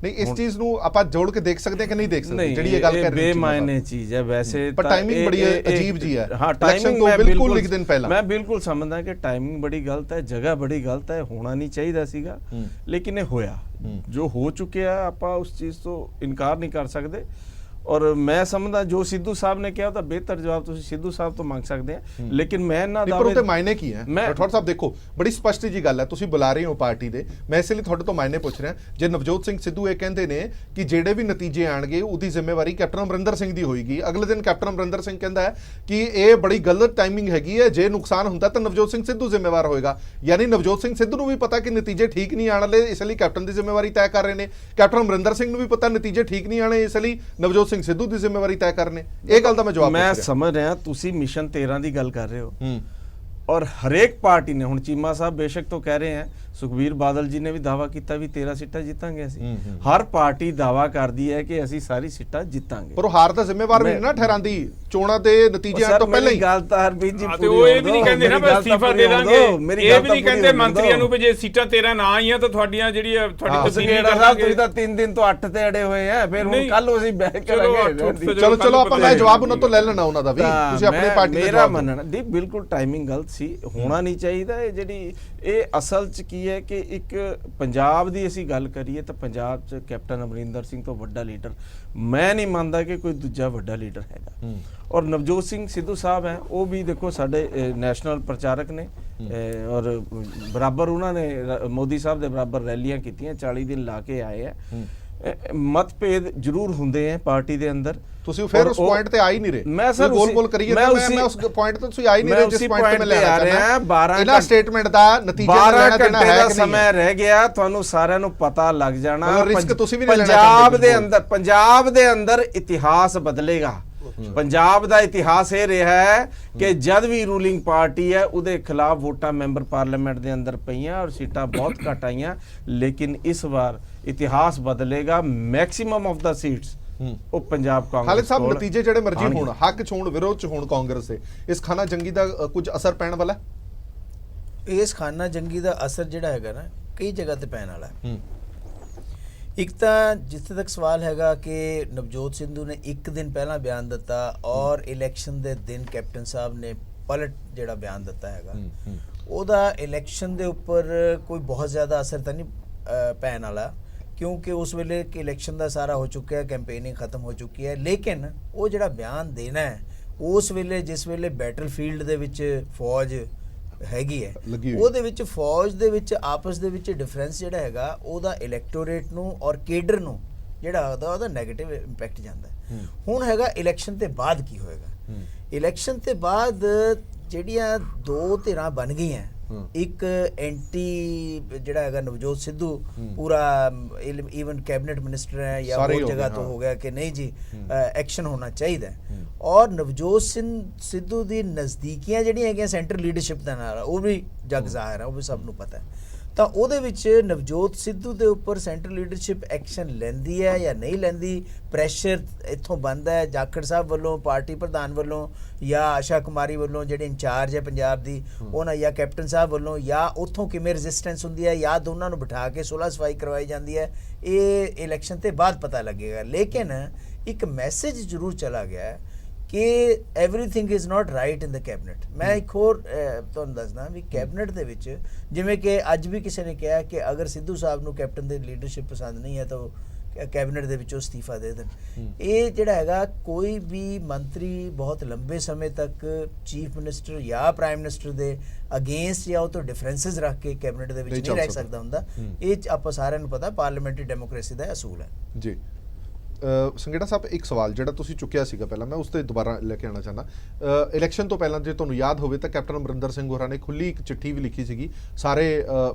ਨਹੀਂ ਇਸ ਚੀਜ਼ ਨੂੰ ਆਪਾਂ ਜੋੜ ਕੇ ਦੇਖ ਸਕਦੇ ਕਿ ਨਹੀਂ ਦੇਖ ਸਕਦੇ, ਜਿਹੜੀ ਇਹ ਗੱਲ ਕਰ ਰਹੀ ਹੈ ਬੇਮਾਇਨੇ ਚੀਜ਼ ਹੈ ਵੈਸੇ, ਪਰ ਟਾਈਮਿੰਗ ਬੜੀ ਅਜੀਬ ਜੀ ਹੈ। ਹਾਂ, ਟਾਈਮਿੰਗ ਤੋਂ ਬਿਲਕੁਲ ਇੱਕ ਦਿਨ ਪਹਿਲਾਂ ਮੈਂ ਬਿਲਕੁਲ ਸਮਝਦਾ ਕਿ ਟਾਈਮਿੰਗ ਬੜੀ ਗਲਤ ਹੈ, ਜਗ੍ਹਾ ਬੜੀ ਗਲਤ ਹੈ, ਹੋਣਾ ਨਹੀਂ ਚਾਹੀਦਾ ਸੀਗਾ, ਲੇਕਿਨ ਇਹ ਹੋਇਆ। ਜੋ ਹੋ ਚੁੱਕਿਆ ਆਪਾਂ ਉਸ ਚੀਜ਼ ਤੋਂ ਇਨਕਾਰ ਨਹੀਂ ਕਰ ਸਕਦੇ। ਔਰ ਮੈਂ ਸਮਝਦਾ ਜੋ ਸਿੱਧੂ ਸਾਹਿਬ ਨੇ ਕਿਹਾ ਉਹਦਾ ਬਿਹਤਰ ਜਵਾਬ ਤੁਸੀਂ ਸਿੱਧੂ ਸਾਹਿਬ ਤੋਂ ਮੰਗ ਸਕਦੇ ਆ, ਲੇਕਿਨ ਮੈਂ ਨਾ ਪਰ ਉਹਦੇ ਮਾਇਨੇ ਕੀ ਹੈ ਰਠੌੜ ਸਾਹਿਬ? ਦੇਖੋ, ਬੜੀ ਸਪਸ਼ਟ ਜੀ ਗੱਲ ਹੈ, ਤੁਸੀਂ ਬੁਲਾ ਰਹੇ ਹੋ ਪਾਰਟੀ ਦੇ, ਮੈਂ ਇਸ ਲਈ ਤੁਹਾਡੇ ਤੋਂ ਮਾਇਨੇ ਪੁੱਛ ਰਿਹਾ। ਜੇ ਨਵਜੋਤ ਸਿੰਘ ਸਿੱਧੂ ਇਹ ਕਹਿੰਦੇ ਨੇ ਕਿ ਜਿਹੜੇ ਵੀ ਨਤੀਜੇ ਆਣਗੇ ਉਹਦੀ ਜ਼ਿੰਮੇਵਾਰੀ ਕੈਪਟਨ ਅਮਰਿੰਦਰ ਸਿੰਘ ਦੀ ਹੋਏਗੀ, ਅਗਲੇ ਦਿਨ ਕੈਪਟਨ ਅਮਰਿੰਦਰ ਸਿੰਘ ਕਹਿੰਦਾ ਹੈ ਕਿ ਇਹ ਬੜੀ ਗਲਤ ਟਾਈਮਿੰਗ ਹੈਗੀ ਹੈ, ਜੇ ਨੁਕਸਾਨ ਹੁੰਦਾ ਤਾਂ ਨਵਜੋਤ ਸਿੰਘ ਸਿੱਧੂ ਜ਼ਿੰਮੇਵਾਰ ਹੋਏਗਾ, ਯਾਨੀ ਨਵਜੋਤ ਸਿੰਘ ਸਿੱਧੂ ਨੂੰ ਵੀ ਪਤਾ ਕਿ ਨਤੀਜੇ ਠੀਕ ਨਹੀਂ ਆਣ ਵਾਲੇ, ਇਸ ਲਈ ਕੈਪਟਨ ਦੀ ਜ਼ਿੰਮੇਵਾਰੀ ਤੈਅ ਕਰ ਰਹੇ ਨੇ, ਕੈਪਟਨ ਅਮਰਿੰਦਰ ਸਿੰਘ ਨੂੰ ਵੀ ਪਤਾ ਨਤੀਜੇ ਠੀਕ ਨਹੀਂ ਆਣੇ, ਇਸ ਲਈ ਨਵਜੋਤ ਸਿੰਘ ਸਿੱਧੂ ਦੀ ਜ਼ਿੰਮੇਵਾਰੀ ਤੈਅ ਕਰਨੇ। ਇਹ ਗੱਲ ਦਾ ਮੈਂ ਜਵਾਬ ਮੈਂ ਸਮਝ ਰਿਹਾ, ਤੁਸੀਂ ਮਿਸ਼ਨ 13 ਦੀ ਗੱਲ ਕਰ ਰਹੇ ਹੋ ਔਰ ਹਰੇਕ ਪਾਰਟੀ ਨੇ, ਹੁਣ ਚੀਮਾ ਸਾਹਿਬ ਬੇਸ਼ੱਕ ਤੋਂ ਕਹਿ ਰਹੇ ਹੈ, ਸੁਖਬੀਰ ਬਾਦਲ ਜੀ ਨੇ ਵੀ ਦਾਵਾ ਕੀਤਾ ਵੀ 13 ਸੀਟਾਂ ਜਿੱਤਾਂਗੇ ਅਸੀਂ, ਹਰ ਪਾਰਟੀ ਦਾਵਾ ਕਰਦੀ ਹੈ ਕਿ ਅਸੀਂ ਸਾਰੀ ਸੀਟਾਂ ਜਿੱਤਾਂਗੇ, ਪਰ ਉਹ ਹਾਰ ਦਾ ਜ਼ਿੰਮੇਵਾਰ ਵੀ ਨਾ ਠਹਿਰਾਂਦੀ ਚੋਣਾਂ ਦੇ ਨਤੀਜੇ ਆਉਣ ਤੋਂ ਪਹਿਲਾਂ ਹੀ। ਗੱਲ ਤਾਂ ਹਰਬੀਰ ਜੀ ਪੂਰੀ ਉਹ ਇਹ ਵੀ ਨਹੀਂ ਕਹਿੰਦੇ ਨਾ ਬਸ ਅਸਤੀਫਾ ਦੇ ਦਾਂਗੇ, ਇਹ ਵੀ ਨਹੀਂ ਕਹਿੰਦੇ ਮੰਤਰੀਆਂ ਨੂੰ ਵੀ ਜੇ ਸੀਟਾਂ 13 ਨਾ ਆਈਆਂ ਤਾਂ ਤੁਹਾਡੀਆਂ ਜਿਹੜੀ ਤੁਹਾਡੀ ਤਬਦੀਲੀ ਕਰਾਂਗੇ। ਤੁਸੀਂ ਤਾਂ 3 ਦਿਨ ਤੋਂ 8 ਤੇ ਅੜੇ ਹੋਏ ਆ, ਫਿਰ ਹੁਣ ਕੱਲ ਅਸੀਂ ਬਹਿ ਕਰਾਂਗੇ। ਚਲੋ ਆਪਾਂ ਮੈਂ ਜਵਾਬ ਉਹਨਾਂ ਤੋਂ ਲੈ ਲੈਣਾ ਉਹਨਾਂ ਦਾ ਵੀ, ਤੁਸੀਂ ਆਪਣੀ ਪਾਰਟੀ ਦਾ ਮੇਰਾ ਮੰਨਣਾ ਦੀ ਬਿਲਕੁਲ ਟਾਈਮਿੰਗ ਗਲਤ ਸੀ, ਹੋਣਾ ਨਹੀਂ ਚਾਹੀਦਾ। ਇਹ ਜਿਹੜੀ ਇਹ ਅਸਲ 'ਚ ਕੀ ਹੈ ਕਿ ਇੱਕ ਪੰਜਾਬ ਦੀ ਅਸੀਂ ਗੱਲ ਕਰੀਏ ਤਾਂ ਪੰਜਾਬ 'ਚ ਕੈਪਟਨ ਅਮਰਿੰਦਰ ਸਿੰਘ ਤੋਂ ਵੱਡਾ ਲੀਡਰ ਮੈਂ ਨਹੀਂ ਮੰਨਦਾ ਕਿ ਕੋਈ ਦੂਜਾ ਵੱਡਾ ਲੀਡਰ ਹੈਗਾ। ਔਰ ਨਵਜੋਤ ਸਿੰਘ ਸਿੱਧੂ ਸਾਹਿਬ ਹੈ, ਉਹ ਵੀ ਦੇਖੋ ਸਾਡੇ ਨੈਸ਼ਨਲ ਪ੍ਰਚਾਰਕ ਨੇ ਔਰ ਬਰਾਬਰ ਉਹਨਾਂ ਨੇ ਮੋਦੀ ਸਾਹਿਬ ਦੇ ਬਰਾਬਰ ਰੈਲੀਆਂ ਕੀਤੀਆਂ, 40 ਦਿਨ ਲਾ ਕੇ ਆਏ ਆ। ਮਤਭੇਦ ਜ਼ਰੂਰ ਹੁੰਦੇ ਆ ਪਾਰਟੀ ਦੇ ਅੰਦਰ, ਤੁਸੀਂ ਫਿਰ ਉਸ ਪੁਆਇੰਟ ਤੇ ਆ ਹੀ ਨਹੀਂ ਰਹੇ। ਮੈਂ ਸਰ ਗੋਲ ਕਰੀਏ ਮੈਂ ਉਸ ਪੁਆਇੰਟ ਤੇ ਤੁਸੀਂ ਆ ਹੀ ਨਹੀਂ ਰਹੇ ਜਿਸ ਪੁਆਇੰਟ ਤੇ ਮੈਂ ਲੈ ਆ ਰਿਹਾ। 12 ਸਟੇਟਮੈਂਟ ਦਾ ਨਤੀਜਾ ਲੈਣਾ ਦੇਣਾ ਹੈ ਦਾ ਸਮਾਂ ਰਹਿ ਗਿਆ, ਤੁਹਾਨੂੰ ਸਾਰਿਆਂ ਨੂੰ ਪਤਾ ਲੱਗ ਜਾਣਾ। ਰਿਸਕ ਤੁਸੀਂ ਵੀ ਨਹੀਂ ਲੈਣਾ ਪੰਜਾਬ ਦੇ ਅੰਦਰ ਇਤਿਹਾਸ ਬਦਲੇਗਾ। ਪੰਜਾਬ ਦਾ ਇਤਿਹਾਸ ਇਹ ਰਿਹਾ ਹੈ ਕਿ ਜਦ ਵੀ ਰੂਲਿੰਗ ਪਾਰਟੀ ਹੈ ਉਹਦੇ ਖਿਲਾਫ ਵੋਟਾਂ ਮੈਂਬਰ ਪਾਰਲੀਮੈਂਟ ਦੇ ਅੰਦਰ ਪਈਆਂ ਔਰ ਸੀਟਾਂ ਬਹੁਤ ਘੱਟ ਆਈਆਂ, ਲੇਕਿਨ ਇਸ ਵਾਰ ਇਤਿਹਾਸ ਬਦਲੇਗਾ। ਮੈਕਸਿਮਮ ਆਫ ਦਾ ਸੀਟਸ ਉਹ ਪੰਜਾਬ ਕਾਂਗਰਸ। ਖਾਲਿਦ ਸਾਹਿਬ, ਨਤੀਜੇ ਜਿਹੜੇ ਮਰਜ਼ੀ ਹੋਣ, ਹੱਕ ਚ ਹੋਣ, ਵਿਰੋਧ ਚ ਹੋਣ ਕਾਂਗਰਸ ਦੇ, ਇਸ ਖਾਨਾ ਜੰਗੀ ਦਾ ਕੁਝ ਅਸਰ ਪੈਣ ਵਾਲਾ? ਇਸ ਖਾਨਾ ਜੰਗੀ ਦਾ ਅਸਰ ਜਿਹੜਾ ਹੈਗਾ ਨਾ ਕਈ ਜਗ੍ਹਾ ਤੇ ਪੈਣ ਵਾਲਾ ਹੈ। ਇੱਕ ਤਾਂ ਜਿੱਥੇ ਤੱਕ ਸਵਾਲ ਹੈਗਾ ਕਿ ਨਵਜੋਤ ਸਿੰਧੂ ਨੇ ਇੱਕ ਦਿਨ ਪਹਿਲਾਂ ਬਿਆਨ ਦਿੱਤਾ ਔਰ ਇਲੈਕਸ਼ਨ ਦੇ ਦਿਨ ਕੈਪਟਨ ਸਾਹਿਬ ਨੇ ਪਲਟ ਜਿਹੜਾ ਬਿਆਨ ਦਿੱਤਾ ਹੈਗਾ, ਉਹਦਾ ਇਲੈਕਸ਼ਨ ਦੇ ਉੱਪਰ ਕੋਈ ਬਹੁਤ ਜ਼ਿਆਦਾ ਅਸਰ ਤਾਂ ਨਹੀਂ ਪੈਣ ਵਾਲਾ, ਕਿਉਂਕਿ ਉਸ ਵੇਲੇ ਕਿ ਇਲੈਕਸ਼ਨ ਦਾ ਸਾਰਾ ਹੋ ਚੁੱਕਿਆ, ਕੈਂਪੇਨਿੰਗ ਖਤਮ ਹੋ ਚੁੱਕੀ ਹੈ। ਲੇਕਿਨ ਉਹ ਜਿਹੜਾ ਬਿਆਨ ਦੇਣਾ ਹੈ ਉਸ ਵੇਲੇ, ਜਿਸ ਵੇਲੇ ਬੈਟਲਫੀਲਡ ਦੇ ਵਿੱਚ ਫੌਜ ਹੈਗੀ ਹੈ, ਉਹਦੇ ਵਿੱਚ ਫੌਜ ਦੇ ਵਿੱਚ ਆਪਸ ਦੇ ਵਿੱਚ ਡਿਫਰੈਂਸ ਜਿਹੜਾ ਹੈਗਾ ਉਹਦਾ ਇਲੈਕਟੋਰੇਟ ਨੂੰ ਔਰ ਕੇਡਰ ਨੂੰ ਜਿਹੜਾ ਉਹਦਾ ਨੈਗੇਟਿਵ ਇੰਪੈਕਟ ਜਾਂਦਾ ਹੈ। ਹੁਣ ਹੈਗਾ ਇਲੈਕਸ਼ਨ ਤੇ ਬਾਅਦ ਕੀ ਹੋਏਗਾ। ਇਲੈਕਸ਼ਨ ਤੇ ਬਾਅਦ ਜਿਹੜੀਆਂ ਦੋ ਧਿਰਾਂ ਬਣ ਗਈਆਂ, ਇੱਕ ਐਂਟੀ ਜਿਹੜਾ ਹੈਗਾ ਨਵਜੋਤ ਸਿੱਧੂ ਪੂਰਾ ਈਵਨ ਕੈਬਨਿਟ ਮਿਨਿਸਟਰ ਹੈ ਜਾਂ ਹੋਰ ਜਗ੍ਹਾ ਤੋਂ ਹੋ ਗਿਆ ਕਿ ਨਹੀਂ ਜੀ ਐਕਸ਼ਨ ਹੋਣਾ ਚਾਹੀਦਾ, ਔਰ ਨਵਜੋਤ ਸਿੱਧੂ ਦੀ ਨਜ਼ਦੀਕੀਆਂ ਜਿਹੜੀਆਂ ਹੈਗੀਆਂ ਸੈਂਟਰ ਲੀਡਰਸ਼ਿਪ ਦੇ ਨਾਲ, ਉਹ ਵੀ ਜਗ ਜ਼ਾਹਿਰ ਹੈ, ਉਹ ਵੀ ਸਭ ਨੂੰ ਪਤਾ ਹੈ। ਤਾਂ ਉਹਦੇ ਵਿੱਚ ਨਵਜੋਤ ਸਿੱਧੂ ਦੇ ਉੱਪਰ ਸੈਂਟਰ ਲੀਡਰਸ਼ਿਪ ਐਕਸ਼ਨ ਲੈਂਦੀ ਹੈ ਜਾਂ ਨਹੀਂ ਲੈਂਦੀ, ਪ੍ਰੈਸ਼ਰ ਇੱਥੋਂ ਬਣਦਾ ਹੈ ਜਾਖੜ ਸਾਹਿਬ ਵੱਲੋਂ, ਪਾਰਟੀ ਪ੍ਰਧਾਨ ਵੱਲੋਂ, ਜਾਂ ਆਸ਼ਾ ਕੁਮਾਰੀ ਵੱਲੋਂ ਜਿਹੜੇ ਇੰਚਾਰਜ ਹੈ ਪੰਜਾਬ ਦੀ ਉਹਨਾਂ, ਜਾਂ ਕੈਪਟਨ ਸਾਹਿਬ ਵੱਲੋਂ, ਜਾਂ ਉੱਥੋਂ ਕਿਵੇਂ ਰੈਜ਼ਿਸਟੈਂਸ ਹੁੰਦੀ ਹੈ, ਜਾਂ ਦੋਨਾਂ ਨੂੰ ਬਿਠਾ ਕੇ ਸੁਲ੍ਹਾ ਸਫਾਈ ਕਰਵਾਈ ਜਾਂਦੀ ਹੈ, ਇਹ ਇਲੈਕਸ਼ਨ ਤੇ ਬਾਅਦ ਪਤਾ ਲੱਗੇਗਾ। ਲੇਕਿਨ ਇੱਕ ਮੈਸੇਜ ਜ਼ਰੂਰ ਚਲਾ ਗਿਆ ਹੈ ਕਿ everything is not right in the cabinet. ਮੈਂ ਇੱਕ ਹੋਰ ਤੁਹਾਨੂੰ ਦੱਸਦਾ ਵੀ ਕੈਬਨਿਟ ਦੇ ਵਿੱਚ ਜਿਵੇਂ ਕਿ ਅੱਜ ਵੀ ਕਿਸੇ ਨੇ ਕਿਹਾ ਕਿ ਅਗਰ ਸਿੱਧੂ ਸਾਹਿਬ ਨੂੰ ਕੈਪਟਨ ਦੀ ਲੀਡਰਸ਼ਿਪ ਪਸੰਦ ਨਹੀਂ ਹੈ ਤਾਂ ਉਹ ਕੈਬਨਿਟ ਦੇ ਵਿੱਚੋਂ ਅਸਤੀਫਾ ਦੇ ਦੇਣ। ਇਹ ਜਿਹੜਾ ਹੈਗਾ ਕੋਈ ਵੀ ਮੰਤਰੀ ਬਹੁਤ ਲੰਬੇ ਸਮੇਂ ਤੱਕ ਚੀਫ ਮਿਨਿਸਟਰ ਜਾਂ ਪ੍ਰਾਈਮ ਮਿਨਿਸਟਰ ਦੇ ਅਗੇਂਸਟ ਜਾਂ ਉਹ ਤੋਂ ਡਿਫਰੈਂਸਸ ਰੱਖ ਕੇ ਕੈਬਨਿਟ ਦੇ ਵਿੱਚ ਨਹੀਂ ਰਹਿ ਸਕਦਾ ਹੁੰਦਾ। ਇਹ ਆਪਾਂ ਸਾਰਿਆਂ ਨੂੰ ਪਤਾ ਪਾਰਲੀਮੈਂਟਰੀ ਡੈਮੋਕ੍ਰੇਸੀ ਦਾ ਅਸੂਲ ਹੈ ਜੀ। ਸੰਗੇੜਾ ਸਾਹਿਬ, ਇੱਕ ਸਵਾਲ ਜਿਹੜਾ ਤੁਸੀਂ ਚੁੱਕਿਆ ਸੀਗਾ ਪਹਿਲਾਂ, ਮੈਂ ਉਸ ਤੇ ਦੁਬਾਰਾ ਲੈ ਕੇ ਆਉਣਾ ਚਾਹੁੰਦਾ। ਇਲੈਕਸ਼ਨ ਤੋਂ ਪਹਿਲਾਂ ਜੇ ਤੁਹਾਨੂੰ ਯਾਦ ਹੋਵੇ ਤਾਂ ਕੈਪਟਨ ਅਮਰਿੰਦਰ ਸਿੰਘ ਹੋਰਾਂ ਨੇ ਖੁੱਲੀ ਇੱਕ ਚਿੱਠੀ ਵੀ ਲਿਖੀ ਸੀਗੀ ਸਾਰੇ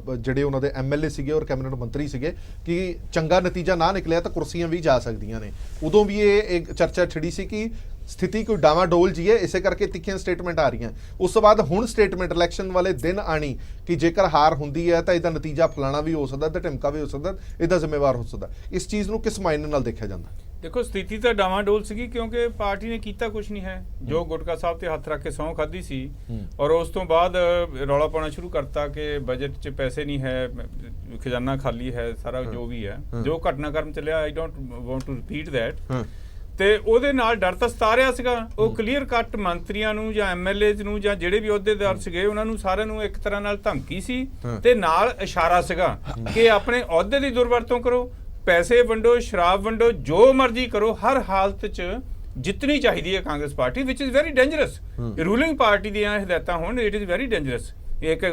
ਜਿਹੜੇ ਉਹਨਾਂ ਦੇ ਐਮਐਲਏ ਸੀਗੇ ਔਰ ਕੈਬਨਿਟ ਮੰਤਰੀ ਸੀਗੇ ਕਿ ਚੰਗਾ ਨਤੀਜਾ ਨਾ ਨਿਕਲਿਆ ਤਾਂ ਕੁਰਸੀਆਂ ਵੀ ਜਾ ਸਕਦੀਆਂ ਨੇ। ਉਦੋਂ ਵੀ ਇਹ ਇੱਕ ਚਰਚਾ ਛਿੜੀ ਸੀ ਕਿ ਸਥਿਤੀ ਕੋਈ ਡਾਵਾਡੋਲ ਜੀ ਹੈ, ਇਸੇ ਕਰਕੇ ਤਿੱਖੀਆਂ ਸਟੇਟਮੈਂਟ ਆ ਰਹੀਆਂ। ਉਸ ਤੋਂ ਬਾਅਦ ਹੁਣ ਸਟੇਟਮੈਂਟ ਇਲੈਕਸ਼ਨ ਵਾਲੇ ਦਿਨ ਆਣੀ ਕਿ ਜੇਕਰ ਹਾਰ ਹੁੰਦੀ ਹੈ ਤਾਂ ਇਹਦਾ ਨਤੀਜਾ ਫਲਾਣਾ ਵੀ ਹੋ ਸਕਦਾ ਤੇ ਢਿਮਕਾ ਵੀ ਹੋ ਸਕਦਾ, ਇਹਦਾ ਜ਼ਿੰਮੇਵਾਰ ਹੋ ਸਕਦਾ। ਇਸ ਚੀਜ਼ ਨੂੰ ਕਿਸ ਮਾਇਨੇ ਨਾਲ ਦੇਖਿਆ ਜਾਂਦਾ? ਦੇਖੋ, ਸਥਿਤੀ ਤਾਂ ਡਾਵਾਡੋਲ ਸੀਗੀ ਕਿਉਂਕਿ ਪਾਰਟੀ ਨੇ ਕੀਤਾ ਕੁਝ ਨਹੀਂ ਹੈ। ਜੋ ਗੁਟਕਾ ਸਾਹਿਬ ਤੇ ਹੱਥ ਰੱਖ ਕੇ ਸਹੁੰ ਖਾਧੀ ਸੀ ਔਰ ਉਸ ਤੋਂ ਬਾਅਦ ਰੌਲਾ ਪਾਉਣਾ ਸ਼ੁਰੂ ਕਰਤਾ ਕਿ ਬਜਟ 'ਚ ਪੈਸੇ ਨਹੀਂ ਹੈ, ਖਜ਼ਾਨਾ ਖਾਲੀ ਹੈ, ਸਾਰਾ ਜੋ ਵੀ ਹੈ, ਜੋ ਘਟਨਾਕ੍ਰਮ ਚੱਲਿਆ, I don't want to repeat that. ਤੇ ਉਹਦੇ ਨਾਲ ਡਰ ਤਾਂ ਸਤਾ ਰਿਹਾ ਸੀਗਾ। ਉਹ ਕਲੀਅਰ ਕੱਟ ਮੰਤਰੀਆਂ ਨੂੰ ਜਾਂ ਐਮਐਲਏਜ਼ ਨੂੰ ਜਾਂ ਜਿਹੜੇ ਵੀ ਅਹੁਦੇਦਾਰ ਸੀਗੇ ਉਹਨਾਂ ਨੂੰ ਸਾਰਿਆਂ ਨੂੰ ਇੱਕ ਤਰ੍ਹਾਂ ਨਾਲ ਧਮਕੀ ਸੀ ਤੇ ਨਾਲ ਇਸ਼ਾਰਾ ਸੀਗਾ ਕਿ ਆਪਣੇ ਅਹੁਦੇ ਦੀ ਦੁਰਵਰਤੋਂ ਕਰੋ, ਪੈਸੇ ਵੰਡੋ, ਸ਼ਰਾਬ ਵੰਡੋ, ਜੋ ਮਰਜ਼ੀ ਕਰੋ, ਹਰ ਹਾਲਤ 'ਚ ਜਿੱਤਣੀ ਚਾਹੀਦੀ ਹੈ Congress party, which is very dangerous. Ruling party ਦੀਆਂ ਹਦਾਇਤਾਂ ਹੋਣ, ਇਟ ਇਜ਼ ਵੈਰੀ ਡੇਂਜਰਸ। ਇੱਕ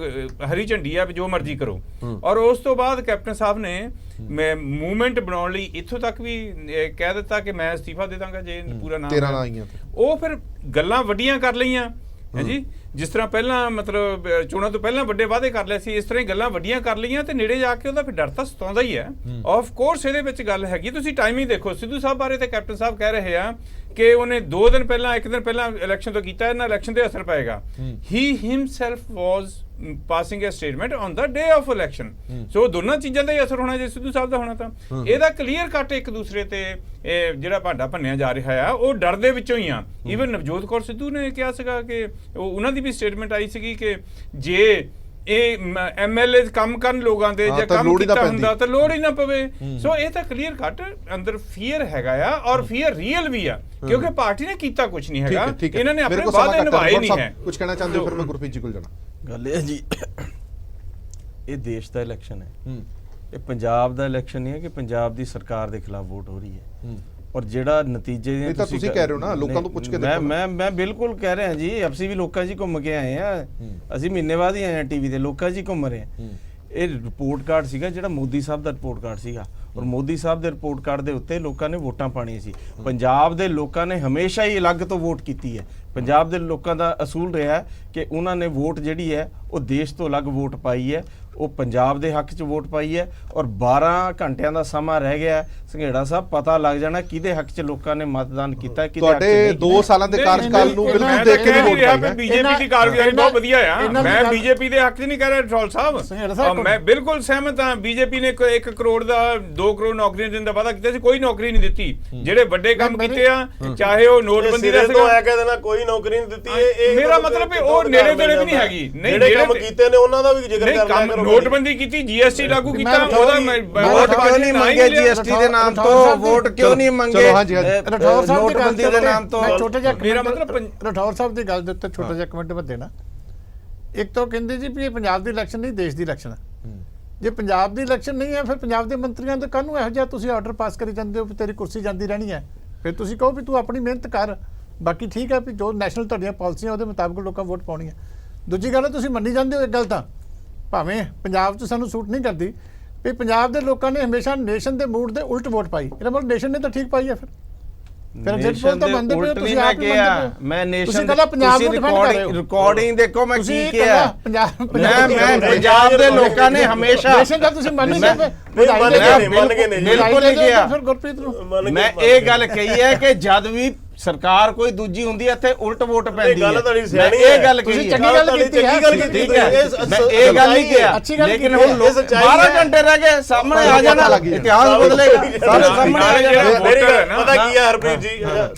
ਹਰੀ ਝੰਡੀ ਆ, ਜੋ ਮਰਜ਼ੀ ਕਰੋ। ਔਰ ਉਸ ਤੋਂ ਬਾਅਦ ਕੈਪਟਨ ਸਾਹਿਬ ਨੇ ਮੂਵਮੈਂਟ ਬਣਾਉਣ ਲਈ ਇੱਥੋਂ ਤੱਕ ਵੀ ਕਹਿ ਦਿੱਤਾ ਕਿ ਮੈਂ ਅਸਤੀਫਾ ਦੇ ਦਾਂਗਾ ਜੇ ਪੂਰਾ ਨਾ ਉਹ ਫਿਰ ਗੱਲਾਂ ਵੱਡੀਆਂ ਕਰ ਲਈਆਂ ਹੈ ਜੀ। ਜਿਸ ਤਰ੍ਹਾਂ ਪਹਿਲਾਂ ਮਤਲਬ ਚੋਣਾਂ ਤੋਂ ਪਹਿਲਾਂ ਵੱਡੇ ਵਾਅਦੇ ਕਰ ਲਿਆ ਸੀ, ਇਸ ਤਰ੍ਹਾਂ ਹੀ ਗੱਲਾਂ ਵੱਡੀਆਂ ਕਰ ਲਈਆਂ ਤੇ ਨੇੜੇ ਜਾ ਕੇ ਉਹਦਾ ਫਿਰ ਡਰ ਤਾਂ ਸਤਾਉਂਦਾ ਹੀ ਹੈ। ਆਫ ਕੋਰਸ ਇਹਦੇ ਵਿੱਚ ਗੱਲ ਹੈਗੀ, ਤੁਸੀਂ ਟਾਈਮਿੰਗ ਦੇਖੋ। ਸਿੱਧੂ ਸਾਹਿਬ ਬਾਰੇ ਤੇ ਕੈਪਟਨ ਸਾਹਿਬ ਕਹਿ ਰਹੇ ਆ ਕਿ ਉਹਨੇ 2 ਦਿਨ ਪਹਿਲਾਂ 1 ਦਿਨ ਪਹਿਲਾਂ ਇਲੈਕਸ਼ਨ ਤੋਂ ਕੀਤਾ, ਇਹਨਾਂ ਇਲੈਕਸ਼ਨ ਤੇ ਅਸਰ ਪਏਗਾ। He himself was passing a statement on the day of election. So ਦੋਨਾਂ ਚੀਜ਼ਾਂ ਦਾ ਹੀ ਅਸਰ ਹੋਣਾ ਜੇ ਸਿੱਧੂ ਸਾਹਿਬ ਦਾ ਹੋਣਾ ਤਾਂ। ਇਹਦਾ ਕਲੀਅਰ ਕੱਟ ਇੱਕ ਦੂਸਰੇ ਤੇ ਜਿਹੜਾ ਭਾਂਡਾ ਭੰਨਿਆ ਜਾ ਰਿਹਾ ਆ ਉਹ ਡਰ ਦੇ ਵਿੱਚੋਂ ਹੀ ਆ। ਈਵਨ ਨਵਜੋਤ ਕੌਰ ਸਿੱਧੂ ਨੇ ਕਿਹਾ ਸੀਗਾ ਕਿ ਉਹਨਾਂ ਦੀ ਵੀ ਸਟੇਟਮੈਂਟ ਆਈ ਸੀਗੀ ਕਿ ਜੇ ਇਹ ਐਮਐਲਏ ਕੰਮ ਕਰਨ ਲੋਕਾਂ ਦੇ ਜਾਂ ਕੰਮ ਕੀਤਾ ਹੁੰਦਾ ਤਾਂ ਲੋੜ ਹੀ ਨਾ ਪਵੇ। ਸੋ ਇਹ ਤਾਂ ਕਲੀਅਰ ਕੱਟ ਅੰਦਰ ਫੀਅਰ ਹੈਗਾ ਆ ਔਰ ਫੀਅਰ ਰੀਅਲ ਵੀ ਆ ਕਿਉਂਕਿ ਪਾਰਟੀ ਨੇ ਕੀਤਾ ਕੁਝ ਨਹੀਂ ਹੈਗਾ, ਇਹਨਾਂ ਨੇ ਆਪਣੇ ਵਾਅਦੇ ਨਿਭਾਏ ਨਹੀਂ ਹੈ। ਕੁਝ ਕਹਿਣਾ ਚਾਹੁੰਦੇ ਹੋ? ਫਿਰ ਮੈਂ ਗੁਰਪ੍ਰੀਤ ਜੀ ਕੋਲ ਜਾਣਾ। ਗੱਲ ਇਹ ਜੀ, ਇਹ ਦੇਸ਼ ਦਾ ਇਲੈਕਸ਼ਨ ਹੈ, ਇਹ ਪੰਜਾਬ ਦਾ ਇਲੈਕਸ਼ਨ ਨਹੀਂ ਹੈ ਕਿ ਪੰਜਾਬ ਦੀ ਸਰਕਾਰ ਦੇ ਖਿਲਾਫ ਵੋਟ ਹੋ ਰਹੀ ਹੈ। ਔਰ ਜਿਹੜਾ ਨਤੀਜੇ ਨੇ ਤੁਸੀਂ ਕਹਿ ਰਹੇ ਹੋ ਨਾ, ਲੋਕਾਂ ਤੋਂ ਪੁੱਛ ਕੇ ਦੇਖੋ। ਮੈਂ ਬਿਲਕੁਲ ਕਹਿ ਰਿਹਾ ਜੀ, ਅਸੀਂ ਵੀ ਲੋਕਾਂ 'ਚ ਘੁੰਮ ਕੇ ਆਏ ਆ, ਅਸੀਂ ਮਹੀਨੇ ਬਾਅਦ ਹੀ ਆਏ ਆ ਟੀਵੀ ਤੇ, ਲੋਕਾਂ 'ਚ ਹੀ ਘੁੰਮ ਰਹੇ ਆ। ਇਹ ਰਿਪੋਰਟ ਕਾਰਡ ਸੀਗਾ ਜਿਹੜਾ ਮੋਦੀ ਸਾਹਿਬ ਦਾ ਰਿਪੋਰਟ ਕਾਰਡ ਸੀਗਾ ਔਰ ਮੋਦੀ ਸਾਹਿਬ ਦੇ ਰਿਪੋਰਟ ਕਾਰਡ ਦੇ ਉੱਤੇ ਲੋਕਾਂ ਨੇ ਵੋਟਾਂ ਪਾਣੀਆਂ ਸੀ। ਪੰਜਾਬ ਦੇ ਲੋਕਾਂ ਨੇ ਹਮੇਸ਼ਾ ਹੀ ਅਲੱਗ ਤੋਂ ਵੋਟ ਕੀਤੀ ਹੈ। ਪੰਜਾਬ ਦੇ ਲੋਕਾਂ ਦਾ ਅਸੂਲ ਰਿਹਾ ਕਿ ਉਹਨਾਂ ਨੇ ਵੋਟ ਜਿਹੜੀ ਹੈ ਉਹ ਦੇਸ਼ ਤੋਂ ਅਲੱਗ ਵੋਟ ਪਾਈ ਹੈ, ਉਹ ਪੰਜਾਬ ਦੇ ਹੱਕ 'ਚ ਵੋਟ ਪਾਈ ਹੈ। ਔਰ 12 ਘੰਟਿਆਂ ਦਾ ਸਮਾਂ ਰਹਿ ਗਿਆ ਸੰਘੇੜਾ ਸਾਹਿਬ, ਪਤਾ ਲੱਗ ਜਾਣਾ ਕਿਹਦੇ ਹੱਕ 'ਚ ਲੋਕਾਂ ਨੇ ਮਤਦਾਨ ਕੀਤਾ, ਕਿਹਦੇ ਹੱਕ 'ਚ ਨਹੀਂ। ਤੁਹਾਡੇ 2 ਸਾਲਾਂ ਦੇ ਕਾਰਜਕਾਲ ਨੂੰ ਬਿਲਕੁਲ ਦੇਖ ਕੇ ਵੋਟ ਪਾਈ। ਬੀਜੇਪੀ ਦੀ ਕਾਰਗੁਜ਼ਾਰੀ ਬਹੁਤ ਵਧੀਆ ਆ, ਮੈਂ ਬੀਜੇਪੀ ਦੇ ਹੱਕ 'ਚ ਨਹੀਂ ਕਹਿ ਰਿਹਾ ਠੌਲ ਸਾਹਿਬ, ਮੈਂ ਬਿਲਕੁਲ ਸਹਿਮਤ ਹਾਂ। ਬੀਜੇਪੀ ਨੇ 1 ਕਰੋੜ ਦਾ 2 ਕਰੋੜ ਨੌਕਰੀਆਂ ਦੇਣ ਦਾ ਵਾਅਦਾ ਕੀਤਾ ਸੀ, ਕੋਈ ਨੌਕਰੀ ਨਹੀਂ ਦਿੱਤੀ। ਜਿਹੜੇ ਵੱਡੇ ਕੰਮ ਕੀਤੇ ਆ, ਚਾਹੇ ਉਹ ਨੋਟਬੰਦੀ ਦਾ ਸੀਗਾ, ਕੋਈ ਨੌਕਰੀ ਨਹੀਂ ਦਿੱਤੀ। ਮੇਰਾ ਮਤਲਬ ਉਹ ਨੇੜੇ ਤੇੜੇ ਵੀ ਨਹੀਂ ਹੈਗੀ। ਜਿਹੜੇ ਕੰਮ ਕੀਤੇ ਨੇ ਉਹਨਾਂ ਦਾ ਵੀ ਜ਼ਿਕਰ ਕਰਨਾ ਕਰੋ। ਨੋਟਬੰਦੀ ਕੀਤੀ, GST ਲਾਗੂ ਮੈਂ ਕੀਤਾ, ਰਠੌਰ ਉਹਦਾ ਜੀ, ਵੋਟ ਕਿਉਂ ਨਹੀਂ ਮੰਗੇ GST ਦੇ ਨਾਮ ਤੋਂ? ਵੋਟ ਕਿਉਂ ਨਹੀਂ ਮੰਗੇ ਚਲੋ, ਹਾਂਜੀ, ਹਾਂਜੀ। ਰਠੌਰ ਸਾਹਿਬ ਨੋਟਬੰਦੀ ਦੇ ਨਾਮ ਤੋਂ? ਮੈਂ ਛੋਟਾ ਜਿਹਾ ਮੇਰਾ comment- ਮਤਲਬ ਰਠੌਰ ਸਾਹਿਬ ਦੀ ਗੱਲ ਦੇ ਉੱਤੇ ਛੋਟਾ ਜਿਹਾ ਕਮੈਂਟ ਮੈਂ ਦੇਣਾ। ਇੱਕ ਤਾਂ ਕਹਿੰਦੇ ਜੀ ਵੀ ਇਹ ਪੰਜਾਬ ਦੀ ਇਲੈਕਸ਼ਨ ਨਹੀਂ, ਦੇਸ਼ ਦੀ ਇਲੈਕਸ਼ਨ ਹੈ। ਜੇ ਪੰਜਾਬ ਦੀ ਇਲੈਕਸ਼ਨ ਨਹੀਂ ਹੈ ਫਿਰ ਪੰਜਾਬ ਦੇ ਮੰਤਰੀਆਂ ਦੇ ਕਾਹਨੂੰ ਇਹੋ ਜਿਹਾ ਤੁਸੀਂ ਆਰਡਰ ਪਾਸ ਕਰੀ ਜਾਂਦੇ ਹੋ ਵੀ ਤੇਰੀ ਕੁਰਸੀ ਜਾਂਦੀ ਰਹਿਣੀ ਹੈ? ਫਿਰ ਤੁਸੀਂ ਕਹੋ ਵੀ ਤੂੰ ਆਪਣੀ ਮਿਹਨਤ ਕਰ, ਬਾਕੀ ਠੀਕ ਹੈ ਵੀ ਜੋ ਨੈਸ਼ਨਲ ਤੁਹਾਡੀਆਂ ਪਾਲਿਸੀਆਂ ਉਹਦੇ ਮੁਤਾਬਕ ਲੋਕਾਂ ਵੋਟ ਪਾਉਣੀ ਹੈ। ਦੂਜੀ ਗੱਲ ਹੈ ਤੁਸੀਂ ਮੰਨੀ ਜਾਂਦੇ ਹੋ ਇੱਕ ਗੱਲ ਤਾਂ, ਭਾਵੇਂ ਪੰਜਾਬ 'ਚ ਸਾਨੂੰ ਸੂਟ ਨਹੀਂ ਕਰਦੀ, ਵੀ ਪੰਜਾਬ ਦੇ ਲੋਕਾਂ ਨੇ ਹਮੇਸ਼ਾ ਨੇਸ਼ਨ ਦੇ ਮੂਡ ਦੇ ਉਲਟ ਵੋਟ ਪਾਈ। ਇਹਦਾ ਮਤਲਬ ਨੇਸ਼ਨ ਨੇ ਤਾਂ ਠੀਕ ਪਾਈ ਹੈ ਫਿਰ ਨੇਸ਼ਨ ਦੇ ਉਲਟ ਨਹੀਂ ਮੈਂ ਕਿਹਾ, ਮੈਂ ਨੇਸ਼ਨ ਤੁਸੀਂ ਕਹਿੰਦਾ ਪੰਜਾਬ ਨੂੰ ਡਿਫੈਂਡ ਕਰ ਰਹੇ ਹੋ। ਰਿਕਾਰਡਿੰਗ ਦੇਖੋ ਮੈਂ ਕੀ ਕਿਹਾ। ਮੈਂ ਪੰਜਾਬ ਦੇ ਲੋਕਾਂ ਨੇ ਹਮੇਸ਼ਾ ਨੇਸ਼ਨ ਦਾ ਤੁਸੀਂ ਮੰਨ ਮੰਨ ਗਏ ਨੇ ਜੀ। ਬਿਲਕੁਲ ਨਹੀਂ ਕਿਹਾ। ਫਿਰ ਗੁਰਪ੍ਰੀਤ ਨੂੰ ਮੈਂ ਇਹ ਗੱਲ ਕਹੀ ਹੈ ਕਿ ਜਦ ਵੀ ਸਰਕਾਰ ਕੋਈ ਦੂਜੀ ਹੁੰਦੀ ਹੈ ਇੱਥੇ ਉਲਟ ਵੋਟ ਪੈਂਦੀ ਹੈ। ਗੱਲ ਤੁਹਾਡੀ ਸਿਆਣੀ ਇਹ ਗੱਲ ਤੁਸੀਂ ਕਹੀ ਚੰਗੀ ਗੱਲ ਕੀਤੀ ਹੈ। ਠੀਕ ਹੈ, ਮੈਂ ਇਹ ਗੱਲ ਨਹੀਂ ਅੱਛੀ ਕਿਹਾ, ਗੱਲ ਲੇਕਿਨ ਕੀਤੀ ਹੁਣ ਹੈ। 12 ਘੰਟੇ ਰਹਿ ਗਏ, ਸਾਹਮਣੇ ਆ ਜਾਣਾ, ਇਤਿਹਾਸ ਬਦਲੇਗਾ, ਸਾਡੇ ਸਾਹਮਣੇ ਆ ਜਾਣਾ। ਮੇਰੀ ਗੱਲ ਪਤਾ ਕੀ ਹੈ ਹਰਪ੍ਰੀਤ ਜੀ,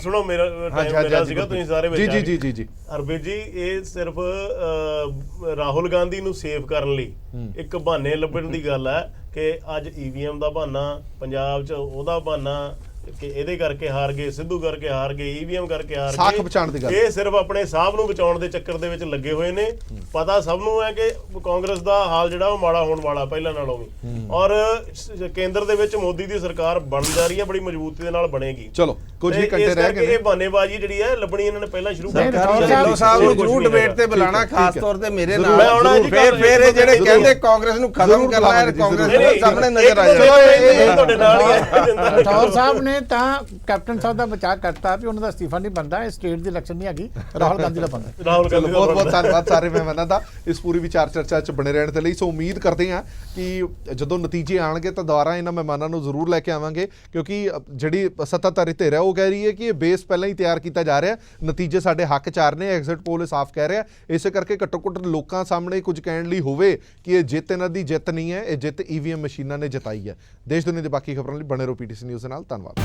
ਸੁਣੋ ਮੇਰਾ ਟਾਈਮ ਮੇਰਾ ਸੀਗਾ, ਤੁਸੀਂ ਸਾਰੇ ਵਿੱਚ ਜੀ ਜੀ ਜੀ ਜੀ ਹਰਪ੍ਰੀਤ ਜੀ, ਇਹ ਸਿਰਫ ਰਾਹੁਲ ਗਾਂਧੀ ਨੂੰ ਸੇਵ ਕਰਨ ਲਈ ਇੱਕ ਬਹਾਨੇ ਲੱਭਣ ਦੀ ਗੱਲ ਹੈ ਕਿ ਅੱਜ EVM ਦਾ ਬਹਾਨਾ, ਪੰਜਾਬ 'ਚ ਉਹਦਾ ਬਹਾਨਾ ਕਿ ਇਹਦੇ ਕਰਕੇ ਹਾਰ ਗਏ, ਸਿੱਧੂ ਕਰਕੇ ਹਾਰ ਗਏ, EVM ਕਰਕੇ ਹਾਰ ਗਏ, ਸਾਖ ਬਚਾਉਣ ਦੀ ਗੱਲ। ਇਹ ਸਿਰਫ ਆਪਣੇ ਸਾਹਬ ਨੂੰ ਬਚਾਉਣ ਦੇ ਚੱਕਰ ਦੇ ਵਿੱਚ ਲੱਗੇ ਹੋਏ ਨੇ। ਪਤਾ ਸਭ ਨੂੰ ਹੈ ਕਿ ਕਾਂਗਰਸ ਦਾ ਹਾਲ ਜਿਹੜਾ ਉਹ ਮਾੜਾ ਹੋਣ ਵਾਲਾ ਪਹਿਲਾਂ ਨਾਲੋਂ ਵੀ, ਔਰ ਕੇਂਦਰ ਦੇ ਵਿੱਚ ਮੋਦੀ ਦੀ ਸਰਕਾਰ ਬਣ ਜਾ ਰਹੀ ਹੈ, ਬੜੀ ਮਜ਼ਬੂਤੀ ਦੇ ਨਾਲ ਬਣੇਗੀ। ਚਲੋ ਕੁਝ ਹੀ ਘੰਟੇ ਰਹਿ ਗਏ ਨੇ। ਇਹ ਬਹਾਨੇਬਾਜ਼ੀ ਜਿਹੜੀ ਹੈ ਲੱਭਣੀ ਇਹਨਾਂ ਨੇ ਪਹਿਲਾਂ ਸ਼ੁਰੂ ਕਰ ਸਰਕਾਰ ਦਿੱਤੀ। ਢਿੱਲੋਂ ਸਾਹਿਬ ਨੂੰ ਜ਼ਰੂਰ ਡਿਬੇਟ ਤੇ ਬੁਲਾਣਾ, ਖਾਸ ਤੌਰ ਤੇ ਮੇਰੇ ਜ਼ਰੂਰ, ਨਾਲ। ਮੈਂ ਆਉਣਾ ਜੀ, ਫਿਰ ਇਹ ਜਿਹੜੇ ਜ਼ਰੂਰ। ਕਹਿੰਦੇ ਕਾਂਗਰਸ ਨੂੰ ਖਤਮ ਜ਼ਰੂਰ ਕਰਨਾ ਹੈ, ਬੁਲਾਵਾਂਗੇ ਜੀ, ਕਾਂਗਰਸ ਜ਼ਰੂਰ। ਦੇ ਸਾਹਮਣੇ ਨਜ਼ਰ ਆ ਚਲੋ ਜਾਏ। ਇਹ ਤੁਹਾਡੇ ਨਾਲ ਹੀ ਹੈ। ਰਠੌਰ ਸਾਹਿਬ ਨੇ ਤਾਂ ਕੈਪਟਨ ਸਾਹਿਬ ਦਾ ਬਚਾਅ ਕਰਤਾ ਵੀ ਉਹਨਾਂ ਦਾ ਅਸਤੀਫਾ ਨਹੀਂ ਬਣਦਾ, ਇਹ ਸਟੇਟ ਦੀ ਇਲੈਕਸ਼ਨ ਨਹੀਂ ਹੈਗੀ, ਰਾਹੁਲ ਗਾਂਧੀ ਦਾ ਬਣਦਾ। ਰਾਹੁਲ ਚਲੋ ਗਾਂਧੀ ਬਹੁਤ ਬਹੁਤ ਧੰਨਵਾਦ ਸਾਰੇ ਮਹਿਮਾਨਾਂ ਦਾ ਇਸ ਪੂਰੀ ਵਿਚਾਰ ਚਰਚਾ 'ਚ ਬਣੇ ਰਹਿਣ ਦੇ ਲਈ। ਸੋ ਉਮੀਦ ਕਰਦੇ ਹਾਂ ਕਿ ਜਦੋਂ ਨਤੀਜੇ ਆਣਗੇ ਤਾਂ ਦੁਬਾਰਾ ਇਹਨਾਂ ਮਹਿਮਾਨਾਂ ਨੂੰ ਜ਼ਰੂਰ ਲੈ ਕੇ ਆਵਾਂਗੇ, ਕਿਉਂਕਿ ਜਿਹੜੀ ਸੱਤਾਧਾਰੀ ਧਿਰ ਹੈ ਉਹ ਕਹਿ ਰਹੀ ਹੈ ਕਿ ਇਹ ਬੇਸ ਪਹਿਲਾਂ ਹੀ ਤਿਆਰ ਕੀਤਾ ਜਾ ਰਿਹਾ, ਨਤੀਜੇ ਸਾਡੇ ਹੱਕ 'ਚ ਆ ਰਹੇ ਨੇ, ਐਗਜ਼ਿਟ ਪੋਲ ਸਾਫ਼ ਕਹਿ ਰਿਹਾ। ਇਸੇ ਕਰਕੇ ਘੱਟੋ ਘੱਟ ਲੋਕਾਂ ਸਾਹਮਣੇ ਕੁਝ ਕਹਿਣ ਲਈ ਹੋਵੇ ਕਿ ਇਹ ਜਿੱਤ ਇਹਨਾਂ ਦੀ ਜਿੱਤ ਨਹੀਂ ਹੈ, ਇਹ ਜਿੱਤ EVM ਮਸ਼ੀਨਾਂ ਨੇ ਜਿਤਾਈ ਹੈ। ਦੇਸ਼ ਦੁਨੀਆ ਦੀ ਬਾਕੀ ਖਬਰਾਂ ਲਈ ਬਣੇ ਰਹੋ PTC ਨਿਊਜ਼ ਦੇ ਨਾਲ। ਧੰਨਵਾਦ।